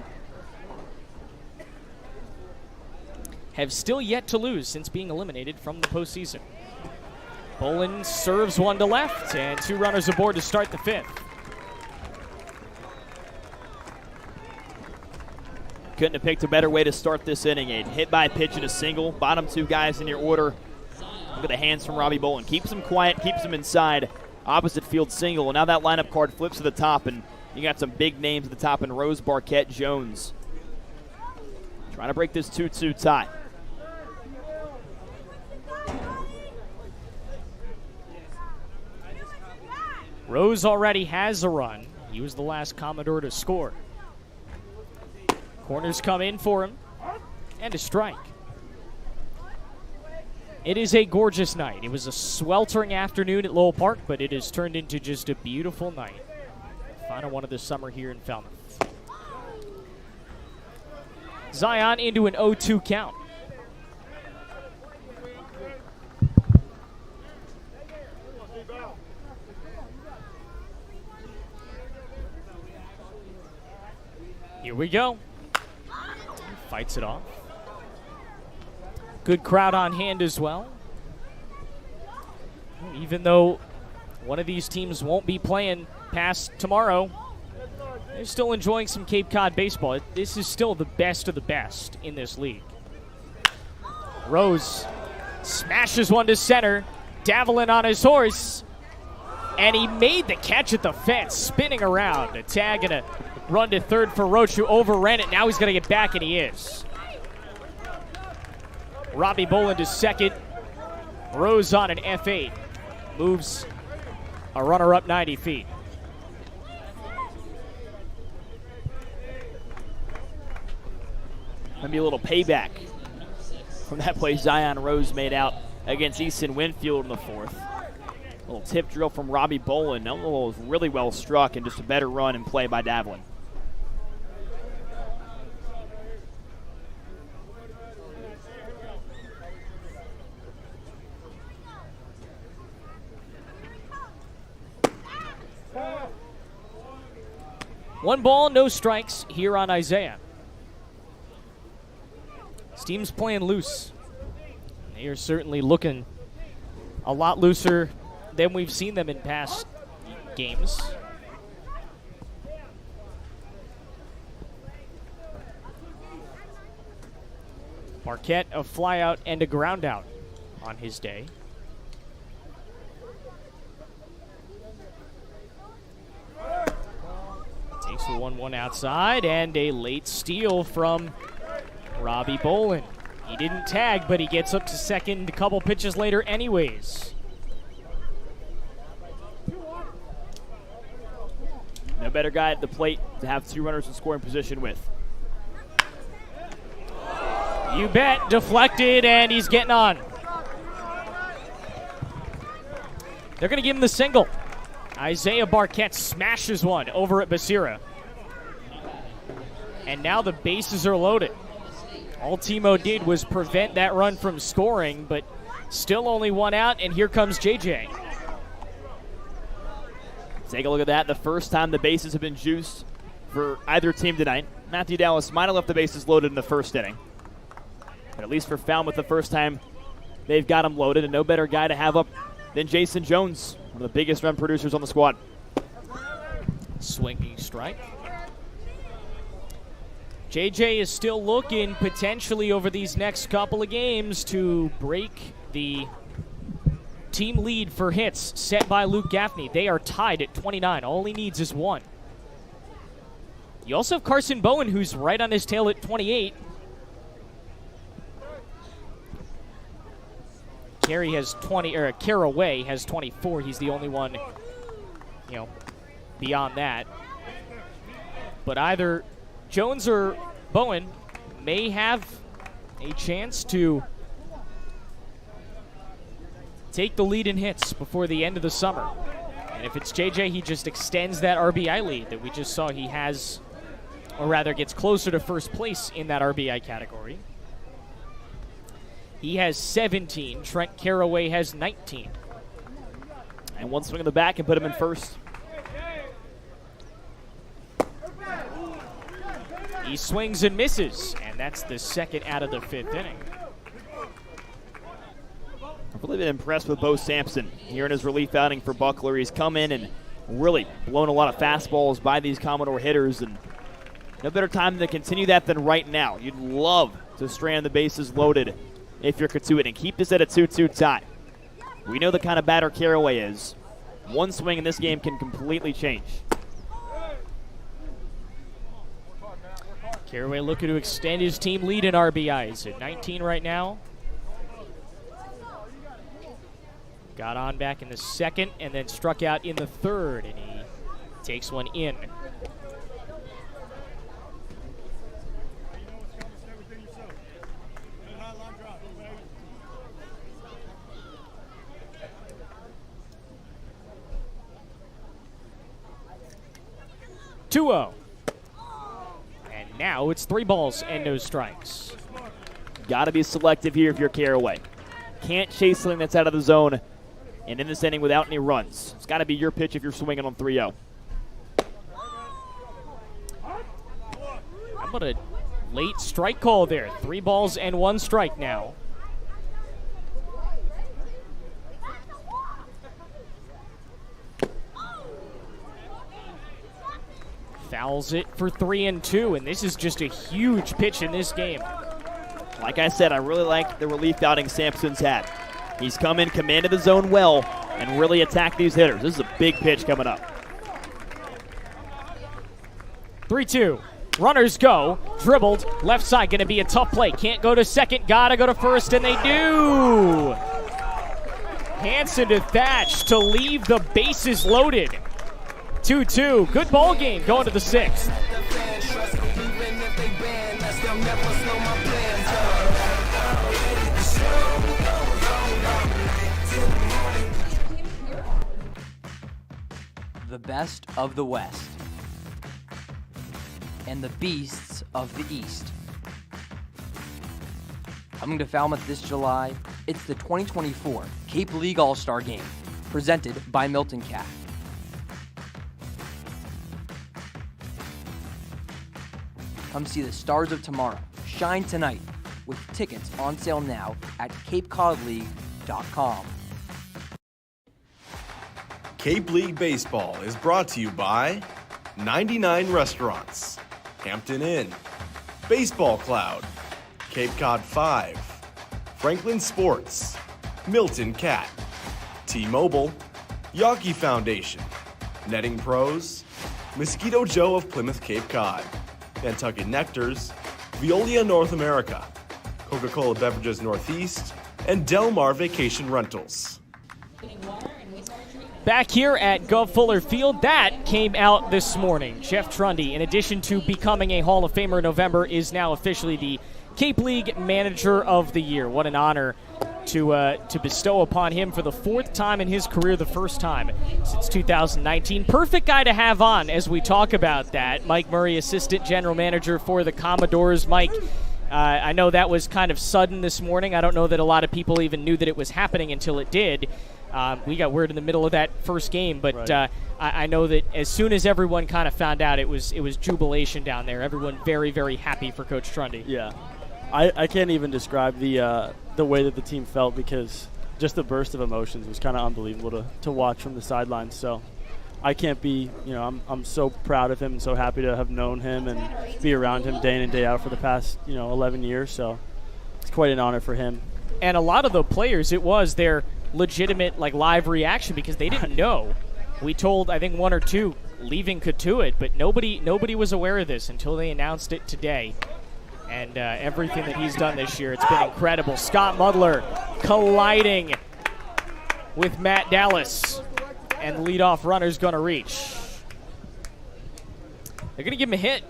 Have still yet to lose since being eliminated from the postseason. Bolin serves 1 to left, and 2 runners aboard to start the 5th. Couldn't have picked a better way to start this inning, Aiden. Hit by a pitch and a single. Bottom 2 guys in your order. Look at the hands from Robbie Bolin. Keeps him quiet, keeps him inside. Opposite field single. And now that lineup card flips to the top, and you got some big names at the top in Rose, Barquette, Jones. Trying to break this 2-2 tie. Rose already has a run. He was the last Commodore to score. Corners come in for him, and a strike. It is a gorgeous night. It was a sweltering afternoon at Lowell Park, but it has turned into just a beautiful night. Final one of the summer here in Falmouth. Zion into an 0-2 count. Here we go. Fights it off. Good crowd on hand as well. Even though one of these teams won't be playing past tomorrow, they're still enjoying some Cape Cod baseball. This is still the best of the best in this league. Rose smashes one to center. Davelin on his horse. And he made the catch at the fence, spinning around. A tag and a run to third for Roach, who overran it. Now he's going to get back, and he is. Robbie Boland to second. Rose on an F8. Moves a runner up 90 feet. Maybe a little payback from that play Zion Rose made out against Easton Winfield in the fourth. A little tip drill from Robbie Boland. That was really well struck and just a better run and play by Davelin. One ball, no strikes here on Isaiah. This team's playing loose. They are certainly looking a lot looser than we've seen them in past games. Marquette, a flyout and a ground out on his day. Takes the 1-1 outside, and a late steal from Robbie Boland. He didn't tag, but he gets up to second a couple pitches later anyways. No better guy at the plate to have two runners in scoring position with. You bet. Deflected, and he's getting on. They're going to give him the single. Isaiah Barquette smashes one over at Basira. And now the bases are loaded. All Timo did was prevent that run from scoring, but still only one out, and here comes JJ. Take a look at that. The first time the bases have been juiced for either team tonight. Matthew Dallas might have left the bases loaded in the first inning. But at least for Falmouth, the first time they've got him loaded, and no better guy to have up than Jason Jones, one of the biggest run producers on the squad. Swinging strike. JJ is still looking potentially over these next couple of games to break the team lead for hits set by Luke Gaffney. They are tied at 29. All he needs is one. You also have Carson Bowen, who's right on his tail at 28. Carey has 20, or Caraway has 24. He's the only one, beyond that. But either Jones or Bowen may have a chance to take the lead in hits before the end of the summer. And if it's JJ, he just extends that RBI lead that we just saw he has, or rather gets closer to first place in that RBI category. He has 17. Trent Caraway has 19. And one swing in the back and put him in first. He swings and misses, and that's the second out of the fifth inning. I've really been impressed with Bo Sampson here in his relief outing for Buckler. He's come in and really blown a lot of fastballs by these Commodore hitters, and no better time to continue that than right now. You'd love to strand the bases loaded if you're Cotuit and keep this at a 2-2 tie. We know the kind of batter Caraway is. One swing in this game can completely change. Caraway looking to extend his team lead in RBIs at 19 right now. Got on back in the second and then struck out in the third, and he takes one in. And now it's 3 balls and no strikes. Got to be selective here if you're Caraway. Can't chase something that's out of the zone and in this inning without any runs. It's got to be your pitch if you're swinging on 3-0. How about a late strike call there? 3 balls and 1 strike now. Fouls it for 3-2, and this is just a huge pitch in this game. Like I said, I really like the relief outing Sampson's had. He's come in, commanded the zone well, and really attacked these hitters. This is a big pitch coming up. 3-2. Runners go. Dribbled. Left side going to be a tough play. Can't go to second. Got to go to first, and they do. Hanson to Thatch to leave the bases loaded. 2-2. Good ball game going to the sixth. The best of the West and the beasts of the East. Coming to Falmouth this July, it's the 2024 Cape League All-Star Game, presented by Milton Cat. Come see the stars of tomorrow shine tonight with tickets on sale now at capecodleague.com. Cape League Baseball is brought to you by 99 Restaurants, Hampton Inn, Baseball Cloud, Cape Cod 5, Franklin Sports, Milton Cat, T-Mobile, Yawkey Foundation, Netting Pros, Mosquito Joe of Plymouth Cape Cod, Nantucket Nectars, Veolia North America, Coca-Cola Beverages Northeast, and Del Mar Vacation Rentals. Back here at Gov Fuller Field, that came out this morning. Jeff Trundy, in addition to becoming a Hall of Famer in November, is now officially the Cape League Manager of the Year. What an honor to bestow upon him for the fourth time in his career, the first time since 2019. Perfect guy to have on as we talk about that. Mike Murray, Assistant General Manager for the Commodores. Mike, I know that was kind of sudden this morning. I don't know that a lot of people even knew that it was happening until it did. We got word in the middle of that first game, but right. I know that as soon as everyone kind of found out, it was jubilation down there. Everyone very, very happy for Coach Trundy. Yeah, I can't even describe the way that the team felt, because just the burst of emotions was kind of unbelievable to watch from the sidelines. So I can't be, I'm so proud of him and so happy to have known him and be around him day in and day out for the past 11 years. So it's quite an honor for him. And a lot of the players, it was their legitimate live reaction, because they didn't know. We told, I think, one or two leaving Cotuit, but nobody was aware of this until they announced it today. And everything that he's done this year, it's been incredible. Scott Mudler colliding with Matt Dallas, and the leadoff runner's going to reach. They're going to give him a hit.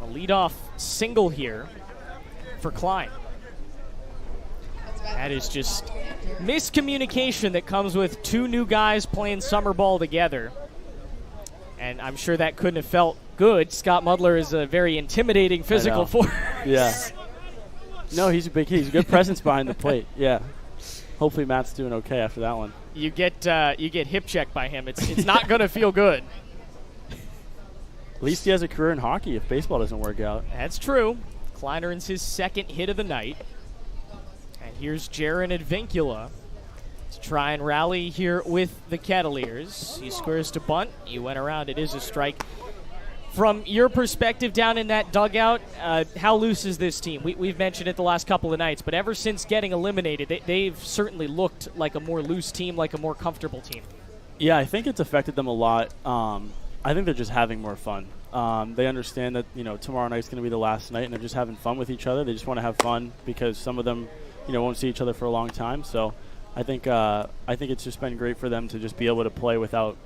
A leadoff single here for Klein. That is just miscommunication that comes with two new guys playing summer ball together. And I'm sure that couldn't have felt good. Scott Mudler is a very intimidating physical force. Yeah. No, he's a big kid. He's a good presence behind the plate. Yeah. Hopefully Matt's doing okay after that one. You get hip checked by him. It's not going to feel good. At least he has a career in hockey if baseball doesn't work out. That's true. Klein earns his second hit of the night. And here's Jaron Advincula to try and rally here with the Kettleers. He squares to bunt. He went around. It is a strike. From your perspective down in that dugout, how loose is this team? We've mentioned it the last couple of nights, but ever since getting eliminated, they've certainly looked like a more loose team, like a more comfortable team. Yeah, I think it's affected them a lot. I think they're just having more fun. They understand that tomorrow night's going to be the last night, and they're just having fun with each other. They just want to have fun because some of them won't see each other for a long time. So I think it's just been great for them to just be able to play without,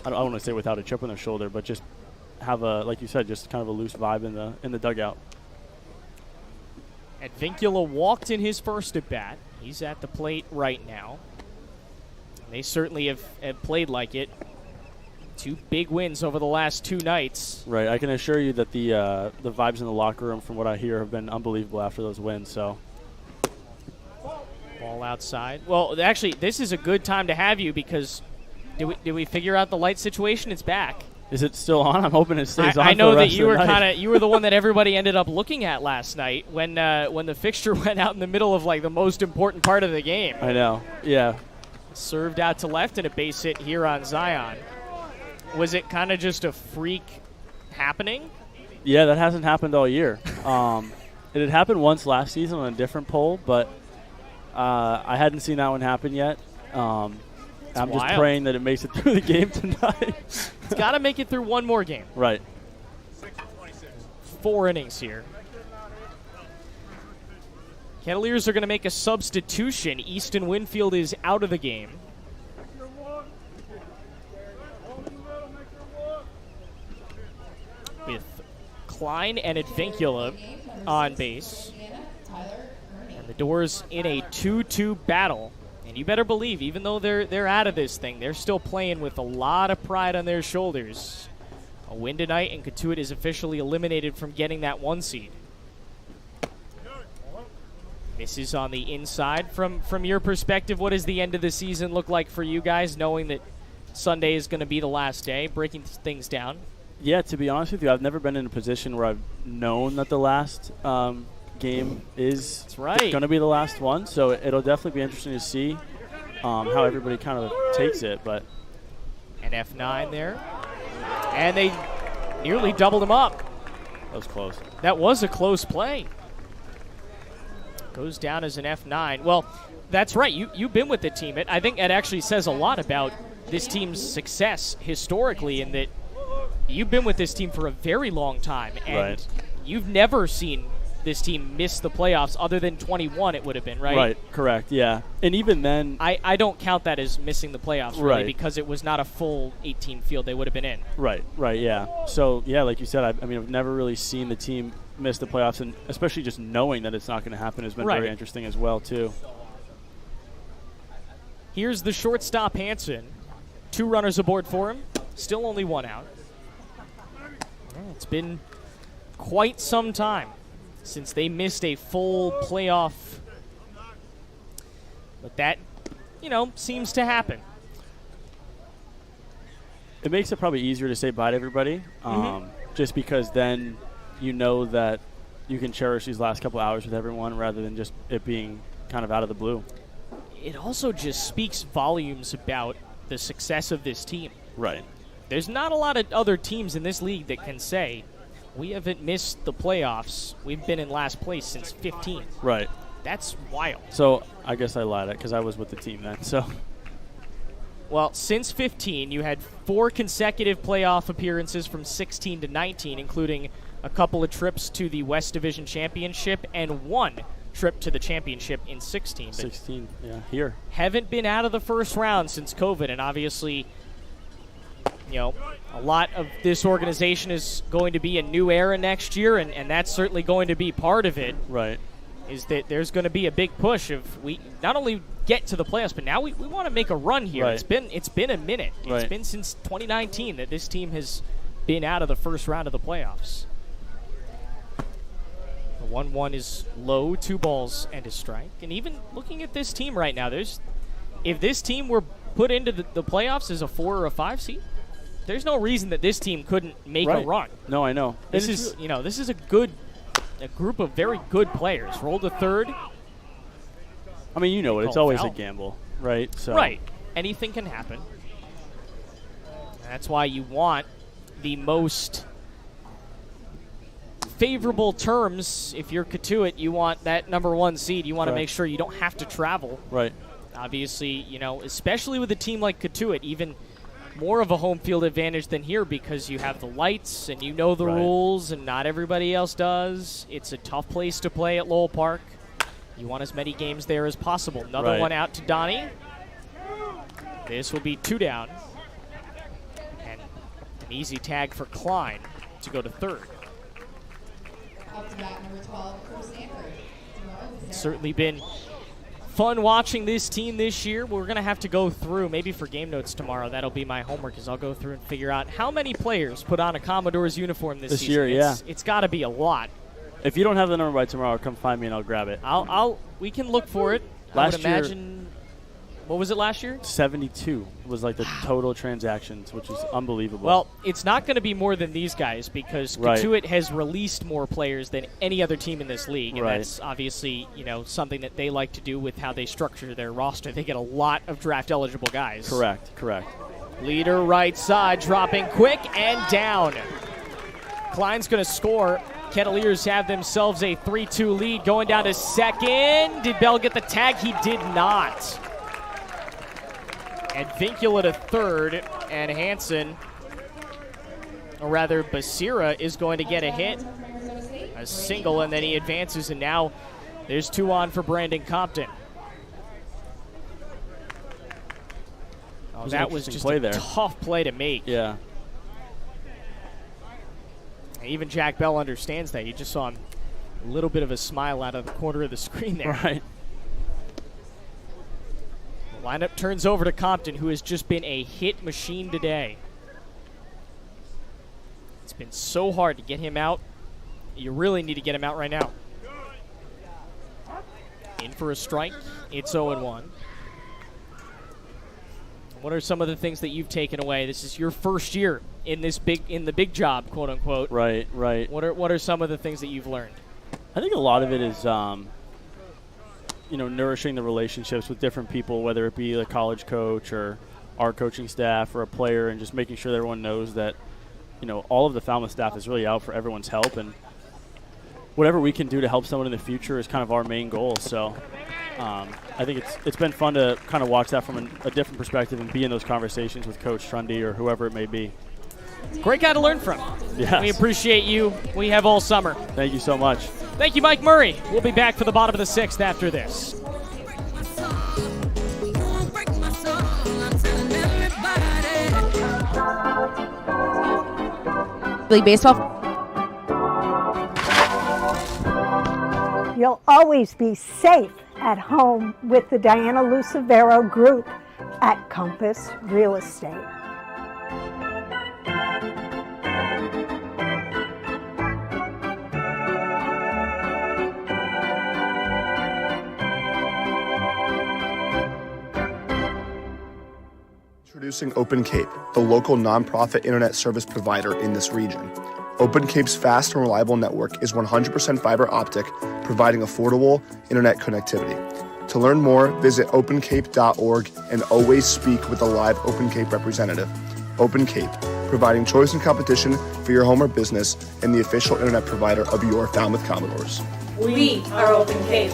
I don't want to say without a chip on their shoulder, but just have a, like you said, just kind of a loose vibe in the dugout. Advincula walked in his first at bat. He's at the plate right now. They certainly have played like it. 2 big wins over the last 2 nights. Right. I can assure you that the vibes in the locker room, from what I hear, have been unbelievable after those wins. So. Ball outside. Well, actually, this is a good time to have you, because did we figure out the light situation? It's back. Is it still on? I'm hoping it stays on. I know for the that rest you of were you were the one that everybody ended up looking at last night when the fixture went out in the middle of the most important part of the game. I know. Yeah. Served out to left and a base hit here on Zion. Was it kind of just a freak happening? Yeah, that hasn't happened all year. It had happened once last season on a different poll, but I hadn't seen that one happen yet. I'm just praying that it makes it through the game tonight. It's got to make it through one more game. Right. 4 innings here. Kettleers are going to make a substitution. Easton Winfield is out of the game. With Klein and Advincula on base. And the Doors in a 2-2 battle. And you better believe, even though they're out of this thing, they're still playing with a lot of pride on their shoulders. A win tonight, and Cotuit is officially eliminated from getting that 1 seed. Misses on the inside. From your perspective, what does the end of the season look like for you guys, knowing that Sunday is going to be the last day, breaking things down? Yeah, to be honest with you, I've never been in a position where I've known that the last game is going to be the last one, so it'll definitely be interesting to see how everybody kind of takes it. But an F9 there, and they nearly doubled him up. That was close. That was a close play. Goes down as an F9. Well, that's right. You've been with the team. I think it actually says a lot about this team's success historically, in that you've been with this team for a very long time, and you've never seen this team miss the playoffs other than 21, it would have been, right? Right, correct, yeah. And even then... I don't count that as missing the playoffs, really, because it was not a full 18 field they would have been in. Right, yeah. So, yeah, like you said, I've never really seen the team miss the playoffs, and especially just knowing that it's not going to happen has been very interesting as well, too. Here's the shortstop, Hansen. 2 runners aboard for him. Still only 1 out. It's been quite some time since they missed a full playoff. But that, seems to happen. It makes it probably easier to say bye to everybody, just because then you know that you can cherish these last couple hours with everyone rather than just it being kind of out of the blue. It also just speaks volumes about the success of this team. Right. There's not a lot of other teams in this league that can say, we haven't missed the playoffs. We've been in last place since 15. Right. That's wild. So I guess I lied because I was with the team then. So, well, since 15, you had 4 consecutive playoff appearances from 16 to 19, including a couple of trips to the West Division Championship and 1 trip to the championship in 16. 16, yeah, here. Haven't been out of the first round since COVID, and obviously, a lot of this organization is going to be a new era next year, and that's certainly going to be part of it. Right. Is that there's going to be a big push of we not only get to the playoffs, but now we want to make a run here. Right. It's been a minute. Right. It's been since 2019 that this team has been out of the first round of the playoffs. The 1-1 is low, 2 balls and a strike. And even looking at this team right now, if this team were put into the playoffs as a 4 or a 5 seed, there's no reason that this team couldn't make a run. No, I know. This is a group of very good players. Roll to third. I mean, it's always a gamble, right? So. Right. Anything can happen. And that's why you want the most favorable terms. If you're Cotuit, you want that number 1 seed. You want to make sure you don't have to travel. Right. Obviously, especially with a team like Cotuit, even more of a home field advantage than here because you have the lights and the rules, and not everybody else does. It's a tough place to play at Lowell Park. You want as many games there as possible. Another one out to Donnie. This will be 2 down. And an easy tag for Klein to go to third. It's certainly been fun watching this team this year. We're going to have to go through, maybe for game notes tomorrow, that'll be my homework, is I'll go through and figure out how many players put on a Commodores uniform this season. Year, yeah. It's got to be a lot. If you don't have the number by tomorrow, come find me and I'll grab it. We can look for it. I would imagine, what was it last year? 72 was like the total transactions, which is unbelievable. Well, it's not going to be more than these guys because Cotuit has released more players than any other team in this league, and that's obviously something that they like to do with how they structure their roster. They get a lot of draft-eligible guys. Correct. Leader right side, dropping quick and down. Klein's going to score. Kettleers have themselves a 3-2 lead going down to second. Did Bell get the tag? He did not. And Vincula to third, and Hansen, or rather Basira, is going to get a hit, a single, and then he advances, and now there's 2 on for Brandon Compton. Oh, that was just a tough play to make. Yeah. Even Jack Bell understands that. You just saw him a little bit of a smile out of the corner of the screen there. Right. The lineup turns over to Compton, who has just been a hit machine today. It's been so hard to get him out. You really need to get him out right now. In for a strike. It's 0-1. What are some of the things that you've taken away? This is your first year in the big job, quote unquote. Right. What are some of the things that you've learned? I think a lot of it is, nourishing the relationships with different people, whether it be the college coach or our coaching staff or a player, and just making sure that everyone knows that, all of the Falmouth staff is really out for everyone's help, and whatever we can do to help someone in the future is kind of our main goal. So I think it's been fun to kind of watch that from a different perspective and be in those conversations with Coach Trundy or whoever it may be. Great guy to learn from. Yes. We appreciate you. We have all summer. Thank you so much. Thank you, Mike Murray. We'll be back for the bottom of the 6th after this. League Baseball. You'll always be safe at home with the Diana Lucevero Group at Compass Real Estate. Introducing Open Cape, the local nonprofit internet service provider in this region. Open Cape's fast and reliable network is 100% fiber optic, providing affordable internet connectivity. To learn more, visit opencape.org and always speak with a live Open Cape representative. Open Cape, providing choice and competition for your home or business and the official internet provider of your Falmouth Commodores. We are Open Cape.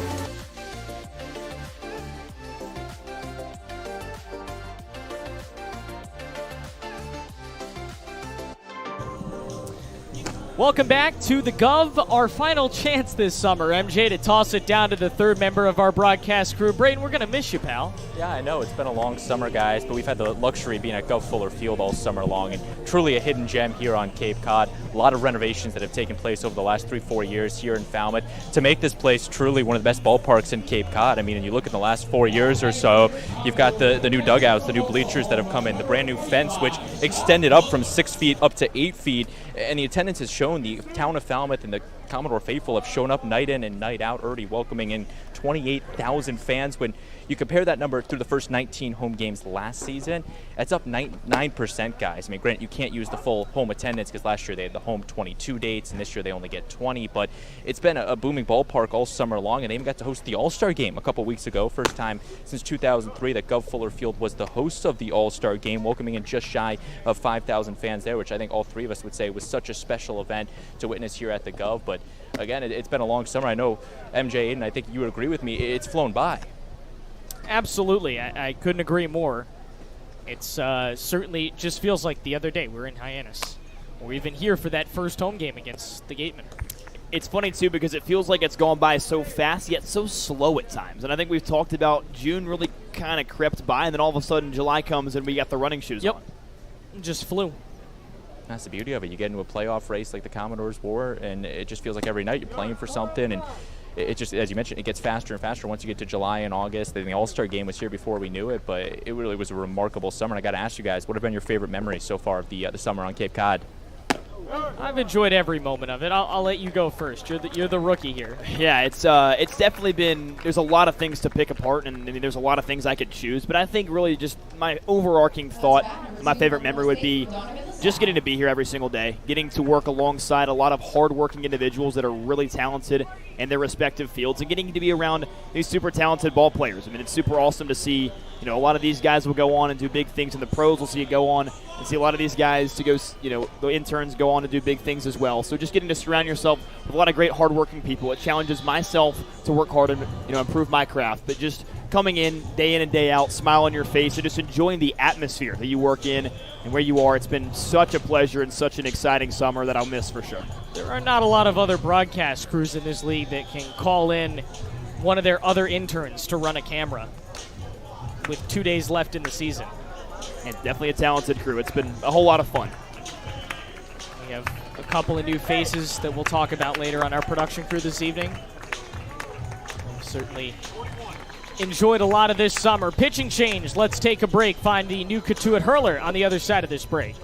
Welcome back to the Gov, our final chance this summer, MJ, to toss it down to the third member of our broadcast crew. Brayden, we're going to miss you, pal. Yeah, I know. It's been a long summer, guys, but we've had the luxury of being at Gov Fuller Field all summer long, and truly a hidden gem here on Cape Cod. A lot of renovations that have taken place over the last 3-4 years here in Falmouth to make this place truly one of the best ballparks in Cape Cod. I mean, and you look at the last 4 years or so, you've got the new dugouts, the new bleachers that have come in, the brand new fence, which extended up from 6 feet up to 8 feet, and the attendance has shown. The town of Falmouth and the Commodore faithful have shown up night in and night out, already welcoming in 28,000 fans. When you compare that number through the first 19 home games last season, that's up 9%, guys. I mean, granted, you can't use the full home attendance because last year they had the home 22 dates, and this year they only get 20, but it's been a booming ballpark all summer long, and they even got to host the All-Star Game a couple weeks ago. First time since 2003 that Gov Fuller Field was the host of the All-Star Game, welcoming in just shy of 5,000 fans there, which I think all three of us would say was such a special event to witness here at the Gov. But again, it's been a long summer. I know, MJ, and I think you would agree with me, it's flown by. Absolutely. I couldn't agree more. It's certainly just feels like the other day we were in Hyannis, or even here for that first home game against the Gatemen. It's funny, too, because it feels like it's gone by so fast, yet so slow at times. And I think we've talked about June really kind of crept by, and then all of a sudden July comes and we got the running shoes on. It just flew. That's the beauty of it. You get into a playoff race like the Commodores were, and it just feels like every night you're playing for something, and it just, as you mentioned, it gets faster and faster once you get to July and August. The All-Star Game was here before we knew it, but it really was a remarkable summer. And I got to ask you guys, what have been your favorite memories so far of the summer on Cape Cod? I've enjoyed every moment of it. I'll let you go first. You're the rookie here. Yeah, it's definitely been. There's a lot of things to pick apart, and I mean, there's a lot of things I could choose. But I think really just my overarching thought, my favorite memory would be just getting to be here every single day, getting to work alongside a lot of hardworking individuals that are really talented in their respective fields and getting to be around these super talented ball players. I mean, it's super awesome to see, a lot of these guys will go on and do big things in the pros. We'll see it go on and see a lot of these guys to go, the interns go on to do big things as well. So just getting to surround yourself with a lot of great hardworking people. It challenges myself to work hard and, improve my craft. But just coming in and day out, smile on your face, and just enjoying the atmosphere that you work in and where you are. It's been such a pleasure and such an exciting summer that I'll miss for sure. There are not a lot of other broadcast crews in this league that can call in one of their other interns to run a camera with 2 days left in the season. And definitely a talented crew. It's been a whole lot of fun. We have a couple of new faces that we'll talk about later on our production crew this evening. Certainly enjoyed a lot of this summer. Pitching change. Let's take a break. Find the new Cotuit hurler on the other side of this break.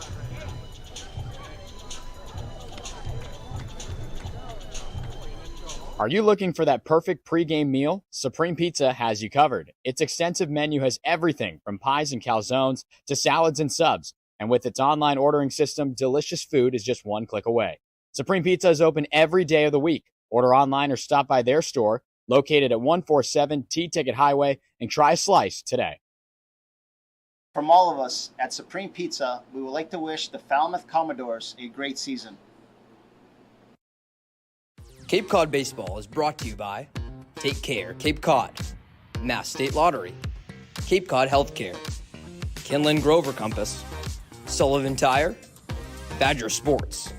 Are you looking for that perfect pregame meal? Supreme Pizza has you covered. Its extensive menu has everything from pies and calzones to salads and subs. And with its online ordering system, delicious food is just one click away. Supreme Pizza is open every day of the week. Order online or stop by their store located at 147 T-Ticket Highway and try a slice today. From all of us at Supreme Pizza, we would like to wish the Falmouth Commodores a great season. Cape Cod Baseball is brought to you by Take Care, Cape Cod, Mass State Lottery, Cape Cod Healthcare, Kinlan Grover Compass, Sullivan Tire, Badger Sports,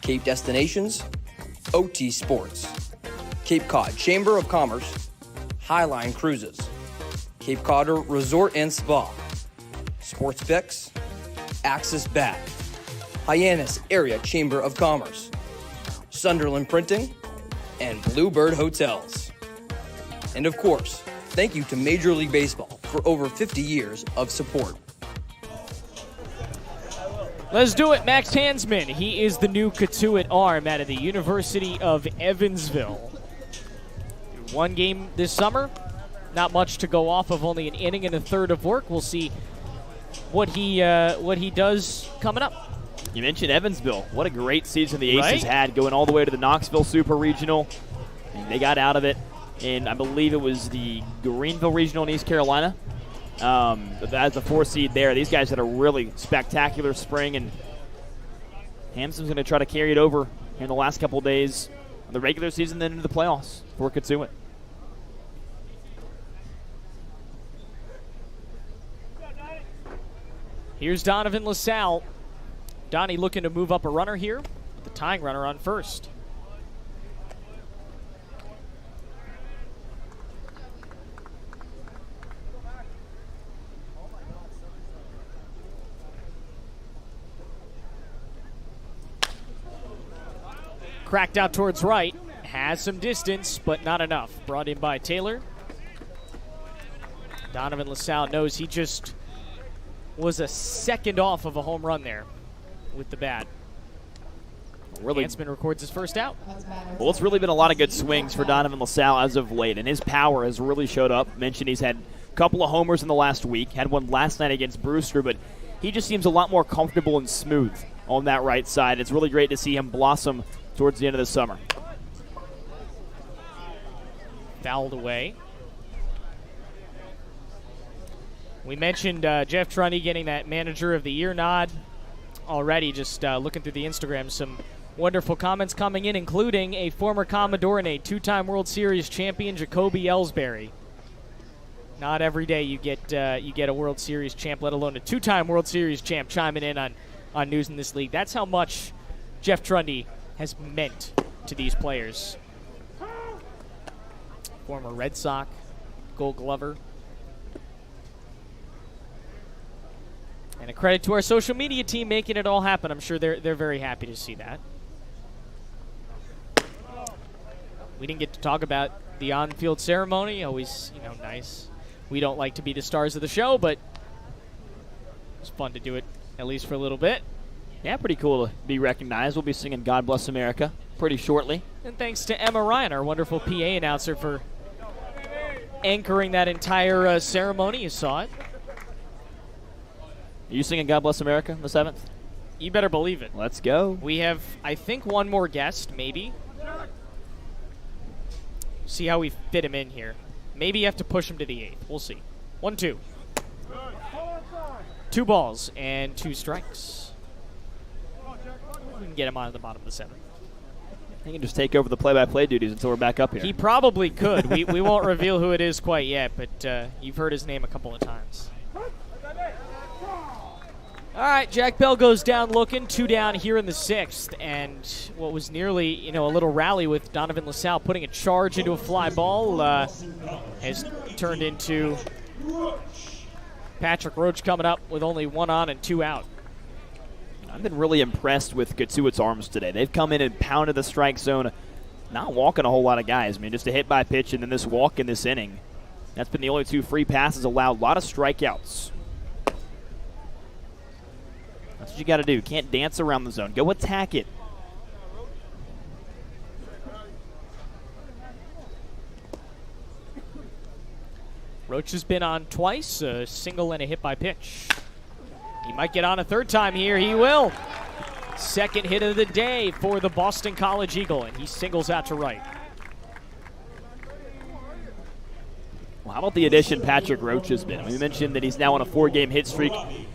Cape Destinations, OT Sports, Cape Cod Chamber of Commerce, Highline Cruises, Cape Cod Resort and Spa, Sports Picks, Axis Bat, Hyannis Area Chamber of Commerce, Sunderland Printing, and Bluebird Hotels. And of course, thank you to Major League Baseball for over 50 years of support. Let's do it. Max Hansman. He is the new Cotuit arm out of the University of Evansville. One game this summer. Not much to go off of, only an inning and a third of work. We'll see what he does coming up. You mentioned Evansville. What a great season the Aces had, going all the way to the Knoxville Super Regional. And they got out of it in, I believe it was the Greenville Regional in East Carolina. As the 4 seed there, these guys had a really spectacular spring, and Hampson's going to try to carry it over in the last couple of days of the regular season, then into the playoffs for Cotuit. Here's Donovan LaSalle. Donnie looking to move up a runner here. The tying runner on first. Cracked out towards right. Has some distance, but not enough. Brought in by Taylor. Donovan LaSalle knows he just was a second off of a home run there with the bat. Hansman records his first out. Well, it's really been a lot of good swings for Donovan LaSalle as of late, and his power has really showed up. Mentioned he's had a couple of homers in the last week. Had one last night against Brewster, but he just seems a lot more comfortable and smooth on that right side. It's really great to see him blossom towards the end of the summer. Fouled away. We mentioned Jeff Trundy getting that Manager of the Year nod already. Just looking through the Instagram, some wonderful comments coming in, including a former Commodore and a 2-time World Series champion, Jacoby Ellsbury. Not every day you get a World Series champ, let alone a 2-time World Series champ, chiming in on news in this league. That's how much Jeff Trundy has meant to these players. Former Red Sox, Gold Glover. And a credit to our social media team making it all happen. I'm sure they're very happy to see that. We didn't get to talk about the on-field ceremony. Always, nice. We don't like to be the stars of the show, but it's fun to do it at least for a little bit. Yeah, pretty cool to be recognized. We'll be singing God Bless America pretty shortly. And thanks to Emma Ryan, our wonderful PA announcer, for anchoring that entire ceremony. You saw it. Are you singing God Bless America the 7th? You better believe it. Let's go. We have, I think, one more guest, maybe. See how we fit him in here. Maybe you have to push him to the 8th. We'll see. 1-2. 2 balls and 2 strikes. We can get him on the bottom of the 7th. He can just take over the play-by-play duties until we're back up here. He probably could. we won't reveal who it is quite yet, but you've heard his name a couple of times. All right, Jack Bell goes down looking, 2 down here in the 6th, and what was nearly, a little rally with Donovan LaSalle putting a charge into a fly ball has turned into Patrick Roach coming up with only 1 on and 2 out. I've been really impressed with Cotuit's arms today. They've come in and pounded the strike zone, not walking a whole lot of guys. I mean, just a hit by pitch and then this walk in this inning. That's been the only 2 free passes allowed. A lot of strikeouts. That's what you got to do. Can't dance around the zone. Go attack it. Roach has been on twice, a single and a hit by pitch. He might get on a 3rd time here. He will. 2nd hit of the day for the Boston College Eagle, and he singles out to right. Well, how about the addition Patrick Roach has been? We mentioned that he's now on a 4-game hit streak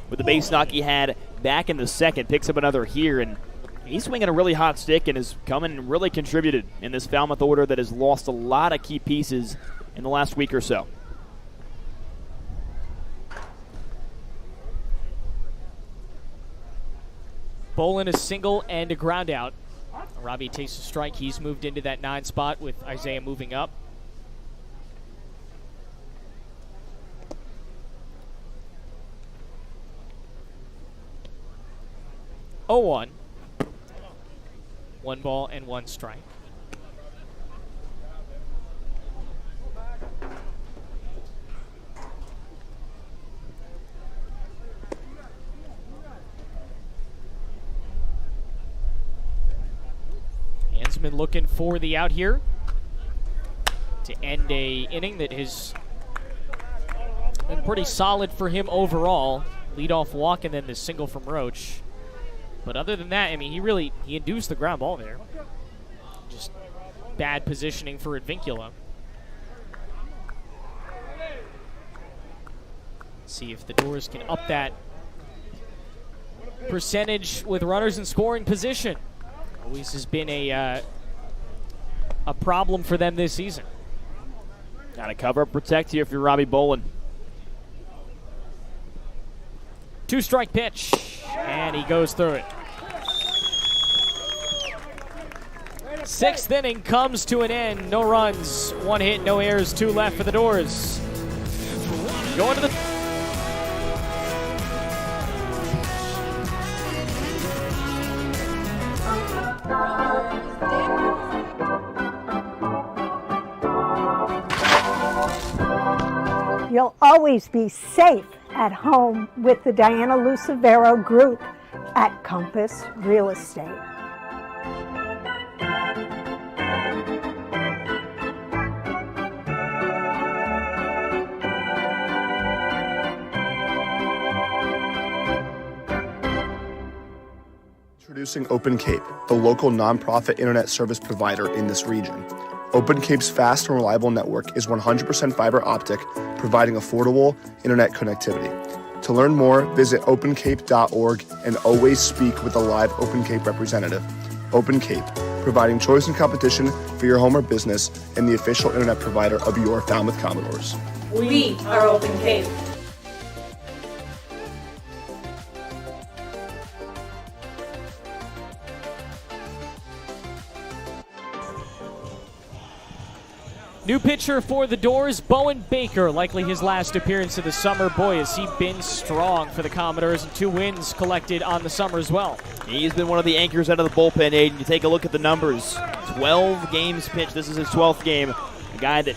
with the base knock he had back in the 2nd. Picks up another here, and he's swinging a really hot stick and has come in and really contributed in this Falmouth order that has lost a lot of key pieces in the last week or so. Bolin a single and a ground out. Robbie takes a strike. He's moved into that 9 spot with Isaiah moving up. Oh, 1. 1 ball and 1 strike. Hansman looking for the out here to end a inning that has been pretty solid for him overall. Leadoff walk and then the single from Roach. But other than that, I mean, he induced the ground ball there. Just bad positioning for Advincula. See if the Doors can up that percentage with runners in scoring position. Always has been a problem for them this season. Got to cover up, protect here if you're Robbie Bolin. 2-strike pitch, and he goes through it. 6th inning comes to an end. No runs, 1 hit, no errors, 2 left for the Doors. Going to the... You'll always be safe at home with the Diana Lucevero Group at Compass Real Estate. Introducing Open Cape, the local nonprofit internet service provider in this region. Open Cape's fast and reliable network is 100% fiber optic, providing affordable internet connectivity. To learn more, visit opencape.org and always speak with a live Open Cape representative. Open Cape, providing choice and competition for your home or business and the official internet provider of your Falmouth Commodores. We are Open Cape. New pitcher for the Doors, Bowen Baker, likely his last appearance of the summer. Boy, has he been strong for the Commodores, and 2 wins collected on the summer as well. He's been one of the anchors out of the bullpen, Aiden. You take a look at the numbers. 12 games pitched. This is his 12th game. A guy that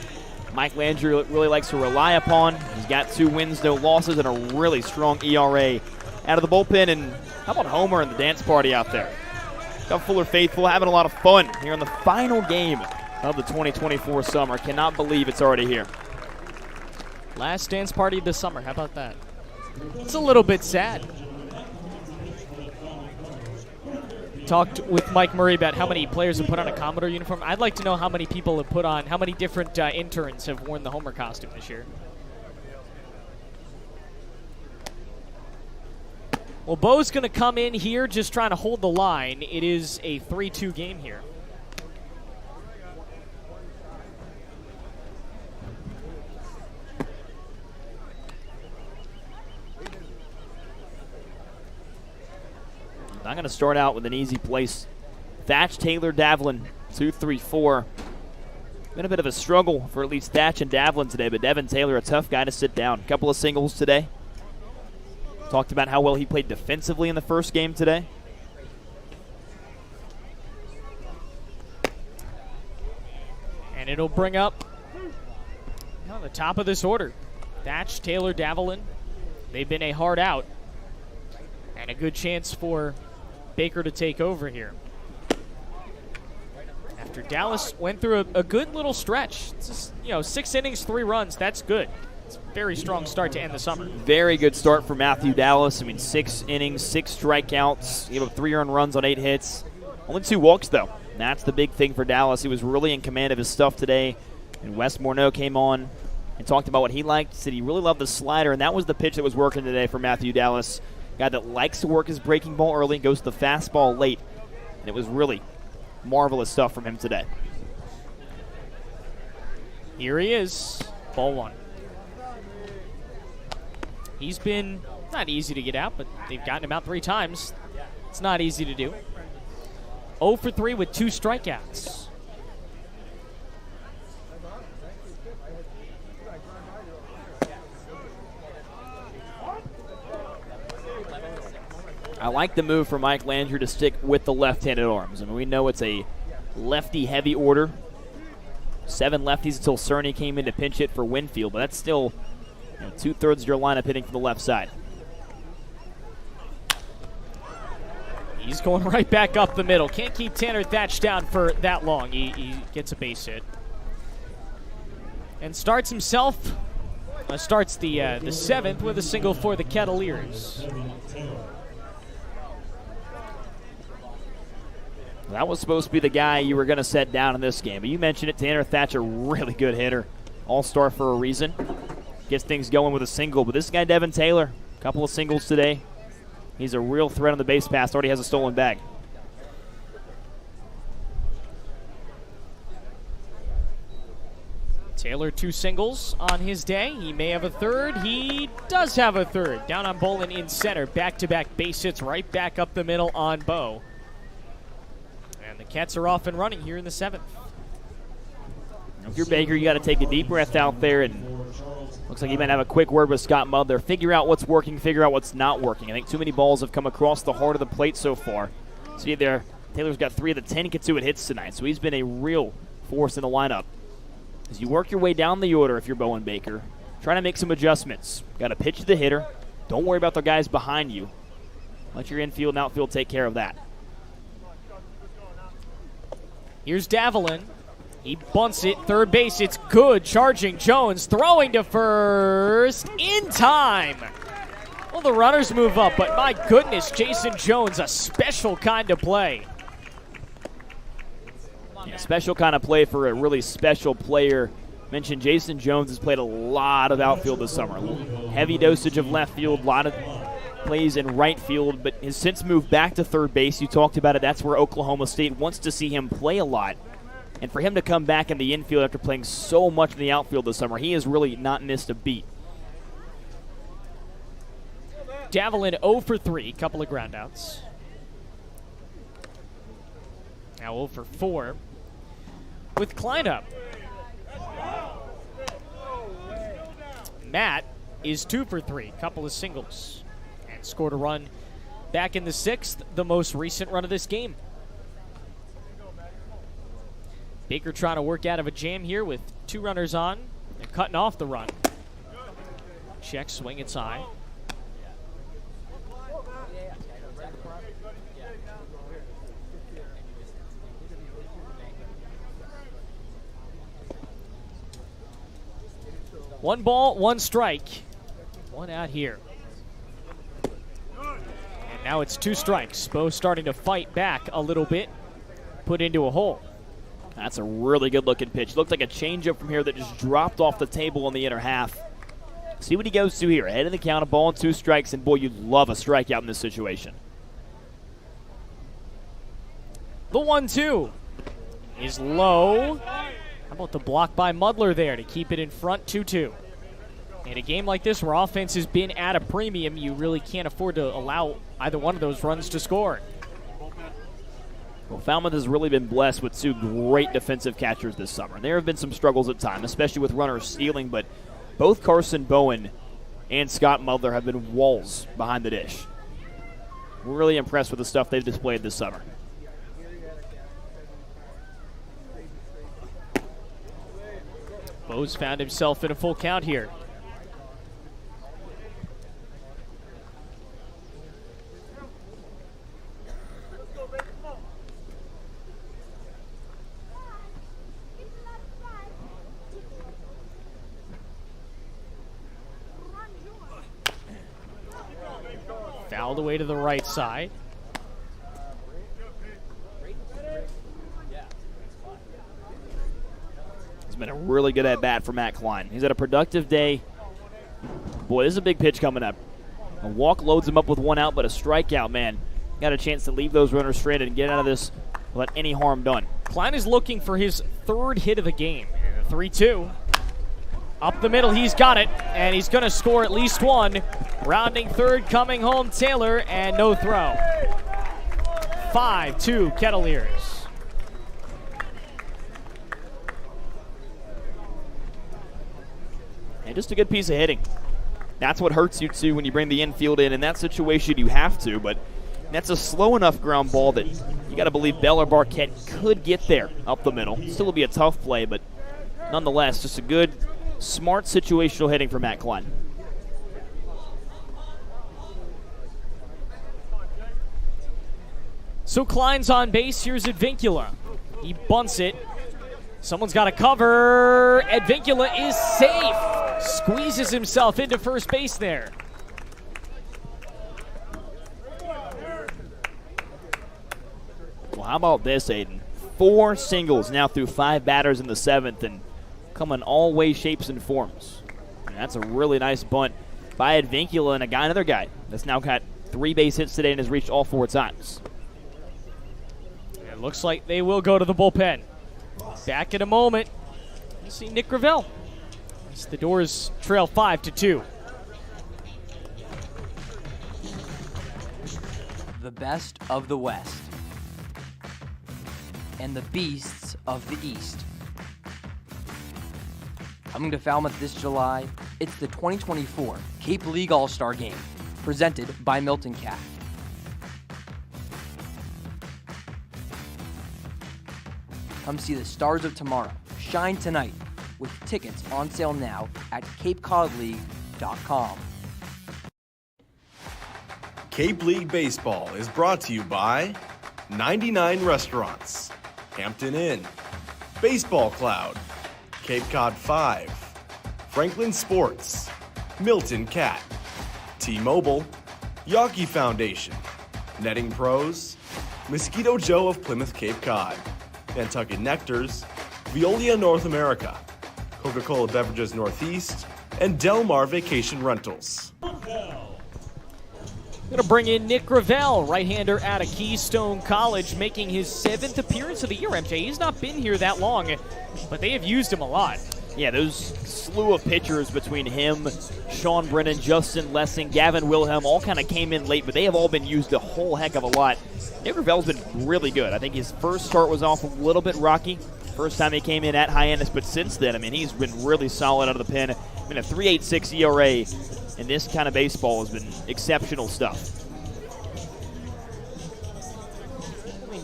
Mike Landry really likes to rely upon. He's got 2 wins, no losses, and a really strong ERA out of the bullpen. And how about Homer and the dance party out there? Got Fuller faithful, having a lot of fun here in the final game of the 2024 summer. Cannot believe it's already here. Last dance party of the summer. How about that? It's a little bit sad. talked with Mike Murray about how many players have put on a Commodore uniform. I'd like to know how many people have put on, how many different interns have worn the Homer costume this year. Well, Bo's going to come in here just trying to hold the line. It is a 3-2 game here. I'm going to start out with an easy place. Thatch, Taylor, Davlin, 2-3-4. Been a bit of a struggle for at least Thatch and Davlin today, but Devin Taylor, a tough guy to sit down. A couple of singles today. Talked about how well he played defensively in the first game today. And it'll bring up on the top of this order. Thatch, Taylor, Davlin. They've been a hard out. And a good chance for Baker to take over here. After Dallas went through a good little stretch. It's just, 6 innings, 3 runs. That's good. It's a very strong start to end the summer. Very good start for Matthew Dallas. 6 innings, 6 strikeouts. 3 earned runs on 8 hits. Only 2 walks, though. That's the big thing for Dallas. He was really in command of his stuff today. And Wes Morneau came on and talked about what he liked. Said he really loved the slider, and that was the pitch that was working today for Matthew Dallas. Guy that likes to work his breaking ball early, goes to the fastball late. And it was really marvelous stuff from him today. Here he is, ball 1. He's been not easy to get out, but they've gotten him out 3 times. It's not easy to do. 0 for 3 with 2 strikeouts. I like the move for Mike Landry to stick with the left-handed arms. We know it's a lefty-heavy order. 7 lefties until Cerny came in to pinch hit for Winfield, but that's still 2/3 of your lineup hitting from the left side. He's going right back up the middle. Can't keep Tanner Thatch down for that long. He gets a base hit. And starts himself, starts the 7th with a single for the Kettleers. That was supposed to be the guy you were going to set down in this game. But you mentioned it, Tanner Thatcher, really good hitter. All-star for a reason. Gets things going with a single. But this guy, Devin Taylor, a couple of singles today. He's a real threat on the base pass. Already has a stolen bag. Taylor 2 singles on his day. He may have a third. He does have a third. Down on Bolin in center. Back-to-back base hits right back up the middle on Bo. And the Cats are off and running here in the 7th. If you're Baker, you got to take a deep breath out there, and looks like you might have a quick word with Scott Mother. Figure out what's working, figure out what's not working. I think too many balls have come across the heart of the plate so far. See there, Taylor's got 3 of the 10 Cotuit hits tonight, so he's been a real force in the lineup. As you work your way down the order, if you're Bowen Baker, trying to make some adjustments. Got to pitch to the hitter. Don't worry about the guys behind you. Let your infield and outfield take care of that. Here's Davlin. He bunts it, third base, it's good. Charging Jones, throwing to first, in time. Well, the runners move up, but my goodness, Jason Jones, a special kind of play. Yeah, special kind of play for a really special player. Mentioned Jason Jones has played a lot of outfield this summer. Heavy dosage of left field, a lot of plays in right field, but has since moved back to third base. You talked about it. That's where Oklahoma State wants to see him play a lot. And for him to come back in the infield after playing so much in the outfield this summer, he has really not missed a beat. Davlin 0 for 3, couple of groundouts. Now 0 for 4 with Klein up. Matt is 2 for 3, couple of singles, and scored a run back in the 6th, the most recent run of this game. Baker trying to work out of a jam here with 2 runners on and cutting off the run. Check, swing, it's high. One ball, 1 strike. 1 out here. And Now it's 2 strikes. Bo starting to fight back a little bit. Put into a hole. That's a really good-looking pitch. Looked like a changeup from here that just dropped off the table in the inner half. See what he goes to here. Ahead of the count, a ball and 2 strikes, and boy, you'd love a strikeout in this situation. The 1-2 is low. How about the block by Mudler there to keep it in front, 2-2. In a game like this where offense has been at a premium, you really can't afford to allow either one of those runs to score. Well, Falmouth has really been blessed with 2 great defensive catchers this summer. There have been some struggles at times, especially with runners stealing, but both Carson Bowen and Scott Mudler have been walls behind the dish. We're really impressed with the stuff they've displayed this summer. Bo's found himself in a full count here. Fouled away to the right side. It's been a really good at-bat for Matt Klein. He's had a productive day. Boy, this is a big pitch coming up. A walk loads him up with 1 out, but a strikeout, man. Got a chance to leave those runners stranded and get out of this without any harm done. Klein is looking for his 3rd hit of the game. 3-2. Up the middle, he's got it, and he's going to score at least 1. Rounding 3rd, coming home, Taylor, and no throw. 5-2, Kettleers. And just a good piece of hitting. That's what hurts you, too, when you bring the infield in. In that situation, you have to, but that's a slow enough ground ball that you got to believe Bell or Barquette could get there up the middle. Still will be a tough play, but nonetheless, just a good, smart situational hitting for Matt Klein. So Klein's on base. Here's Advincula. He bunts it. Someone's got to cover. Advincula is safe. Squeezes himself into first base there. Well, how about this, Aiden? 4 singles now through 5 batters in the 7th, and come in all ways, shapes, and forms. And that's a really nice bunt by Advincula and another guy that's now got 3 base hits today and has reached all 4 times. It looks like they will go to the bullpen. Back in a moment. You see Nick Gravel. As the Doors trail 5-2. The best of the West and the beasts of the East. Coming to Falmouth this July, it's the 2024 Cape League All-Star Game, presented by Milton Cat. Come see the stars of tomorrow shine tonight with tickets on sale now at capecodleague.com. Cape League Baseball is brought to you by 99 Restaurants, Hampton Inn, Baseball Cloud, Cape Cod 5, Franklin Sports, Milton Cat, T-Mobile, Yawkey Foundation, Netting Pros, Mosquito Joe of Plymouth Cape Cod, Nantucket Nectars, Veolia North America, Coca-Cola Beverages Northeast, and Del Mar Vacation Rentals. Going to bring in Nick Gravel, right-hander out of Keystone College, making his 7th appearance of the year, MJ. He's not been here that long, but they have used him a lot. Yeah, those slew of pitchers between him, Sean Brennan, Justin Lessing, Gavin Wilhelm all kind of came in late, but they have all been used a whole heck of a lot. Nick Gravel's been really good. I think his first start was off a little bit rocky. First time he came in at Hyannis, but since then, I mean, he's been really solid out of the pen. I mean, a 3.86 ERA in this kind of baseball has been exceptional stuff.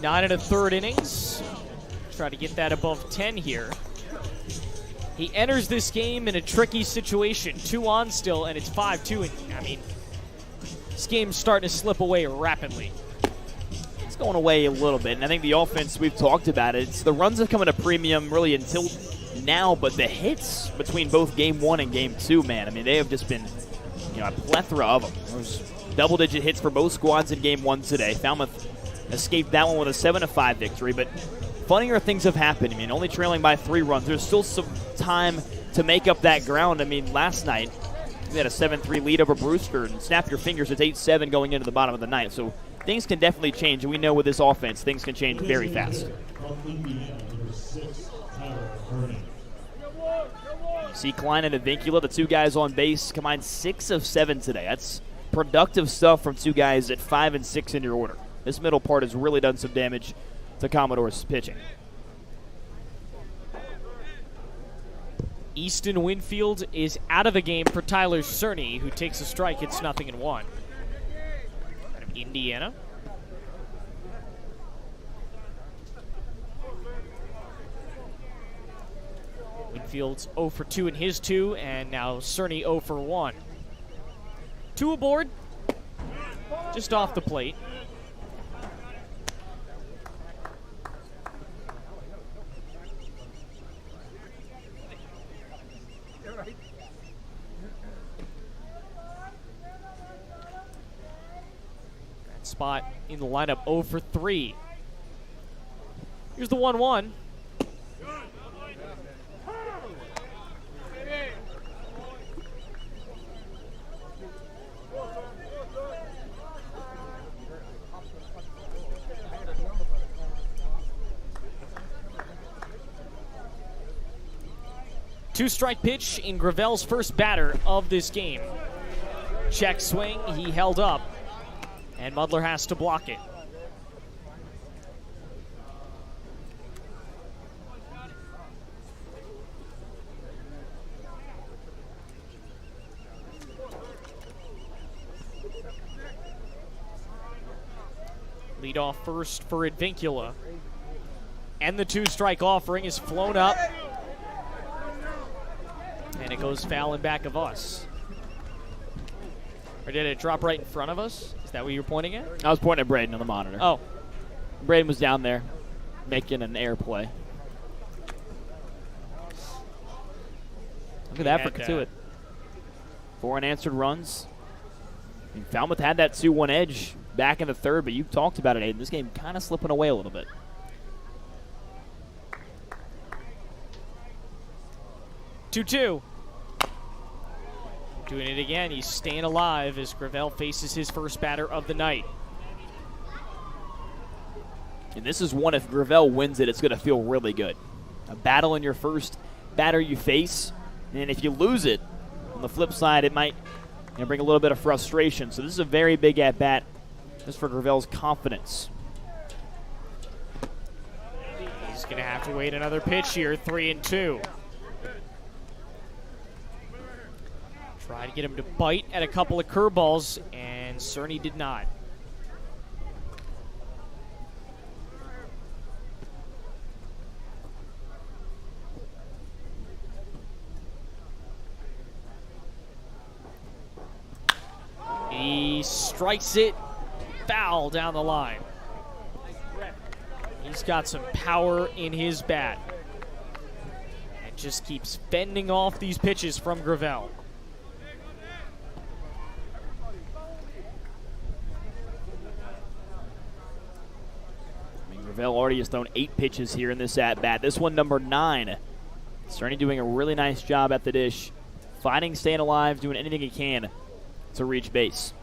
9 1/3 innings. Try to get that above 10 here. He enters this game in a tricky situation. 2 on still, and it's 5-2. And I mean, this game's starting to slip away rapidly. It's going away a little bit, and I think the offense, we've talked about it. It's the runs have come at a premium really until now, but the hits between both Game 1 and Game 2, man, I mean, they have just been, a plethora of them. There's double-digit hits for both squads in Game 1 today. Falmouth escaped that one with a 7-5 victory, but funnier things have happened. I mean, only trailing by 3 runs. There's still some time to make up that ground. I mean, last night we had a 7-3 lead over Brewster, and snap your fingers, it's 8-7 going into the bottom of the ninth. So things can definitely change, and we know with this offense, things can change very fast. See Klein and Avincula, the 2 guys on base, combined 6 of 7 today. That's productive stuff from 2 guys at 5 and 6 in your order. This middle part has really done some damage to Commodores pitching. Easton Winfield is out of the game for Tyler Cerny, who takes a strike. It's 0-1. Out of Indiana. Winfield's 0 for 2 in his 2, and now Cerny 0 for 1. 2 aboard, just off the plate. That spot in the lineup 0 for 3. Here's the 1-1. Two-strike pitch in Gravel's first batter of this game. Check swing, he held up, and Mudler has to block it. Lead off first for Avincula. And the 2-strike offering is flown up. And it goes foul in back of us. Or did it drop right in front of us? Is that what you were pointing at? I was pointing at Braden on the monitor. Oh. Braden was down there making an air play. Look at that for Cotuit. 4 unanswered runs. I mean, Falmouth had that 2-1 edge back in the third, but you talked about it, Aiden. This game kind of slipping away a little bit. 2-2. Doing it again. He's staying alive as Gravel faces his first batter of the night. And this is one, if Gravel wins it, it's going to feel really good. A battle in your first batter you face, and if you lose it, on the flip side, it might bring a little bit of frustration. So this is a very big at-bat just for Gravel's confidence. He's going to have to wait another pitch here, 3-2. Try to get him to bite at a couple of curveballs, and Cerny did not. He strikes it foul down the line. He's got some power in his bat. And just keeps fending off these pitches from Gravel. Gravel already has thrown 8 pitches here in this at-bat. This one, number 9. Cerny doing a really nice job at the dish. Fighting, staying alive, doing anything he can to reach base.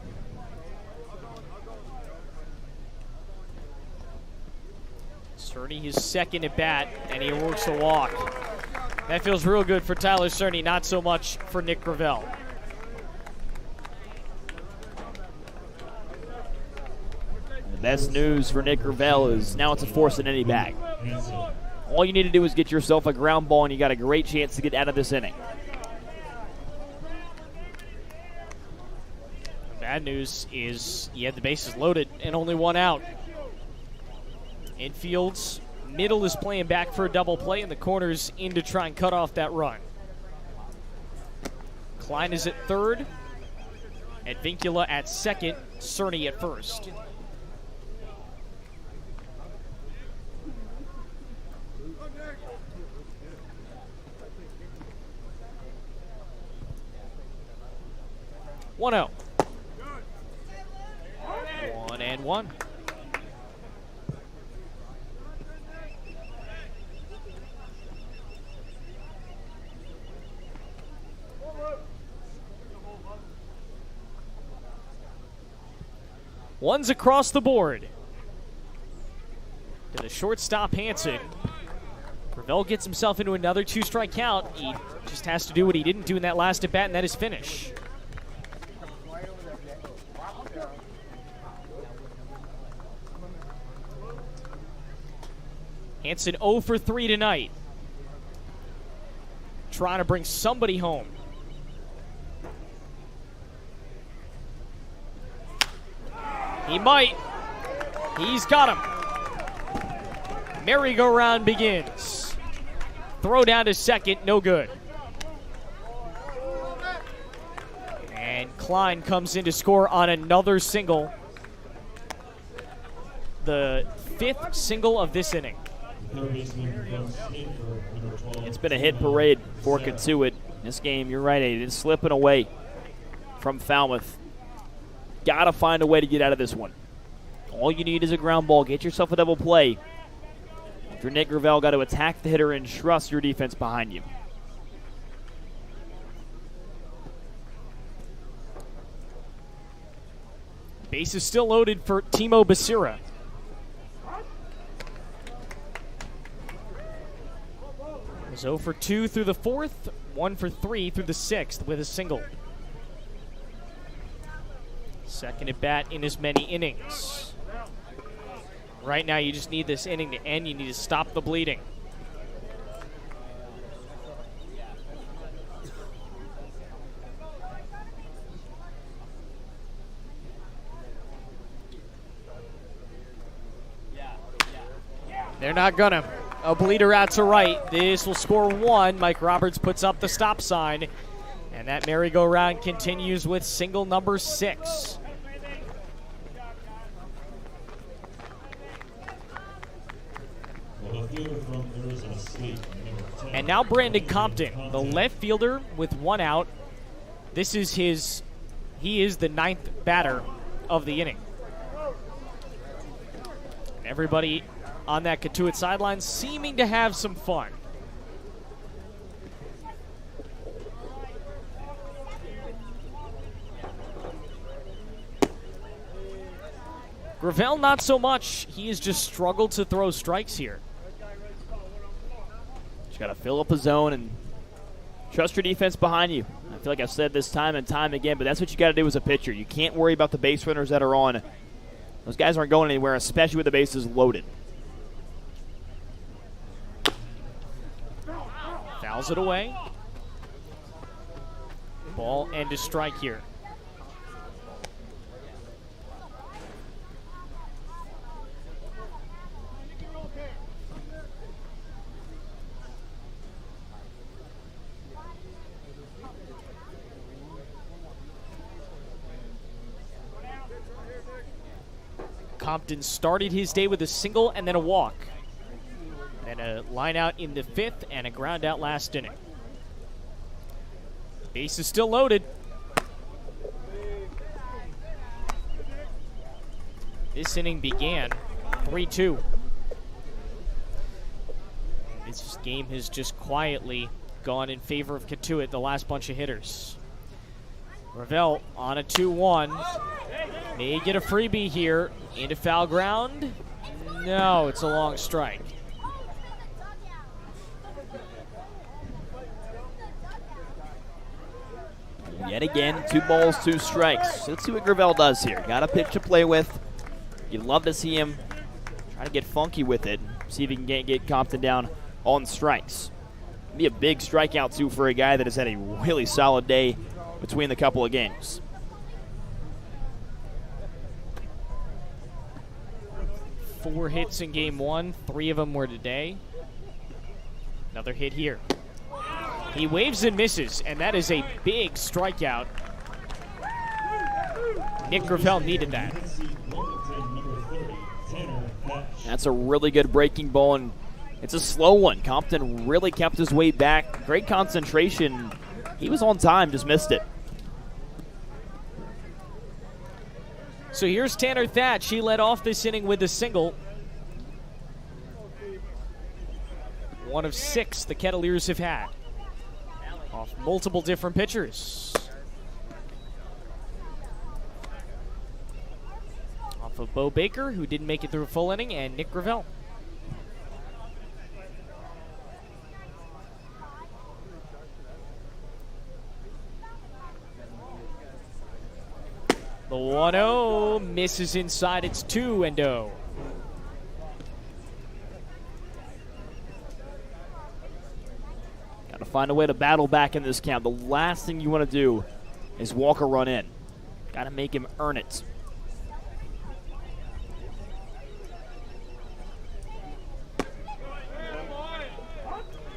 Cerny, his second at bat, and he works a walk. That feels real good for Tyler Cerny, not so much for Nick Gravel. The best news for Nick Gravel is now it's a force in any bag. All you need to do is get yourself a ground ball, and you got a great chance to get out of this inning. Bad news is he had the bases loaded and only 1 out. Infield's middle is playing back for a double play, and the corner's in to try and cut off that run. Klein is at third, Avincula at second, Cerny at first. 1-1. One's across the board. To the shortstop, Hansen. Gravel gets himself into another 2-strike count. He just has to do what he didn't do in that last at-bat, and that is finish. Hansen 0 for 3 tonight. Trying to bring somebody home. He might. He's got him. Merry-go-round begins. Throw down to second, no good. And Klein comes in to score on another single. The 5th single of this inning. It's been a hit parade for Cotuit. This game, you're right, Aiden, it's slipping away from Falmouth. Got to find a way to get out of this one. All you need is a ground ball. Get yourself a double play. If you're Nick Gravel, got to attack the hitter and trust your defense behind you. Base is still loaded for Timo Basira. Was 0 for 2 through the 4th, 1 for 3 through the 6th with a single. Second at bat in as many innings. Right now, you just need this inning to end. You need to stop the bleeding. They're not gonna. A bleeder out to right. This will score 1. Mike Roberts puts up the stop sign. And that merry-go-round continues with single number 6. And now Brandon Compton, the left fielder with 1 out. This is he is the 9th batter of the inning. Everybody on that Cotuit sideline seeming to have some fun. Gravel, not so much. He has just struggled to throw strikes here. Just got to fill up a zone and trust your defense behind you. I feel like I've said this time and time again, but that's what you got to do as a pitcher. You can't worry about the base runners that are on. Those guys aren't going anywhere, especially with the bases loaded. Fouls it away. Ball and a strike here. Compton started his day with a single and then a walk. Then a line out in the 5th and a ground out last inning. Base is still loaded. This inning began 3-2. This game has just quietly gone in favor of Cotuit, the last bunch of hitters. Gravel on a 2-1. May get a freebie here. Into foul ground. No, it's a long strike. Yet again, 2 balls, 2 strikes. So let's see what Gravel does here. Got a pitch to play with. You'd love to see him try to get funky with it. See if he can get Compton down on strikes. Be a big strikeout, too, for a guy that has had a really solid day between the couple of games. Four hits in game 1. 3 of them were today. Another hit here. He waves and misses, and that is a big strikeout. Nick Gravel needed that. That's a really good breaking ball, and it's a slow one. Compton really kept his weight back. Great concentration. He was on time, just missed it. So here's Tanner Thatch. She led off this inning with a single. One of 6 the Kettleers have had off multiple different pitchers. Off of Bo Baker, who didn't make it through a full inning, and Nick Gravel. The 1-0 misses inside. It's 2-0. Got to find a way to battle back in this count. The last thing you want to do is walk a run in. Got to make him earn it.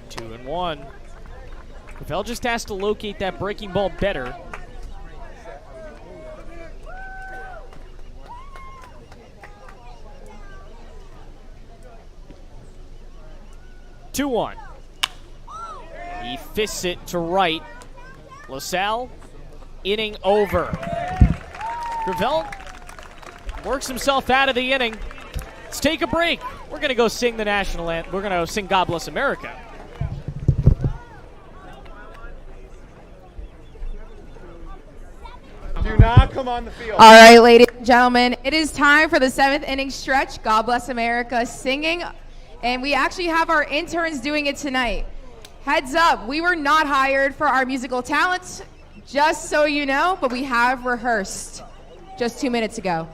Two and one. Gravel just has to locate that breaking ball better. Two-one. He fists it to right. LaSalle, inning over. Gravel works himself out of the inning. Let's take a break. We're going to go sing the national anthem. We're going to sing God Bless America. Do not come on the field. All right, ladies and gentlemen, it is time for the 7th inning stretch, God Bless America singing. And we actually have our interns doing it tonight. Heads up, we were not hired for our musical talents, just so you know, but we have rehearsed just 2 minutes ago.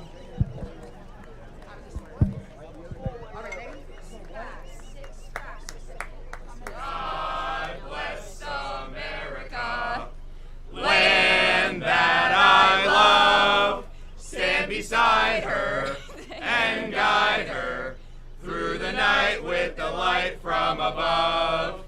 God bless America, land that I love. Stand beside her and guide her through the night with the light from above.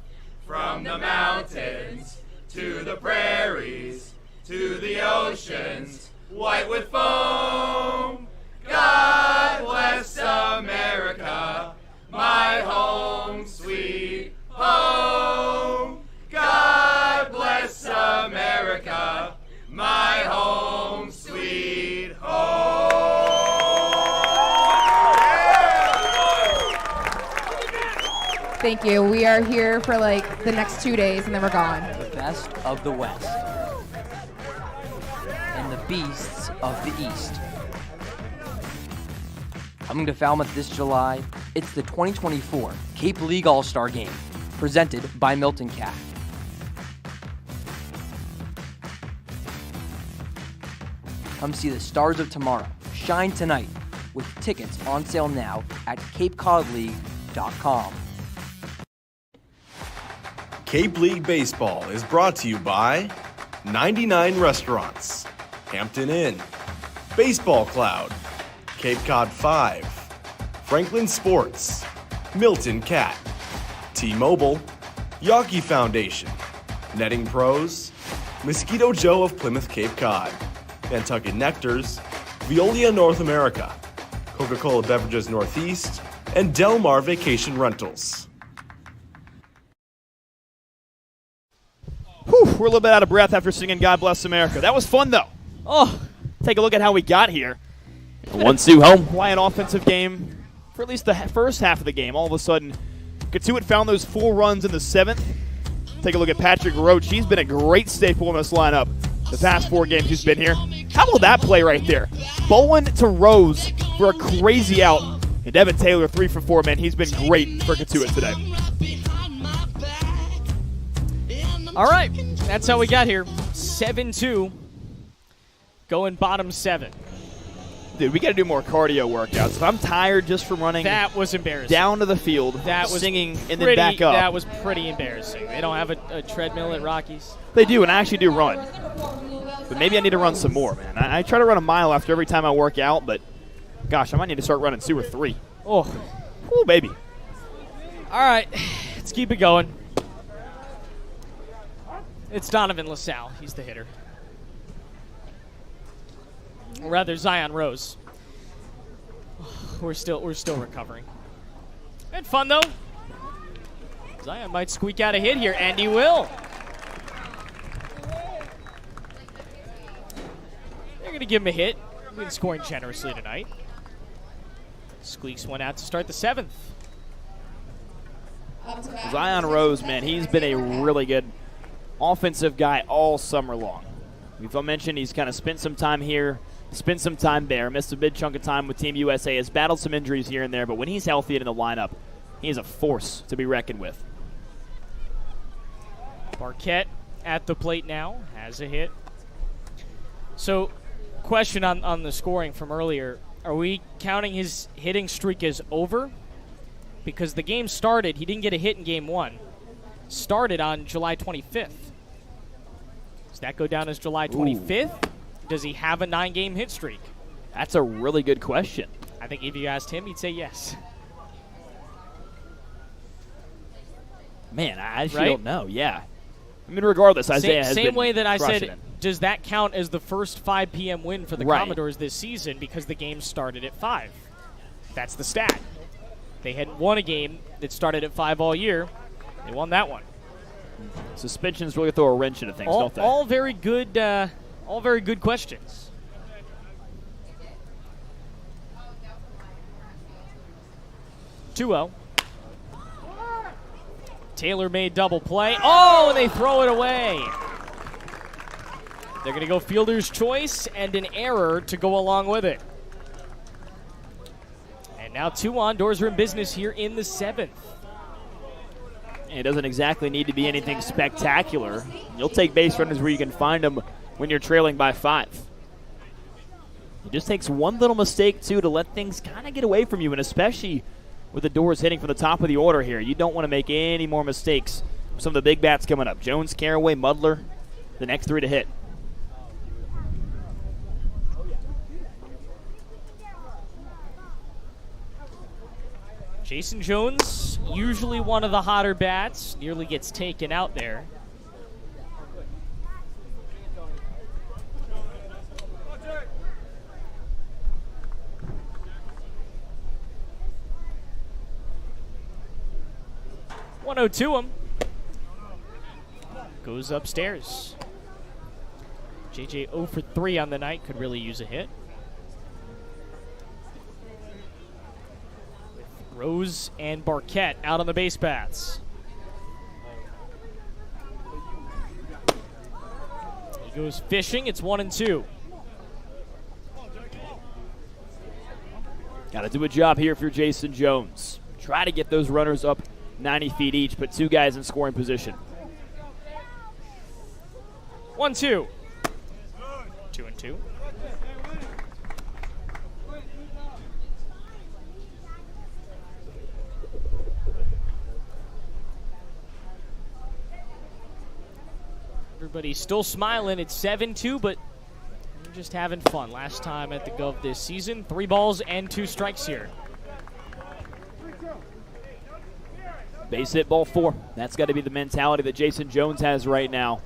From the mountains to the prairies to the oceans, white with foam. God bless America, my home, sweet home. God bless America, my home, sweet home. Thank you. We are here for like the next 2 days and then we're gone. The best of the West and the beasts of the East. Coming to Falmouth this July, it's the 2024 Cape League All-Star Game, presented by Milton Cat. Come see the stars of tomorrow shine tonight with tickets on sale now at capecodleague.com. Cape League Baseball is brought to you by 99 Restaurants, Hampton Inn, Baseball Cloud, Cape Cod 5, Franklin Sports, Milton Cat, T-Mobile, Yawkey Foundation, Netting Pros, Mosquito Joe of Plymouth Cape Cod, Nantucket Nectars, Veolia North America, Coca-Cola Beverages Northeast, and Del Mar Vacation Rentals. Whew, we're a little bit out of breath after singing God Bless America. That was fun, though. Oh, take a look at how we got here. 1-2 home. Quiet offensive game for at least the first half of the game. All of a sudden, Cotuit found those 4 runs in the 7th. Take a look at Patrick Roach. He's been a great staple in this lineup the past 4 games he's been here. How about that play right there? Bowen to Rose for a crazy out. And Devin Taylor 3 for 4, man. He's been great for Cotuit today. All right, that's how we got here. 7-2, going bottom 7. Dude, we got to do more cardio workouts. If I'm tired just from running that was embarrassing. Down to the field, that was singing, and pretty, then back up. That was pretty embarrassing. They don't have a treadmill at Rockies. They do, and I actually do run. But maybe I need to run some more, man. I try to run a mile after every time I work out, but gosh, I might need to start running 2 or 3. Oh, ooh, baby. All right, let's keep it going. It's Donovan LaSalle. He's the hitter. Or rather, Zion Rose. We're still recovering. Had fun though. Zion might squeak out a hit here, and he will. They're gonna give him a hit. We've been scoring generously tonight. Squeaks one out to start the 7th. Zion Rose, man, he's been a really good offensive guy all summer long. We've mentioned he's kind of spent some time here, spent some time there, missed a big chunk of time with Team USA, has battled some injuries here and there, but when he's healthy and in the lineup, he is a force to be reckoned with. Barquette at the plate now, has a hit. So, question on the scoring from earlier. Are we counting his hitting streak as over? Because the game started, he didn't get a hit in game 1. Started on July 25th. Does that go down as July 25th? Ooh. Does he have a 9-game hit streak? That's a really good question. I think if you asked him, he'd say yes. Man, I actually don't know. Yeah. I mean, regardless, Isaiah has been same way that I said, it. Does that count as the first 5 p.m. win for the Commodores this season because the game started at 5? That's the stat. They hadn't won a game that started at 5 all year. They won that one. Suspensions really throw a wrench into things, don't they? All very good questions. (2-0). Taylor made double play. Oh, and they throw it away. They're going to go fielder's choice and an error to go along with it. And now 2 on. Doors are in business here in the 7th. And it doesn't exactly need to be anything spectacular. You'll take base runners where you can find them when you're trailing by 5. It just takes one little mistake, too, to let things kind of get away from you, and especially with the Doors hitting from the top of the order here. You don't want to make any more mistakes. Some of the big bats coming up. Jones, Caraway, Mudler, the next 3 to hit. Jason Jones, usually one of the hotter bats, nearly gets taken out there. .102 to him. Goes upstairs. JJ 0 for 3 on the night, could really use a hit. Rose and Barquette out on the base paths. He goes fishing. It's 1-2. Got to do a job here if you're Jason Jones. Try to get those runners up 90 feet each, put 2 guys in scoring position. 1-2. 2-2. Everybody's still smiling. It's 7-2, but we're just having fun. Last time at the Gov this season, 3 balls and 2 strikes here. Base hit, ball 4. That's got to be the mentality that Jason Jones has right now.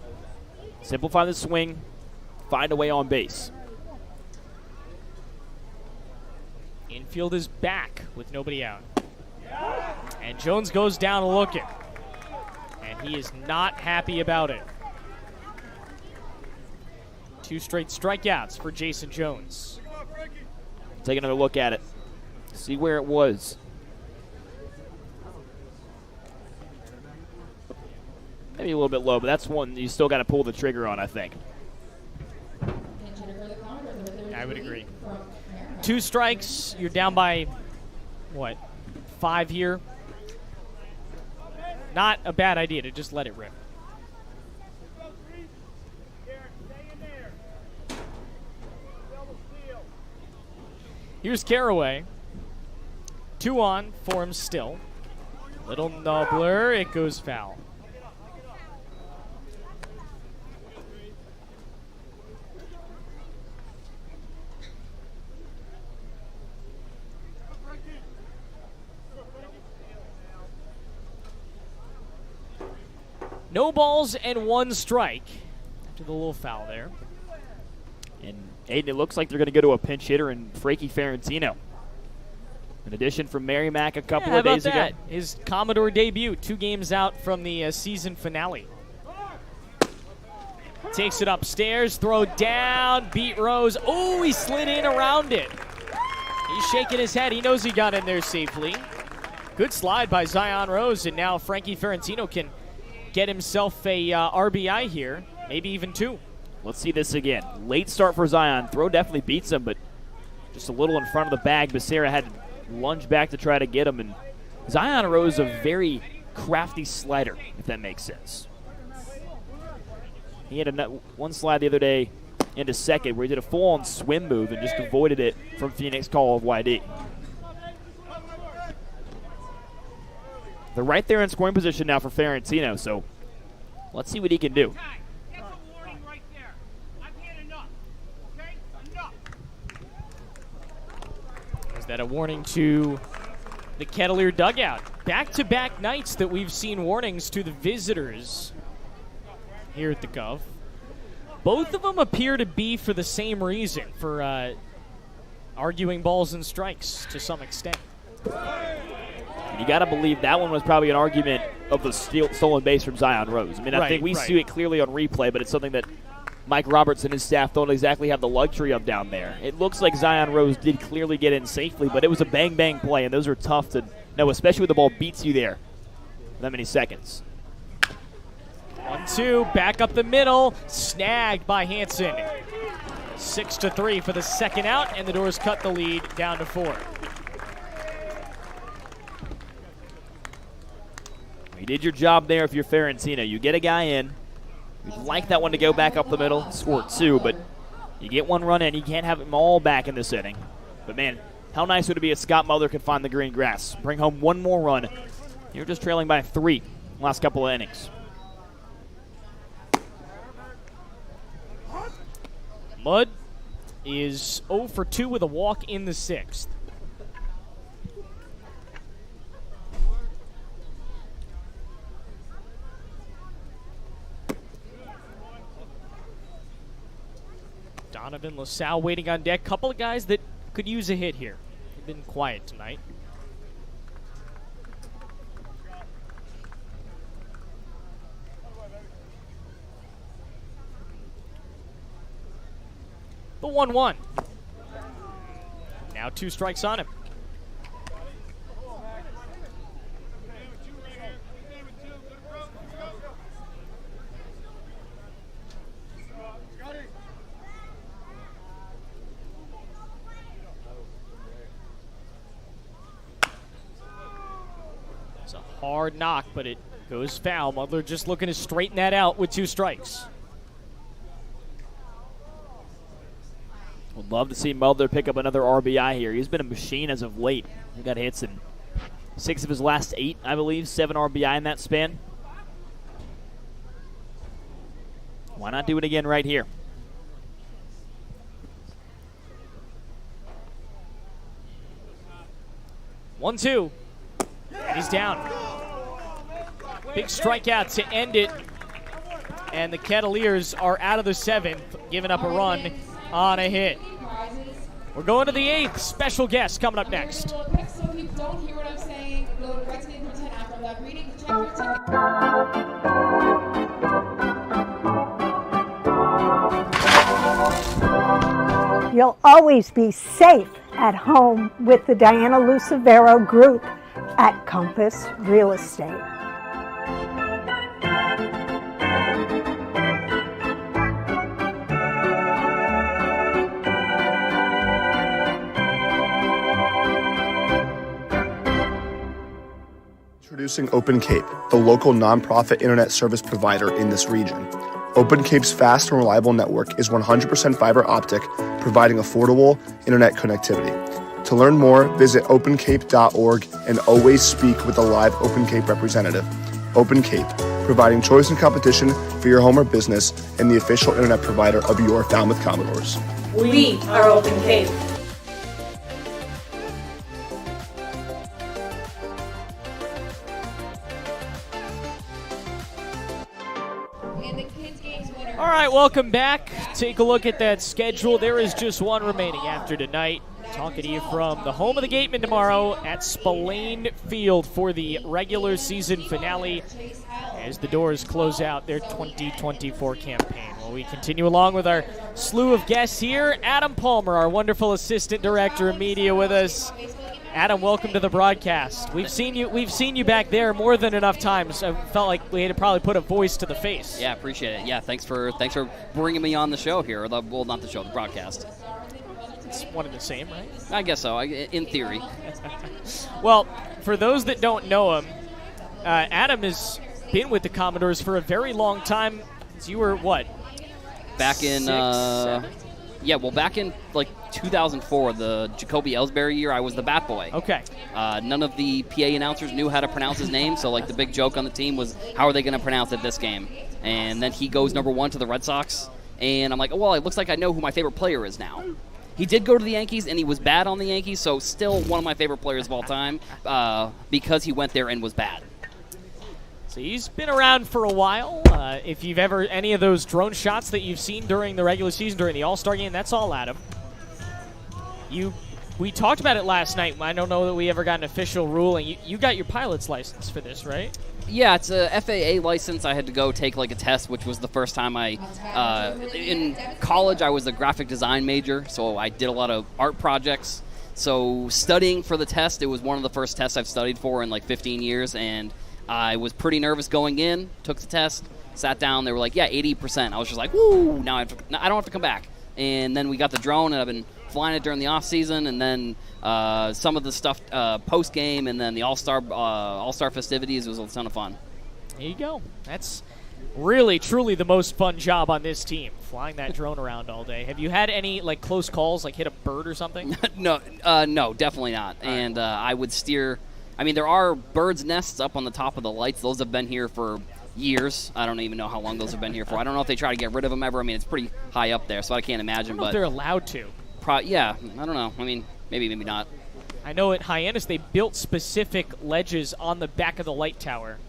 Simplify the swing, find a way on base. Infield is back with nobody out. And Jones goes down looking. And he is not happy about it. 2 straight strikeouts for Jason Jones. Take another look at it. See where it was. Maybe a little bit low, but that's one you still got to pull the trigger on, I think. I would agree. 2 strikes, you're down by, 5 here? Not a bad idea to just let it rip. Here's Caraway. 2 on for him still. Little nubbler, it goes foul. No balls and 1 strike after the little foul there. And Aiden, it looks like they're going to go to a pinch hitter in Frankie Ferentino. An addition from Merrimack a couple of days ago. His Commodore debut, 2 games out from the season finale. Takes it upstairs, throw down, beat Rose. Oh, he slid in around it. He's shaking his head. He knows he got in there safely. Good slide by Zion Rose, and now Frankie Ferentino can get himself a RBI here, maybe even 2. Let's see this again. Late start for Zion. Throw definitely beats him, but just a little in front of the bag. Becerra had to lunge back to try to get him, and Zion Rose a very crafty slider, if that makes sense. He had one slide the other day into second where he did a full-on swim move and just avoided it from Phoenix call of YD. They're right there in scoring position now for Ferentino, so let's see what he can do. Is that a warning to the Kettleer dugout? Back-to-back nights that we've seen warnings to the visitors here at the Gov. Both of them appear to be for the same reason, for arguing balls and strikes to some extent. You got to believe that one was probably an argument of the stolen base from Zion Rose. I mean, I think we see it clearly on replay, but it's something that Mike Roberts and his staff don't exactly have the luxury of down there. It looks like Zion Rose did clearly get in safely, but it was a bang-bang play, and those are tough to know, especially when the ball beats you there for that many seconds. 1-2, back up the middle, snagged by Hansen. 6-3 for the second out, and the Doors cut the lead down to 4. You did your job there if you're Ferentino. You get a guy in. You'd like that one to go back up the middle, score 2, but you get one run in. You can't have them all back in this inning. But, man, how nice would it be if Scott Mother could find the green grass, bring home one more run. You're just trailing by 3 last couple of innings. Mudd is 0 for 2 with a walk in the 6th. Donovan LaSalle waiting on deck. Couple of guys that could use a hit here. They've been quiet tonight. The 1-1. Now 2 strikes on him. It's a hard knock, but it goes foul. Mudler just looking to straighten that out with 2 strikes. Would love to see Mulder pick up another RBI here. He's been a machine as of late. He got hits in 6 of his last 8, I believe. 7 RBI in that span. Why not do it again right here? One, 2. And he's down. Big strikeout to end it. And the Kettleers are out of the 7th, giving up a run on a hit. We're going to the 8th. Special guest coming up next. So if you don't hear what I'm saying, go right to the input after that reading. You'll always be safe at home with the Diana Lucevero Group at Compass Real Estate. Introducing Open Cape, the local nonprofit internet service provider in this region. Open Cape's fast and reliable network is 100% fiber optic, providing affordable internet connectivity. To learn more, visit opencape.org and always speak with a live Open Cape representative. Open Cape, providing choice and competition for your home or business and the official internet provider of your Falmouth Commodores. We are Open Cape. All right, welcome back. Take a look at that schedule. There is just one remaining after tonight. Talking to you from the home of the Gatemen tomorrow at Spillane Field for the regular season finale as the Doors close out their 2024 campaign. We'll Well, we continue along with our slew of guests here. Adam Palmer, our wonderful assistant director of media, with us. Adam, welcome to the broadcast. We've seen you back there more than enough times. I felt like we had to probably put a voice to the face. Yeah, appreciate it. Yeah, thanks for bringing me on the show here. Well, not the show, the broadcast. It's one and the same, right? I guess so, in theory. Well, for those that don't know him, Adam has been with the Commodores for a very long time. You were what? Back in back in like 2004, the Jacoby Ellsbury year, I was the bat boy. Okay. None of the PA announcers knew how to pronounce his name, so like the big joke on the team was, how are they going to pronounce it this game? And then he goes number 1 to the Red Sox, and I'm like, oh, well, it looks like I know who my favorite player is now. He did go to the Yankees, and he was bad on the Yankees, so still one of my favorite players of all time because he went there and was bad. So he's been around for a while. If you've ever any of those drone shots that you've seen during the regular season, during the All-Star game, that's all Adam. We talked about it last night. I don't know that we ever got an official ruling. You got your pilot's license for this, right? Yeah, it's a FAA license. I had to go take like a test, which was the first time in college I was a graphic design major, so I did a lot of art projects. So studying for the test, it was one of the first tests I've studied for in like 15 years, and I was pretty nervous going in, took the test, sat down. They were like, yeah, 80%. I was just like, woo, now I don't have to come back. And then we got the drone, and I've been flying it during the off season, and then some of the stuff post game, and then the all-star festivities. It was a ton of fun. There you go. That's really, truly the most fun job on this team, flying that drone around all day. Have you had any like close calls, like hit a bird or something? No, definitely not. And I would steer. I mean, there are birds' nests up on the top of the lights. Those have been here for years. I don't even know how long those have been here for. I don't know if they try to get rid of them ever. I mean, it's pretty high up there, so I can't imagine. I don't know if they're allowed to. Yeah, I don't know. I mean, maybe not. I know at Hyannis they built specific ledges on the back of the light tower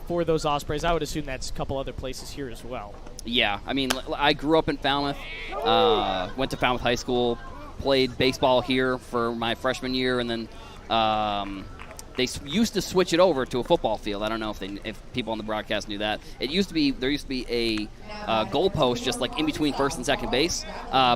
for those ospreys. I would assume that's a couple other places here as well. Yeah, I mean, I grew up in Falmouth, went to Falmouth High School, played baseball here for my freshman year, and then they used to switch it over to a football field. I don't know if people on the broadcast knew that. There used to be a goalpost just like in between first and second base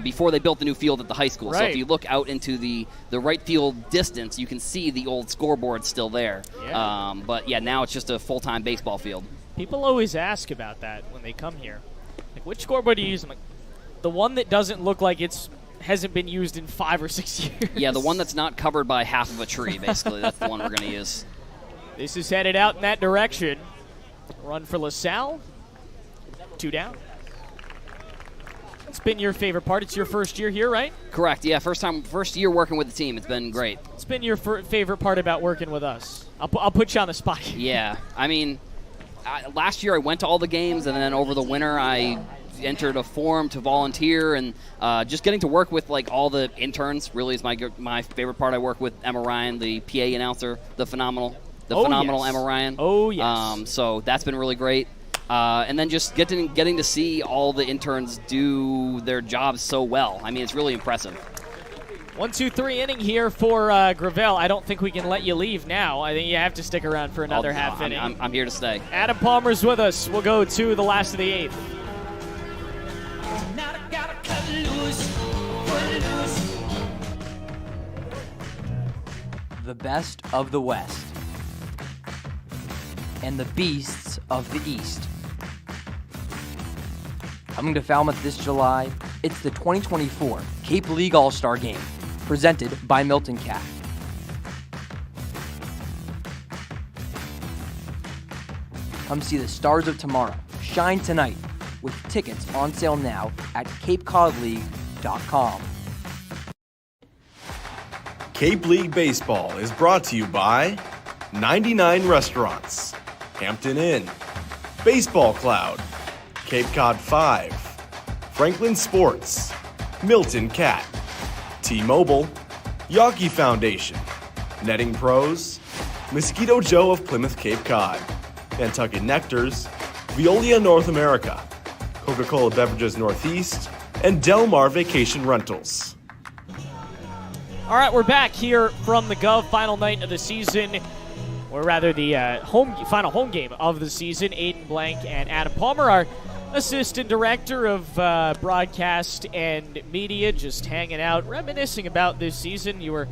before they built the new field at the high school. Right. So if you look out into the right field distance, you can see the old scoreboard still there. Yeah. But yeah, now it's just a full-time baseball field. People always ask about that when they come here. Like, which scoreboard do you use? I'm like, the one that doesn't look like hasn't been used in 5 or 6 years. Yeah, the one that's not covered by half of a tree, basically. That's the one we're going to use. This is headed out in that direction. Run for LaSalle. 2 down. It's been your favorite part. It's your first year here, right? Correct. Yeah, first year working with the team. It's been great. It's been your favorite part about working with us. I'll put you on the spot here. Yeah. I mean, last year I went to all the games, and then over the winter I entered a form to volunteer, and just getting to work with like all the interns really is my favorite part. I work with Emma Ryan, the PA announcer, the phenomenal yes. Emma Ryan. Oh yes. So that's been really great. And then just getting to see all the interns do their jobs so well. I mean, it's really impressive. 1, 2, 3 inning here for Gravel. I don't think we can let you leave now. I think you have to stick around for another half inning. I'm here to stay. Adam Palmer's with us. We'll go to the last of the 8th. The best of the West and the beasts of the East. Coming to Falmouth this July, it's the 2024 Cape League All-Star Game, presented by Milton Cat. Come see the stars of tomorrow shine tonight with tickets on sale now at capecodleague.com. Cape League Baseball is brought to you by 99 Restaurants, Hampton Inn, Baseball Cloud, Cape Cod 5, Franklin Sports, Milton Cat, T-Mobile, Yawkey Foundation, Netting Pros, Mosquito Joe of Plymouth Cape Cod, Nantucket Nectars, Veolia North America, Coca-Cola Beverages Northeast, and Del Mar Vacation Rentals. All right, we're back here from the Gov, final night of the season, or rather the final home game of the season. Aiden Blank and Adam Palmer are assistant director of broadcast and media, just hanging out, reminiscing about this season. You were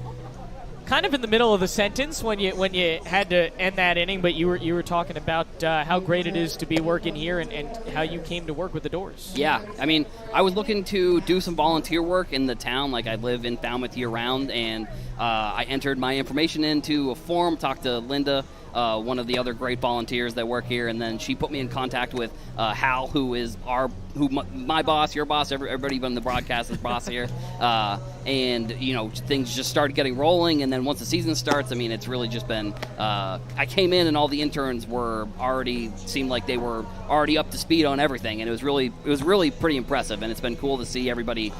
kind of in the middle of the sentence when you had to end that inning, but you were talking about how great it is to be working here and how you came to work with the Doors. Yeah, I mean, I was looking to do some volunteer work in the town. Like, I live in Falmouth year-round, and I entered my information into a form, talked to Linda, one of the other great volunteers that work here, and then she put me in contact with Hal, who is my boss, your boss, everybody on the broadcast's boss here, and things just started getting rolling. And then once the season starts, I mean, it's really just been. I came in and all the interns seemed like they were already up to speed on everything, and it was really pretty impressive. And it's been cool to see everybody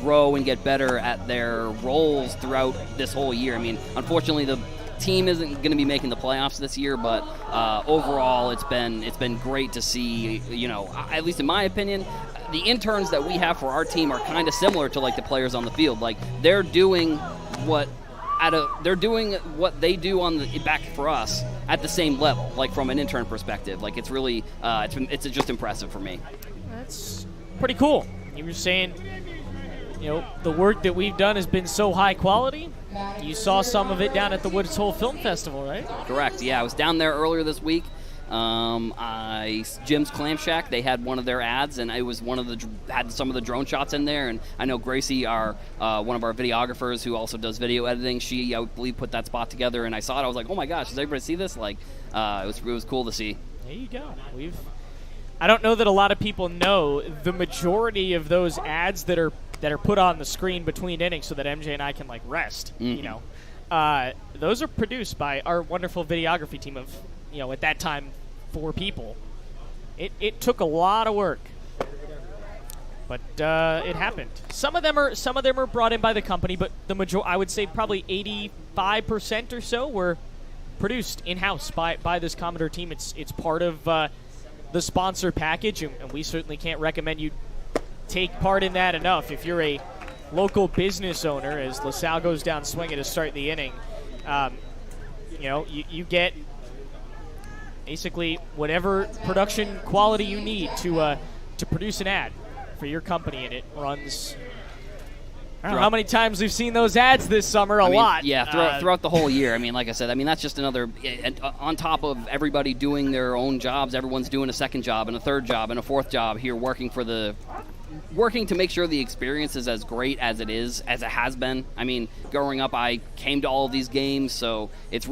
grow and get better at their roles throughout this whole year. I mean, unfortunately, the team isn't going to be making the playoffs this year, but overall it's been great to see, at least in my opinion, the interns that we have for our team are kind of similar to like the players on the field. Like, they're doing what they do on the back for us at the same level, like from an intern perspective. Like, it's really it's just impressive for me. That's pretty cool. You were saying, the work that we've done has been so high quality. You saw some of it down at the Woods Hole Film Festival, right? Correct. Yeah, I was down there earlier this week. Jim's Clam Shack, they had one of their ads, and it was had some of the drone shots in there. And I know Gracie, one of our videographers who also does video editing, she, I believe, put that spot together. And I saw it, I was like, oh my gosh, does everybody see this? Like, it was cool to see. There you go. I don't know that a lot of people know the majority of those ads that are put on the screen between innings so that MJ and I can rest. Mm-hmm. Those are produced by our wonderful videography team of at that time 4 people. It took a lot of work, but it happened. Some of them are brought in by the company, but I would say probably 85% or so were produced in-house by this Commodore team. It's part of the sponsor package, and we certainly can't recommend you take part in that enough. If you're a local business owner, as LaSalle goes down swinging to start the inning, you get basically whatever production quality you need to produce an ad for your company, and it runs. I don't know how many times we've seen those ads this summer. A lot. Yeah, throughout the whole year. I mean, like I said, that's just another, on top of everybody doing their own jobs, everyone's doing a second job and a third job and a fourth job here working to make sure the experience is as great as it has been. I mean, growing up, I came to all of these games, so it's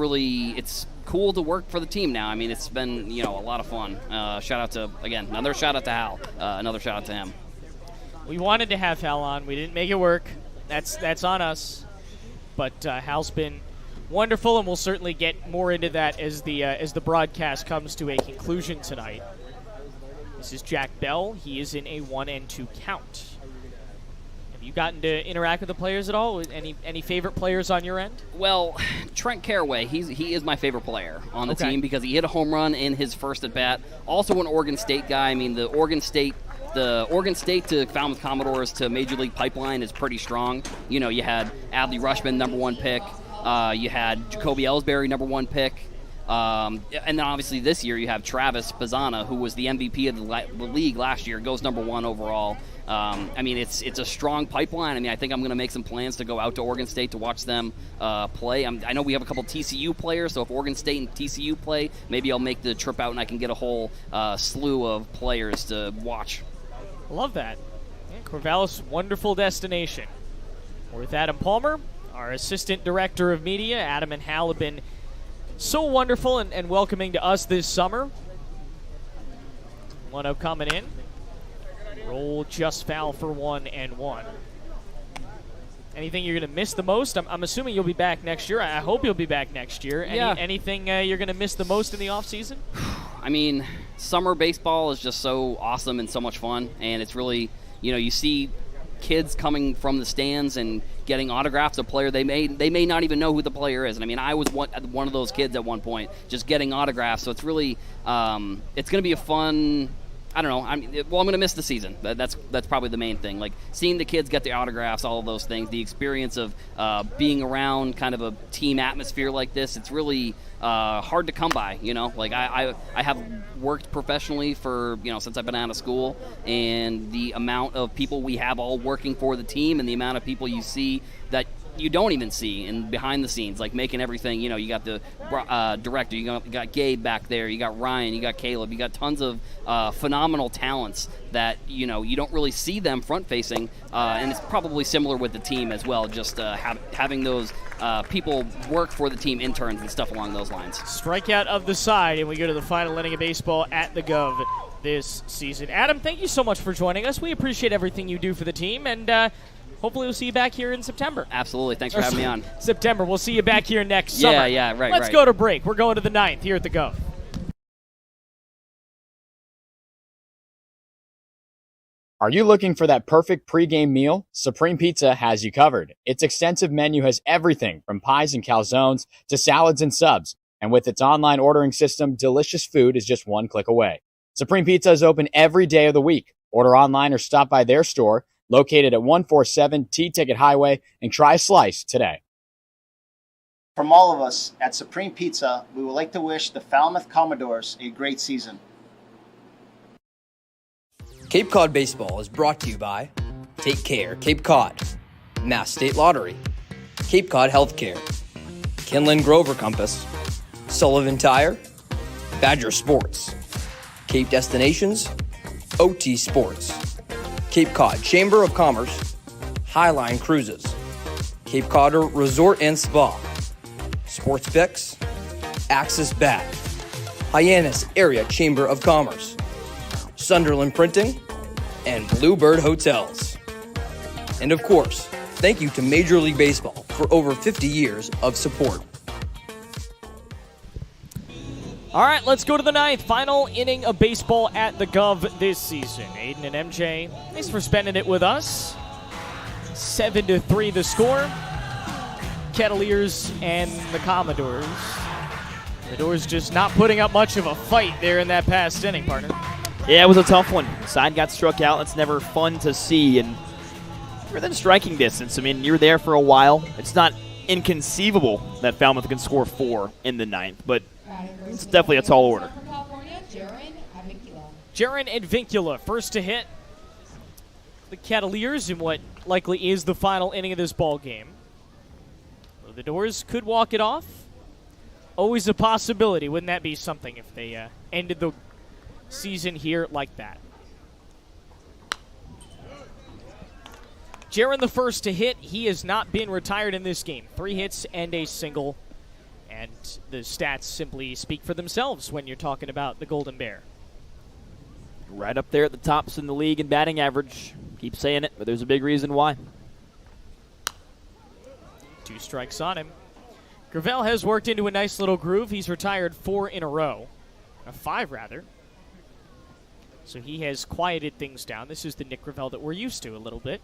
cool to work for the team now. I mean, it's been, a lot of fun. Another shout out to Hal. Another shout out to him. We wanted to have Hal on. We didn't make it work. That's on us. But Hal's been wonderful, and we'll certainly get more into that as the broadcast comes to a conclusion tonight. This is Jack Bell. He is in a 1-2 count. Have you gotten to interact with the players at all? Any favorite players on your end? Well, Trent Caraway, he is my favorite player on the team because he hit a home run in his first at-bat. Also an Oregon State guy. I mean, the Oregon State to Falmouth Commodores to Major League pipeline is pretty strong. You had Adley Rushman, number 1 pick. You had Jacoby Ellsbury, number 1 pick. And then obviously this year you have Travis Pizzana, who was the MVP of the league last year, goes number 1 overall. I mean, it's a strong pipeline. I mean, I think I'm going to make some plans to go out to Oregon State to watch them play. I know we have a couple TCU players, so if Oregon State and TCU play, maybe I'll make the trip out and I can get a whole slew of players to watch. Love that. Yeah, Corvallis, wonderful destination. We're with Adam Palmer, our assistant director of media. Adam and Hal have been so wonderful and welcoming to us this summer. 1-0 coming in. Roll just foul for 1-1. Anything you're going to miss the most? I'm assuming you'll be back next year. I hope you'll be back next year. Anything you're going to miss the most in the offseason? I mean, summer baseball is just so awesome and so much fun. And it's really, you see kids coming from the stands and getting autographs of a player they may not even know who the player is. And I mean, I was one of those kids at one point, just getting autographs. So it's really it's going to be a fun I don't know. I'm going to miss the season. That's probably the main thing. Like seeing the kids get the autographs, all of those things, the experience of being around kind of a team atmosphere like this. It's really hard to come by. Like I have worked professionally for since I've been out of school, and the amount of people we have all working for the team, and the amount of people you see that you don't even see and behind the scenes, like making everything. You got the director, you got Gabe back there, you got Ryan, you got Caleb, you got tons of phenomenal talents that you don't really see them front facing, and it's probably similar with the team as well. Just having those people work for the team, interns and stuff along those lines. Strikeout of the side, and we go to the final inning of baseball at the Gov this season. Adam, thank you so much for joining us. We appreciate everything you do for the team, and hopefully we'll see you back here in September. Absolutely. Thanks for having me on. September. We'll see you back here next summer. Yeah, right. Let's go to break. We're going to the 9th here at the Gov. Are you looking for that perfect pregame meal? Supreme Pizza has you covered. Its extensive menu has everything from pies and calzones to salads and subs. And with its online ordering system, delicious food is just one click away. Supreme Pizza is open every day of the week. Order online or stop by their store, located at 147 T-Ticket Highway, and try a slice today. From all of us at Supreme Pizza, we would like to wish the Falmouth Commodores a great season. Cape Cod Baseball is brought to you by Take Care, Cape Cod, Mass State Lottery, Cape Cod Healthcare, Kinlan Grover Compass, Sullivan Tire, Badger Sports, Cape Destinations, OT Sports, Cape Cod Chamber of Commerce, Highline Cruises, Cape Cod Resort and Spa, Sports Picks, Axis Bat, Hyannis Area Chamber of Commerce, Sunderland Printing, and Bluebird Hotels. And of course, thank you to Major League Baseball for over 50 years of support. All right, let's go to the 9th. Final inning of baseball at the Gov this season. Aiden and MJ, thanks for spending it with us. 7-3 the score. Kettleers and the Commodores. The Doors just not putting up much of a fight there in that past inning, partner. Yeah, it was a tough one. Side got struck out. That's never fun to see. And within striking distance, I mean, you're there for a while. It's not inconceivable that Falmouth can score 4 in the 9th, but it's definitely a tall order. Jaron Advincula, first to hit the Kettleers in what likely is the final inning of this ball game. The Doors could walk it off. Always a possibility. Wouldn't that be something if they ended the season here like that? Jaron the first to hit. He has not been retired in this game. 3 hits and a single. And the stats simply speak for themselves when you're talking about the Golden Bear. Right up there at the tops in the league in batting average. Keep saying it, but there's a big reason why. 2 strikes on him. Gravel has worked into a nice little groove. He's retired 4 in a row. 5, rather. So he has quieted things down. This is the Nick Gravel that we're used to a little bit.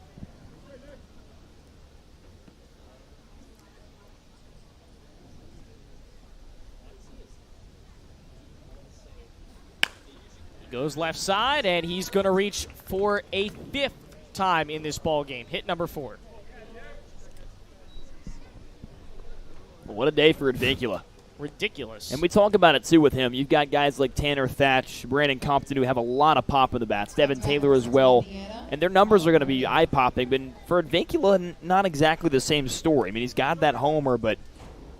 Goes left side, and he's going to reach for a 5th time in this ball game. Hit number 4. Well, what a day for Advincula. Ridiculous. And we talk about it, too, with him. You've got guys like Tanner Thatch, Brandon Compton, who have a lot of pop in the bats. Devin Taylor as well. And their numbers are going to be eye-popping. But for Advincula, not exactly the same story. I mean, he's got that homer, but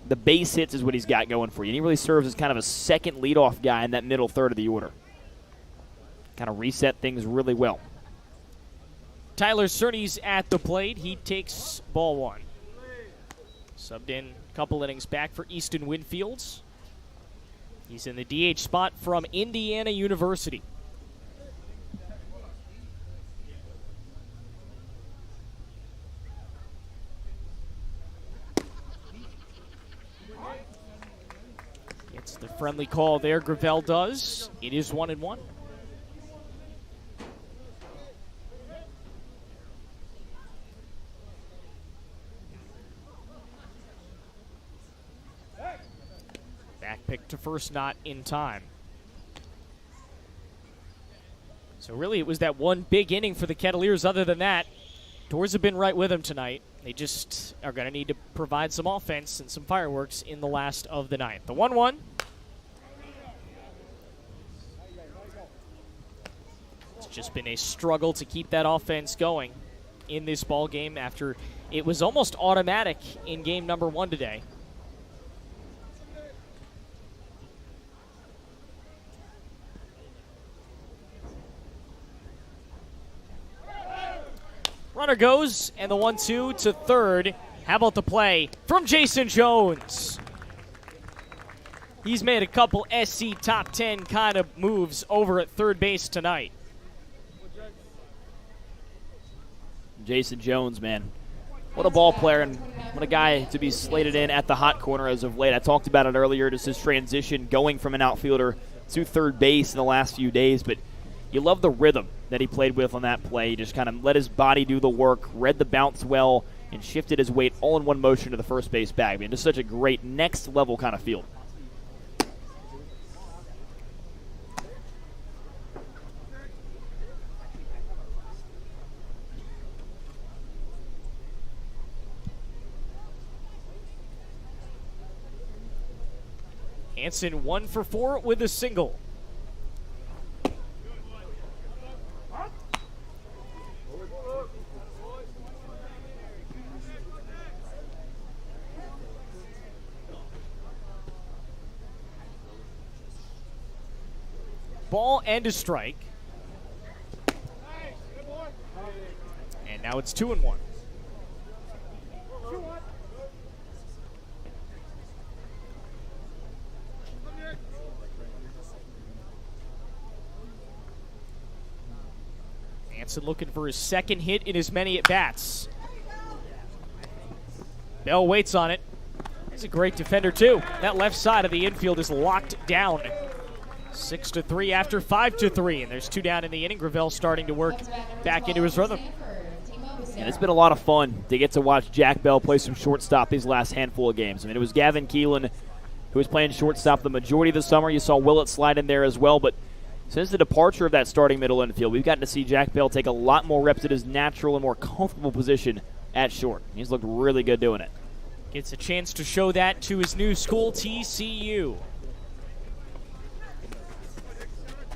the base hits is what he's got going for you. And he really serves as kind of a second leadoff guy in that middle third of the order. Kind of reset things really well. Tyler Cerny's at the plate. He takes ball 1. Subbed in a couple innings back for Easton Winfields. He's in the DH spot from Indiana University. Gets the friendly call there, Gravel does. It is 1-1. Back pick to first, not in time. So really it was that one big inning for the Kettleers. Other than that, Doors have been right with them tonight. They just are going to need to provide some offense and some fireworks in the last of the ninth. The 1-1. It's just been a struggle to keep that offense going in this ball game after it was almost automatic in game number 1 today. Runner goes, and the 1-2 to third. How about the play from Jason Jones? He's made a couple SC top 10 kind of moves over at third base tonight. Jason Jones, man. What a ball player and what a guy to be slated in at the hot corner as of late. I talked about it earlier, just his transition going from an outfielder to third base in the last few days, but you love the rhythm that he played with on that play. He just kind of let his body do the work, read the bounce well, and shifted his weight all in one motion to the first base bag. I mean, just such a great next-level kind of field. Hansen 1 for 4 with a single. Ball and a strike. And now it's 2-1. Hansen looking for his second hit in as many at-bats. Bell waits on it. He's a great defender, too. That left side of the infield is locked down. 6-3 after 5-3, and there's 2 down in the inning. Gravel starting to work back into his rhythm. And it's been a lot of fun to get to watch Jack Bell play some shortstop these last handful of games. I mean, it was Gavin Keelan who was playing shortstop the majority of the summer. You saw Willett slide in there as well, but since the departure of that starting middle infield, we've gotten to see Jack Bell take a lot more reps at his natural and more comfortable position at short. He's looked really good doing it. Gets a chance to show that to his new school, TCU.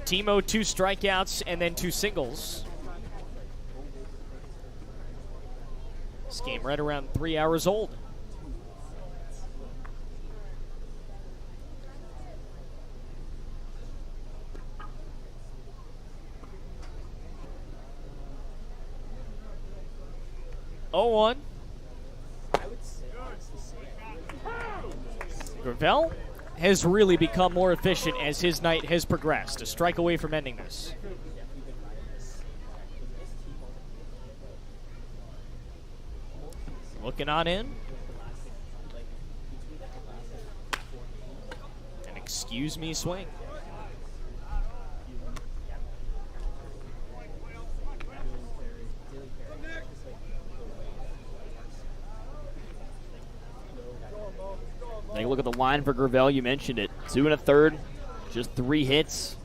Timo 2 strikeouts and then 2 singles. This game right around 3 hours old. Oh, 1. Gravel has really become more efficient as his night has progressed. A strike away from ending this. Looking on in. An excuse me swing. Take a look at the line for Gravel. You mentioned it. 2 1/3, just 3 hits,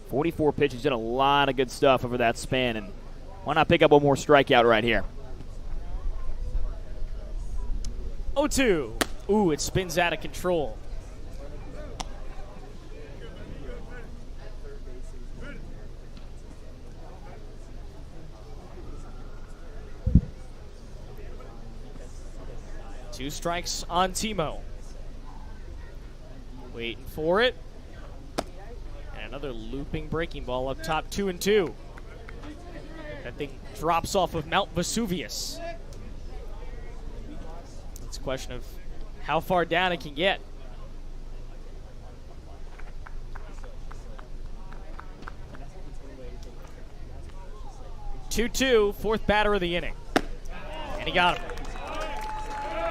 44 pitches. Did a lot of good stuff over that span, and why not pick up one more strikeout right here? 0-2. Ooh, it spins out of control. Two strikes on Timo. Waiting for it. And another looping breaking ball up top, 2-2. That thing drops off of Mount Vesuvius. It's a question of how far down it can get. 2-2, 4th batter of the inning. And he got him.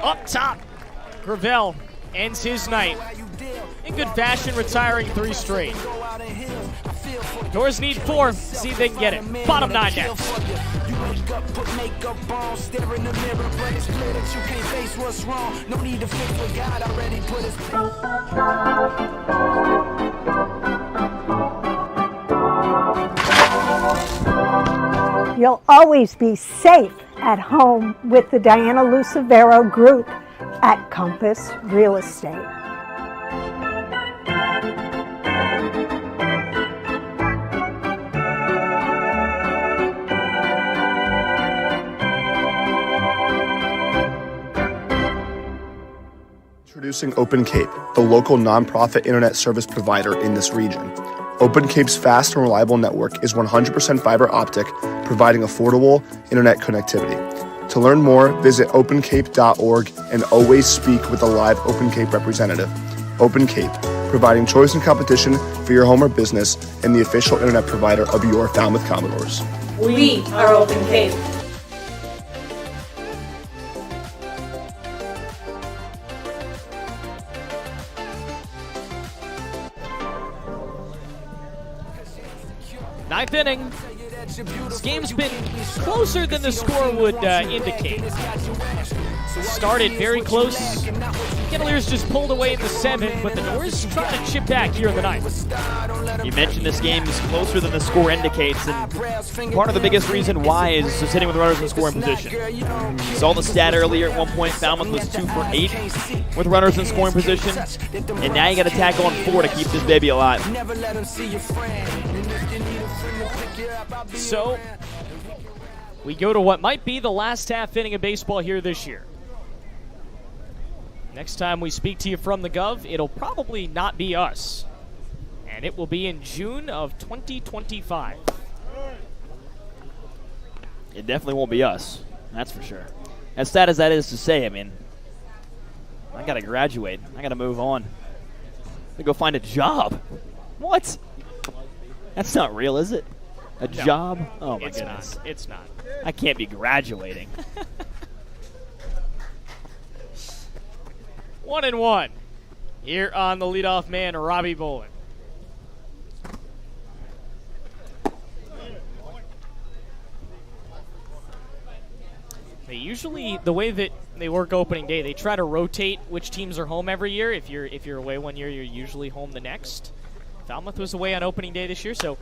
Up top, Gravel ends his night in good fashion, retiring 3 straight. Doors need 4. See if they can get it. Bottom 9 next. You wake up, put makeup on, stare in the mirror, but it's clear that you can't face what's wrong. No need to fix what God already put his. You'll always be safe at home with the Diana Lucevero Group at Compass Real Estate. Introducing Open Cape, the local nonprofit internet service provider in this region. Open Cape's fast and reliable network is 100% fiber optic, providing affordable internet connectivity. To learn more, visit opencape.org and always speak with a live Open Cape representative. Open Cape, providing choice and competition for your home or business and the official internet provider of your Falmouth Commodores. We are Open Cape. Ninth inning. This game's been closer than the score would indicate. Started very close. Kettleers just pulled away in the 7th, but the Doors trying to chip back here in the 9th. You mentioned this game is closer than the score indicates, and part of the biggest reason why is just hitting with runners in scoring position. You saw the stat earlier. At one point, Falmouth was 2 for 8 with runners in scoring position, and now you got to tack on 4 to keep this baby alive. So, we go to what might be the last half inning of baseball here this year. Next time we speak to you from the Gov, it'll probably not be us. And it will be in June of 2025. It definitely won't be us. That's for sure. As sad as that is to say, I mean, I got to graduate. I got to move on. I go find a job. What? That's not real, is it? A job? Oh, my goodness. It's not. I can't be graduating. 1-1 here on the leadoff man, Robbie Bolin. They usually, the way that they work opening day, they try to rotate which teams are home every year. If you're away one year, you're usually home the next. Falmouth was away on opening day this year, so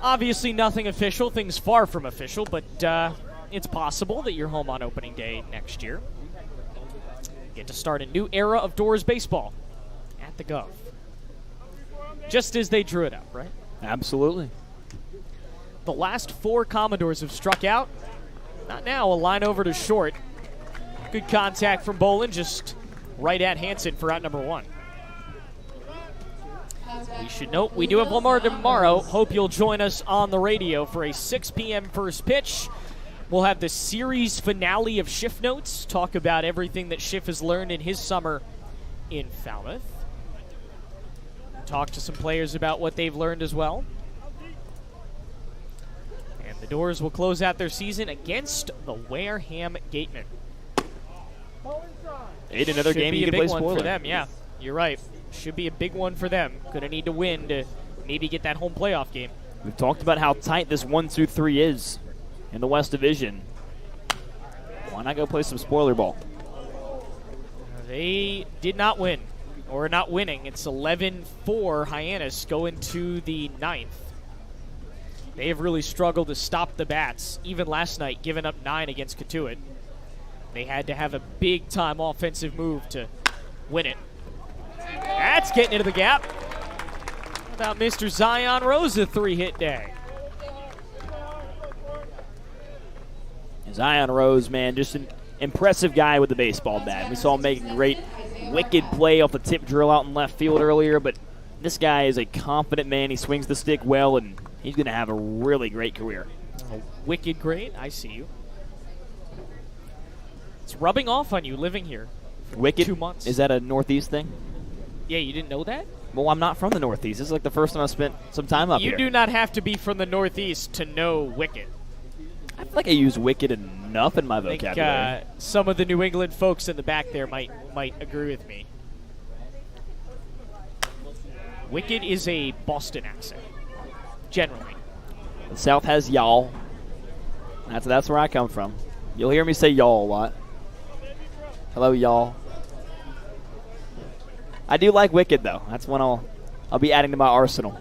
obviously nothing official. Things far from official, but it's possible that you're home on opening day next year. Get to start a new era of Doors baseball at the Gov. Just as they drew it up, right? Absolutely. The last 4 Commodores have struck out. Not now, a line over to short. Good contact from Bolin, just right at Hansen for out number 1. We should note we do have Lamar tomorrow. Hope you'll join us on the radio for a 6 p.m. first pitch. We'll have the series finale of Schiff Notes, talk about everything that Schiff has learned in his summer in Falmouth. Talk to some players about what they've learned as well. And the Doors will close out their season against the Wareham Gatemen. Ain't another game you can play spoiler. For them, yeah. You're right. Should be a big one for them. Going to need to win to maybe get that home playoff game. We've talked about how tight this 1-2-3 is in the West Division. Why not go play some spoiler ball? They did not win, or not winning. It's 11-4 Hyannis going to the 9th. They have really struggled to stop the bats, even last night, giving up 9 against Cotuit. They had to have a big-time offensive move to win it. That's getting into the gap. How about Mr. Zion Rose, a 3-hit day? Zion Rose, man, just an impressive guy with the baseball bat. We saw him make a great wicked play off the tip drill out in left field earlier, but this guy is a confident man. He swings the stick well, and he's going to have a really great career. Wicked great. I see you. It's rubbing off on you living here. Wicked? 2 months. Is that a Northeast thing? Yeah, you didn't know that? Well, I'm not from the Northeast. This is like the first time I spent some time up here. You do not have to be from the Northeast to know wicked. I feel like I use wicked enough in my vocabulary. I think some of the New England folks in the back there might agree with me. Wicked is a Boston accent, generally. The South has y'all. That's where I come from. You'll hear me say y'all a lot. Hello, y'all. I do like wicked, though. That's one I'll be adding to my arsenal.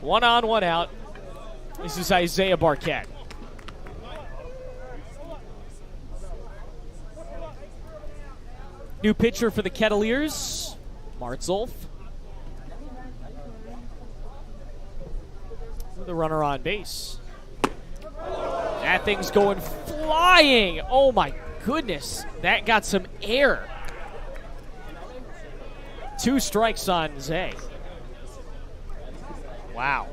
1 on, 1 out. This is Isaiah Barquette. New pitcher for the Kettleers, Martzolf. The runner on base. That thing's going flying. Oh my goodness. That got some air. 2 strikes on Zay. Wow.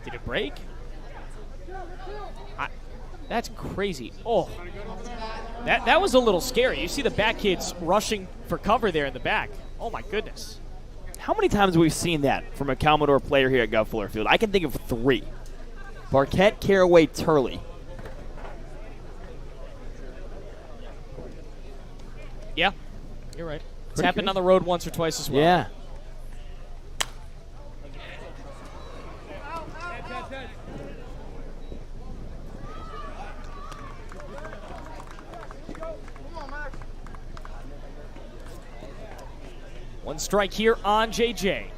Did it break? That's crazy. Oh. That was a little scary. You see the back kids rushing for cover there in the back. Oh my goodness. How many times have we seen that from a Commodore player here at Gov Fuller Field? I can think of 3. Barquette, Caraway, Turley. Yeah, you're right. It's happened on the road once or twice as well. Yeah. One strike here on JJ.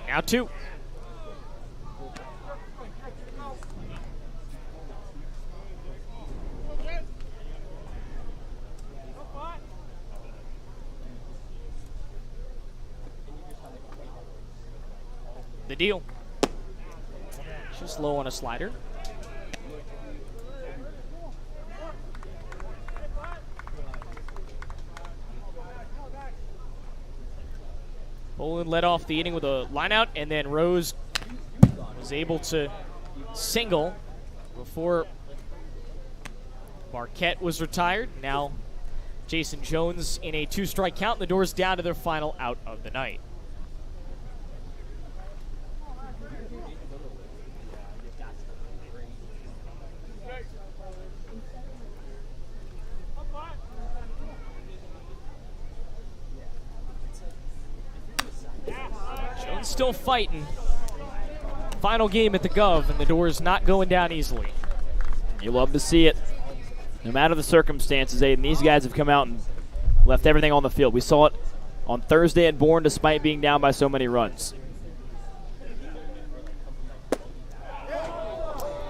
Now 2. The deal. Just low on a slider. Poland led off the inning with a lineout, and then Rose was able to single before Barquette was retired. Now Jason Jones in a 2-strike count. The Doors down to their final out of the night. Jones still fighting. Final game at the Gov, and the Doors not going down easily. You love to see it. No matter the circumstances, Aiden, these guys have come out and left everything on the field. We saw it on Thursday at Bourne despite being down by so many runs.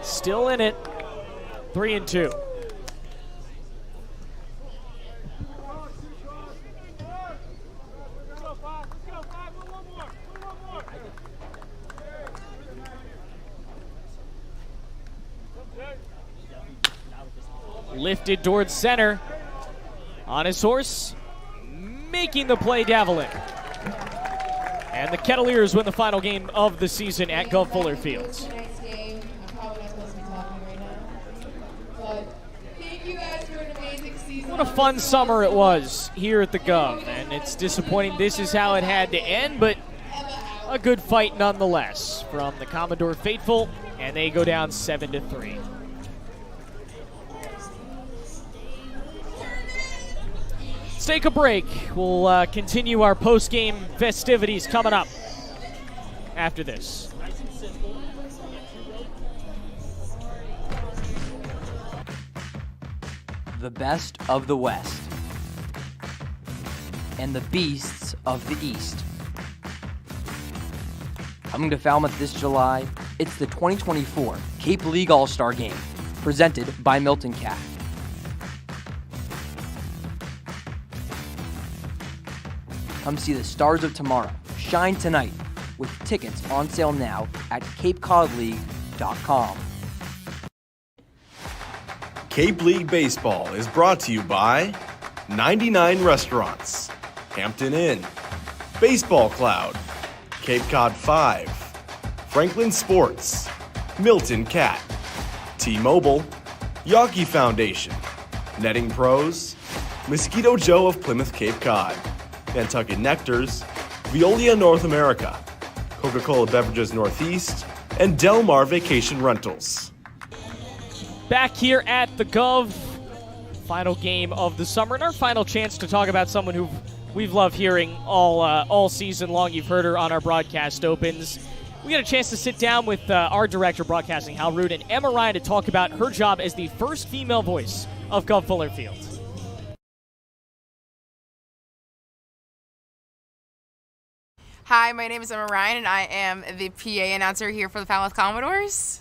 Still in it. 3-2. Lifted towards center. On his horse. Making the play, Davalin. And the Kettleers win the final game of the season at Gov Fuller Field. What a fun summer it was here at the Gov, and it's disappointing this is how it had to end, but a good fight nonetheless from the Commodore faithful, and they go down 7-3. Let's take a break. We'll continue our post-game festivities coming up after this. The best of the West and the beasts of the East. Coming to Falmouth this July, it's the 2024 Cape League All-Star Game, presented by Milton Cat. Come see the stars of tomorrow shine tonight with tickets on sale now at capecodleague.com. Cape League Baseball is brought to you by 99 Restaurants, Hampton Inn, Baseball Cloud, Cape Cod 5, Franklin Sports, Milton Cat, T-Mobile, Yawkey Foundation, Netting Pros, Mosquito Joe of Plymouth Cape Cod, Nantucket Nectars, Veolia North America, Coca-Cola Beverages Northeast, and Del Mar Vacation Rentals. Back here at the Gov, final game of the summer, and our final chance to talk about someone who we've loved hearing all season long. You've heard her on our broadcast opens. We got a chance to sit down with our director of broadcasting, Hal Root, and Emma Ryan to talk about her job as the first female voice of Gov Fuller Field. Hi, my name is Emma Ryan, and I am the PA announcer here for the Falmouth Commodores.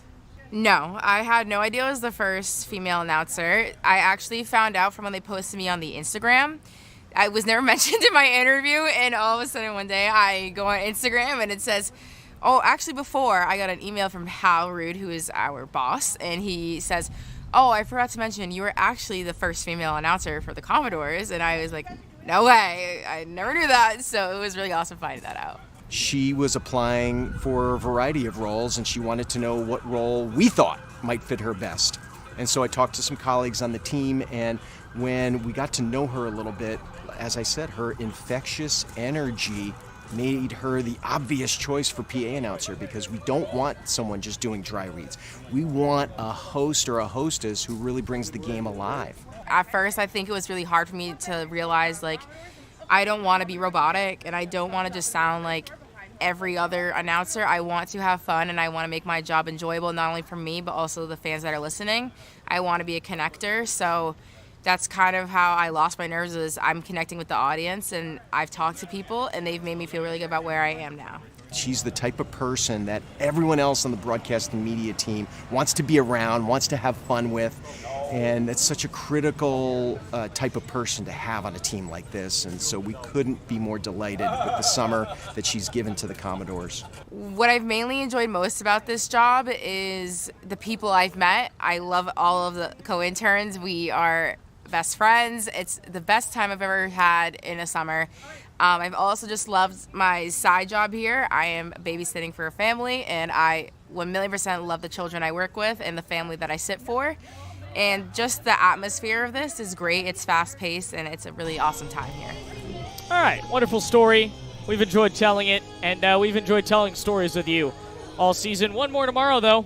No, I had no idea I was the first female announcer. I actually found out from when they posted me on the Instagram. I was never mentioned in my interview, and all of a sudden one day I go on Instagram and it says, oh, actually before I got an email from Hal Root, who is our boss, and he says, oh, I forgot to mention you were actually the first female announcer for the Commodores, and I was like, no way, I never knew that, so it was really awesome finding that out. She was applying for a variety of roles, and she wanted to know what role we thought might fit her best. And so I talked to some colleagues on the team, and when we got to know her a little bit, as I said, her infectious energy made her the obvious choice for PA announcer, because we don't want someone just doing dry reads. We want a host or a hostess who really brings the game alive. At first, I think it was really hard for me to realize, like, I don't want to be robotic, and I don't want to just sound like every other announcer. I want to have fun, and I want to make my job enjoyable, not only for me, but also the fans that are listening. I want to be a connector, so that's kind of how I lost my nerves, is I'm connecting with the audience, and I've talked to people, and they've made me feel really good about where I am now. She's the type of person that everyone else on the broadcast and media team wants to be around, wants to have fun with, and it's such a critical type of person to have on a team like this, and so we couldn't be more delighted with the summer that she's given to the Commodores. What I've mainly enjoyed most about this job is the people I've met. I love all of the co-interns. We are best friends. It's the best time I've ever had in a summer. I've also just loved my side job here. I am babysitting for a family, and I 1,000,000% love the children I work with and the family that I sit for. And just the atmosphere of this is great. It's fast-paced, and it's a really awesome time here. All right, wonderful story. We've enjoyed telling it, and we've enjoyed telling stories with you all season. One more tomorrow, though.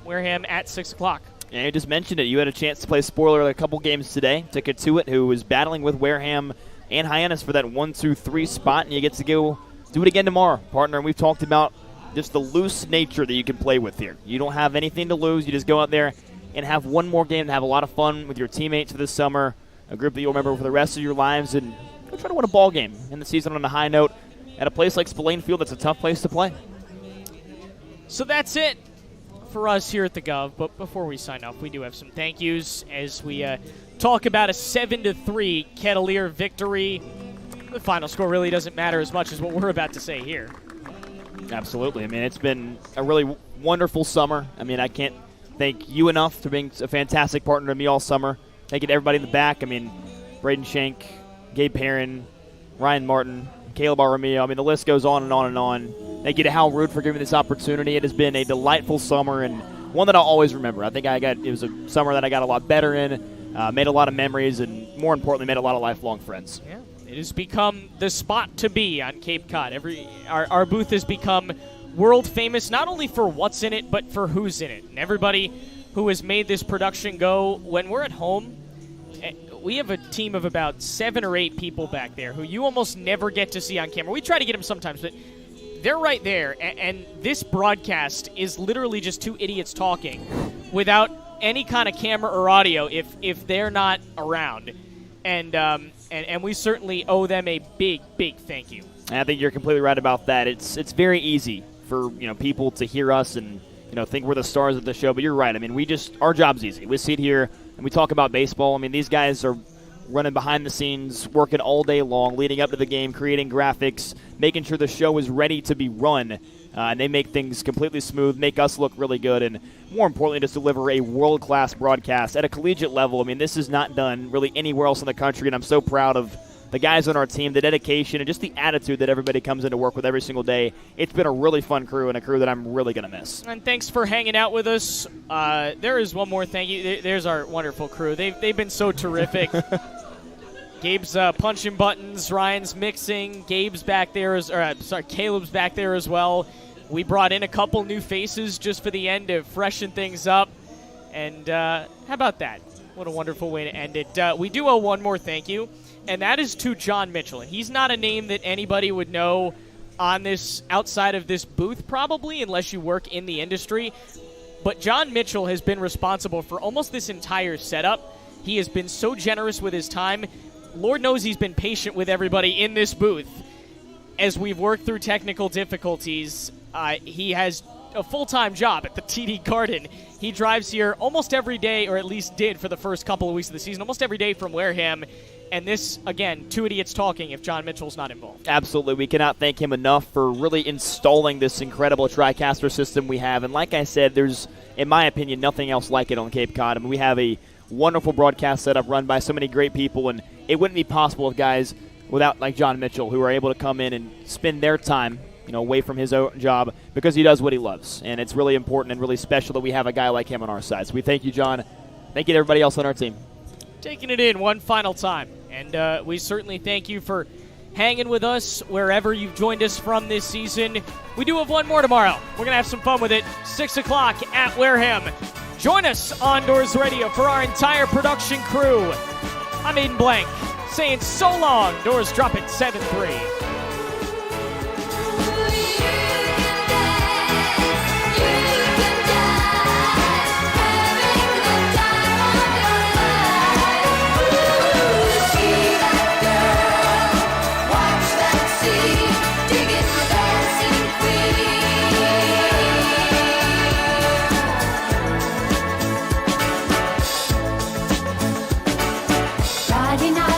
Wareham at 6 o'clock. Yeah, you just mentioned it. You had a chance to play spoiler a couple games today to Cotuit, who was battling with Wareham and Hyannis for that 1-2-3 spot, and you get to go do it again tomorrow, partner. And we've talked about just the loose nature that you can play with here. You don't have anything to lose. You just go out there and have one more game and have a lot of fun with your teammates for this summer, a group that you'll remember for the rest of your lives, and go try to win a ball game in the season on a high note at a place like Spillane Field. That's a tough place to play. So that's it for us here at the Gov, but before we sign off, we do have some thank yous as we talk about a 7-3 Kettleer victory. The final score really doesn't matter as much as what we're about to say here. Absolutely. I mean, it's been a really wonderful summer. I mean, I can't thank you enough for being a fantastic partner to me all summer. Thank you to everybody in the back. I mean, Braden Shank, Gabe Perrin, Ryan Martin, Caleb Arremio. I mean, the list goes on and on and on. Thank you to Hal Root for giving me this opportunity. It has been a delightful summer and one that I'll always remember. I think it was a summer that I got a lot better in, made a lot of memories, and more importantly, made a lot of lifelong friends. Yeah, it has become the spot to be on Cape Cod. Our booth has become world famous, not only for what's in it, but for who's in it. And everybody who has made this production go, when we're at home, we have a team of about 7 or 8 people back there who you almost never get to see on camera. We try to get them sometimes, but they're right there. And this broadcast is literally just 2 idiots talking without any kind of camera or audio if they're not around. And we certainly owe them a big, big thank you. And I think you're completely right about that. It's very easy for people to hear us and think we're the stars of the show, but you're right. I mean, our job's easy. We sit here and we talk about baseball. I mean, these guys are running behind the scenes, working all day long, leading up to the game, creating graphics, making sure the show is ready to be run. And they make things completely smooth, make us look really good, and more importantly, just deliver a world-class broadcast at a collegiate level. I mean, this is not done really anywhere else in the country, and I'm so proud of the guys on our team, the dedication, and just the attitude that everybody comes into work with every single day. It's been a really fun crew and a crew that I'm really going to miss. And thanks for hanging out with us. There is one more thank you. There's our wonderful crew. They've been so terrific. Gabe's punching buttons, Ryan's mixing, Caleb's back there as well. We brought in a couple new faces just for the end to freshen things up. And how about that? What a wonderful way to end it. We do owe one more thank you, and that is to John Mitchell. And he's not a name that anybody would know on this outside of this booth, probably, unless you work in the industry. But John Mitchell has been responsible for almost this entire setup. He has been so generous with his time. Lord knows he's been patient with everybody in this booth. As we've worked through technical difficulties, he has a full-time job at the TD Garden. He drives here almost every day, or at least did for the first couple of weeks of the season, almost every day from Wareham. And this, again, two idiots talking if John Mitchell's not involved. Absolutely. We cannot thank him enough for really installing this incredible TriCaster system we have. And like I said, there's, in my opinion, nothing else like it on Cape Cod. I mean, we have a wonderful broadcast setup run by so many great people, and it wouldn't be possible with guys without like John Mitchell, who are able to come in and spend their time, away from his own job because he does what he loves. And it's really important and really special that we have a guy like him on our side. So we thank you, John. Thank you to everybody else on our team. Taking it in one final time. And we certainly thank you for hanging with us wherever you've joined us from this season. We do have one more tomorrow. We're going to have some fun with it. 6 o'clock at Wareham. Join us on Doors Radio for our entire production crew. I'm Aiden Blank saying so long. Doors drop it 7-3. Friday night.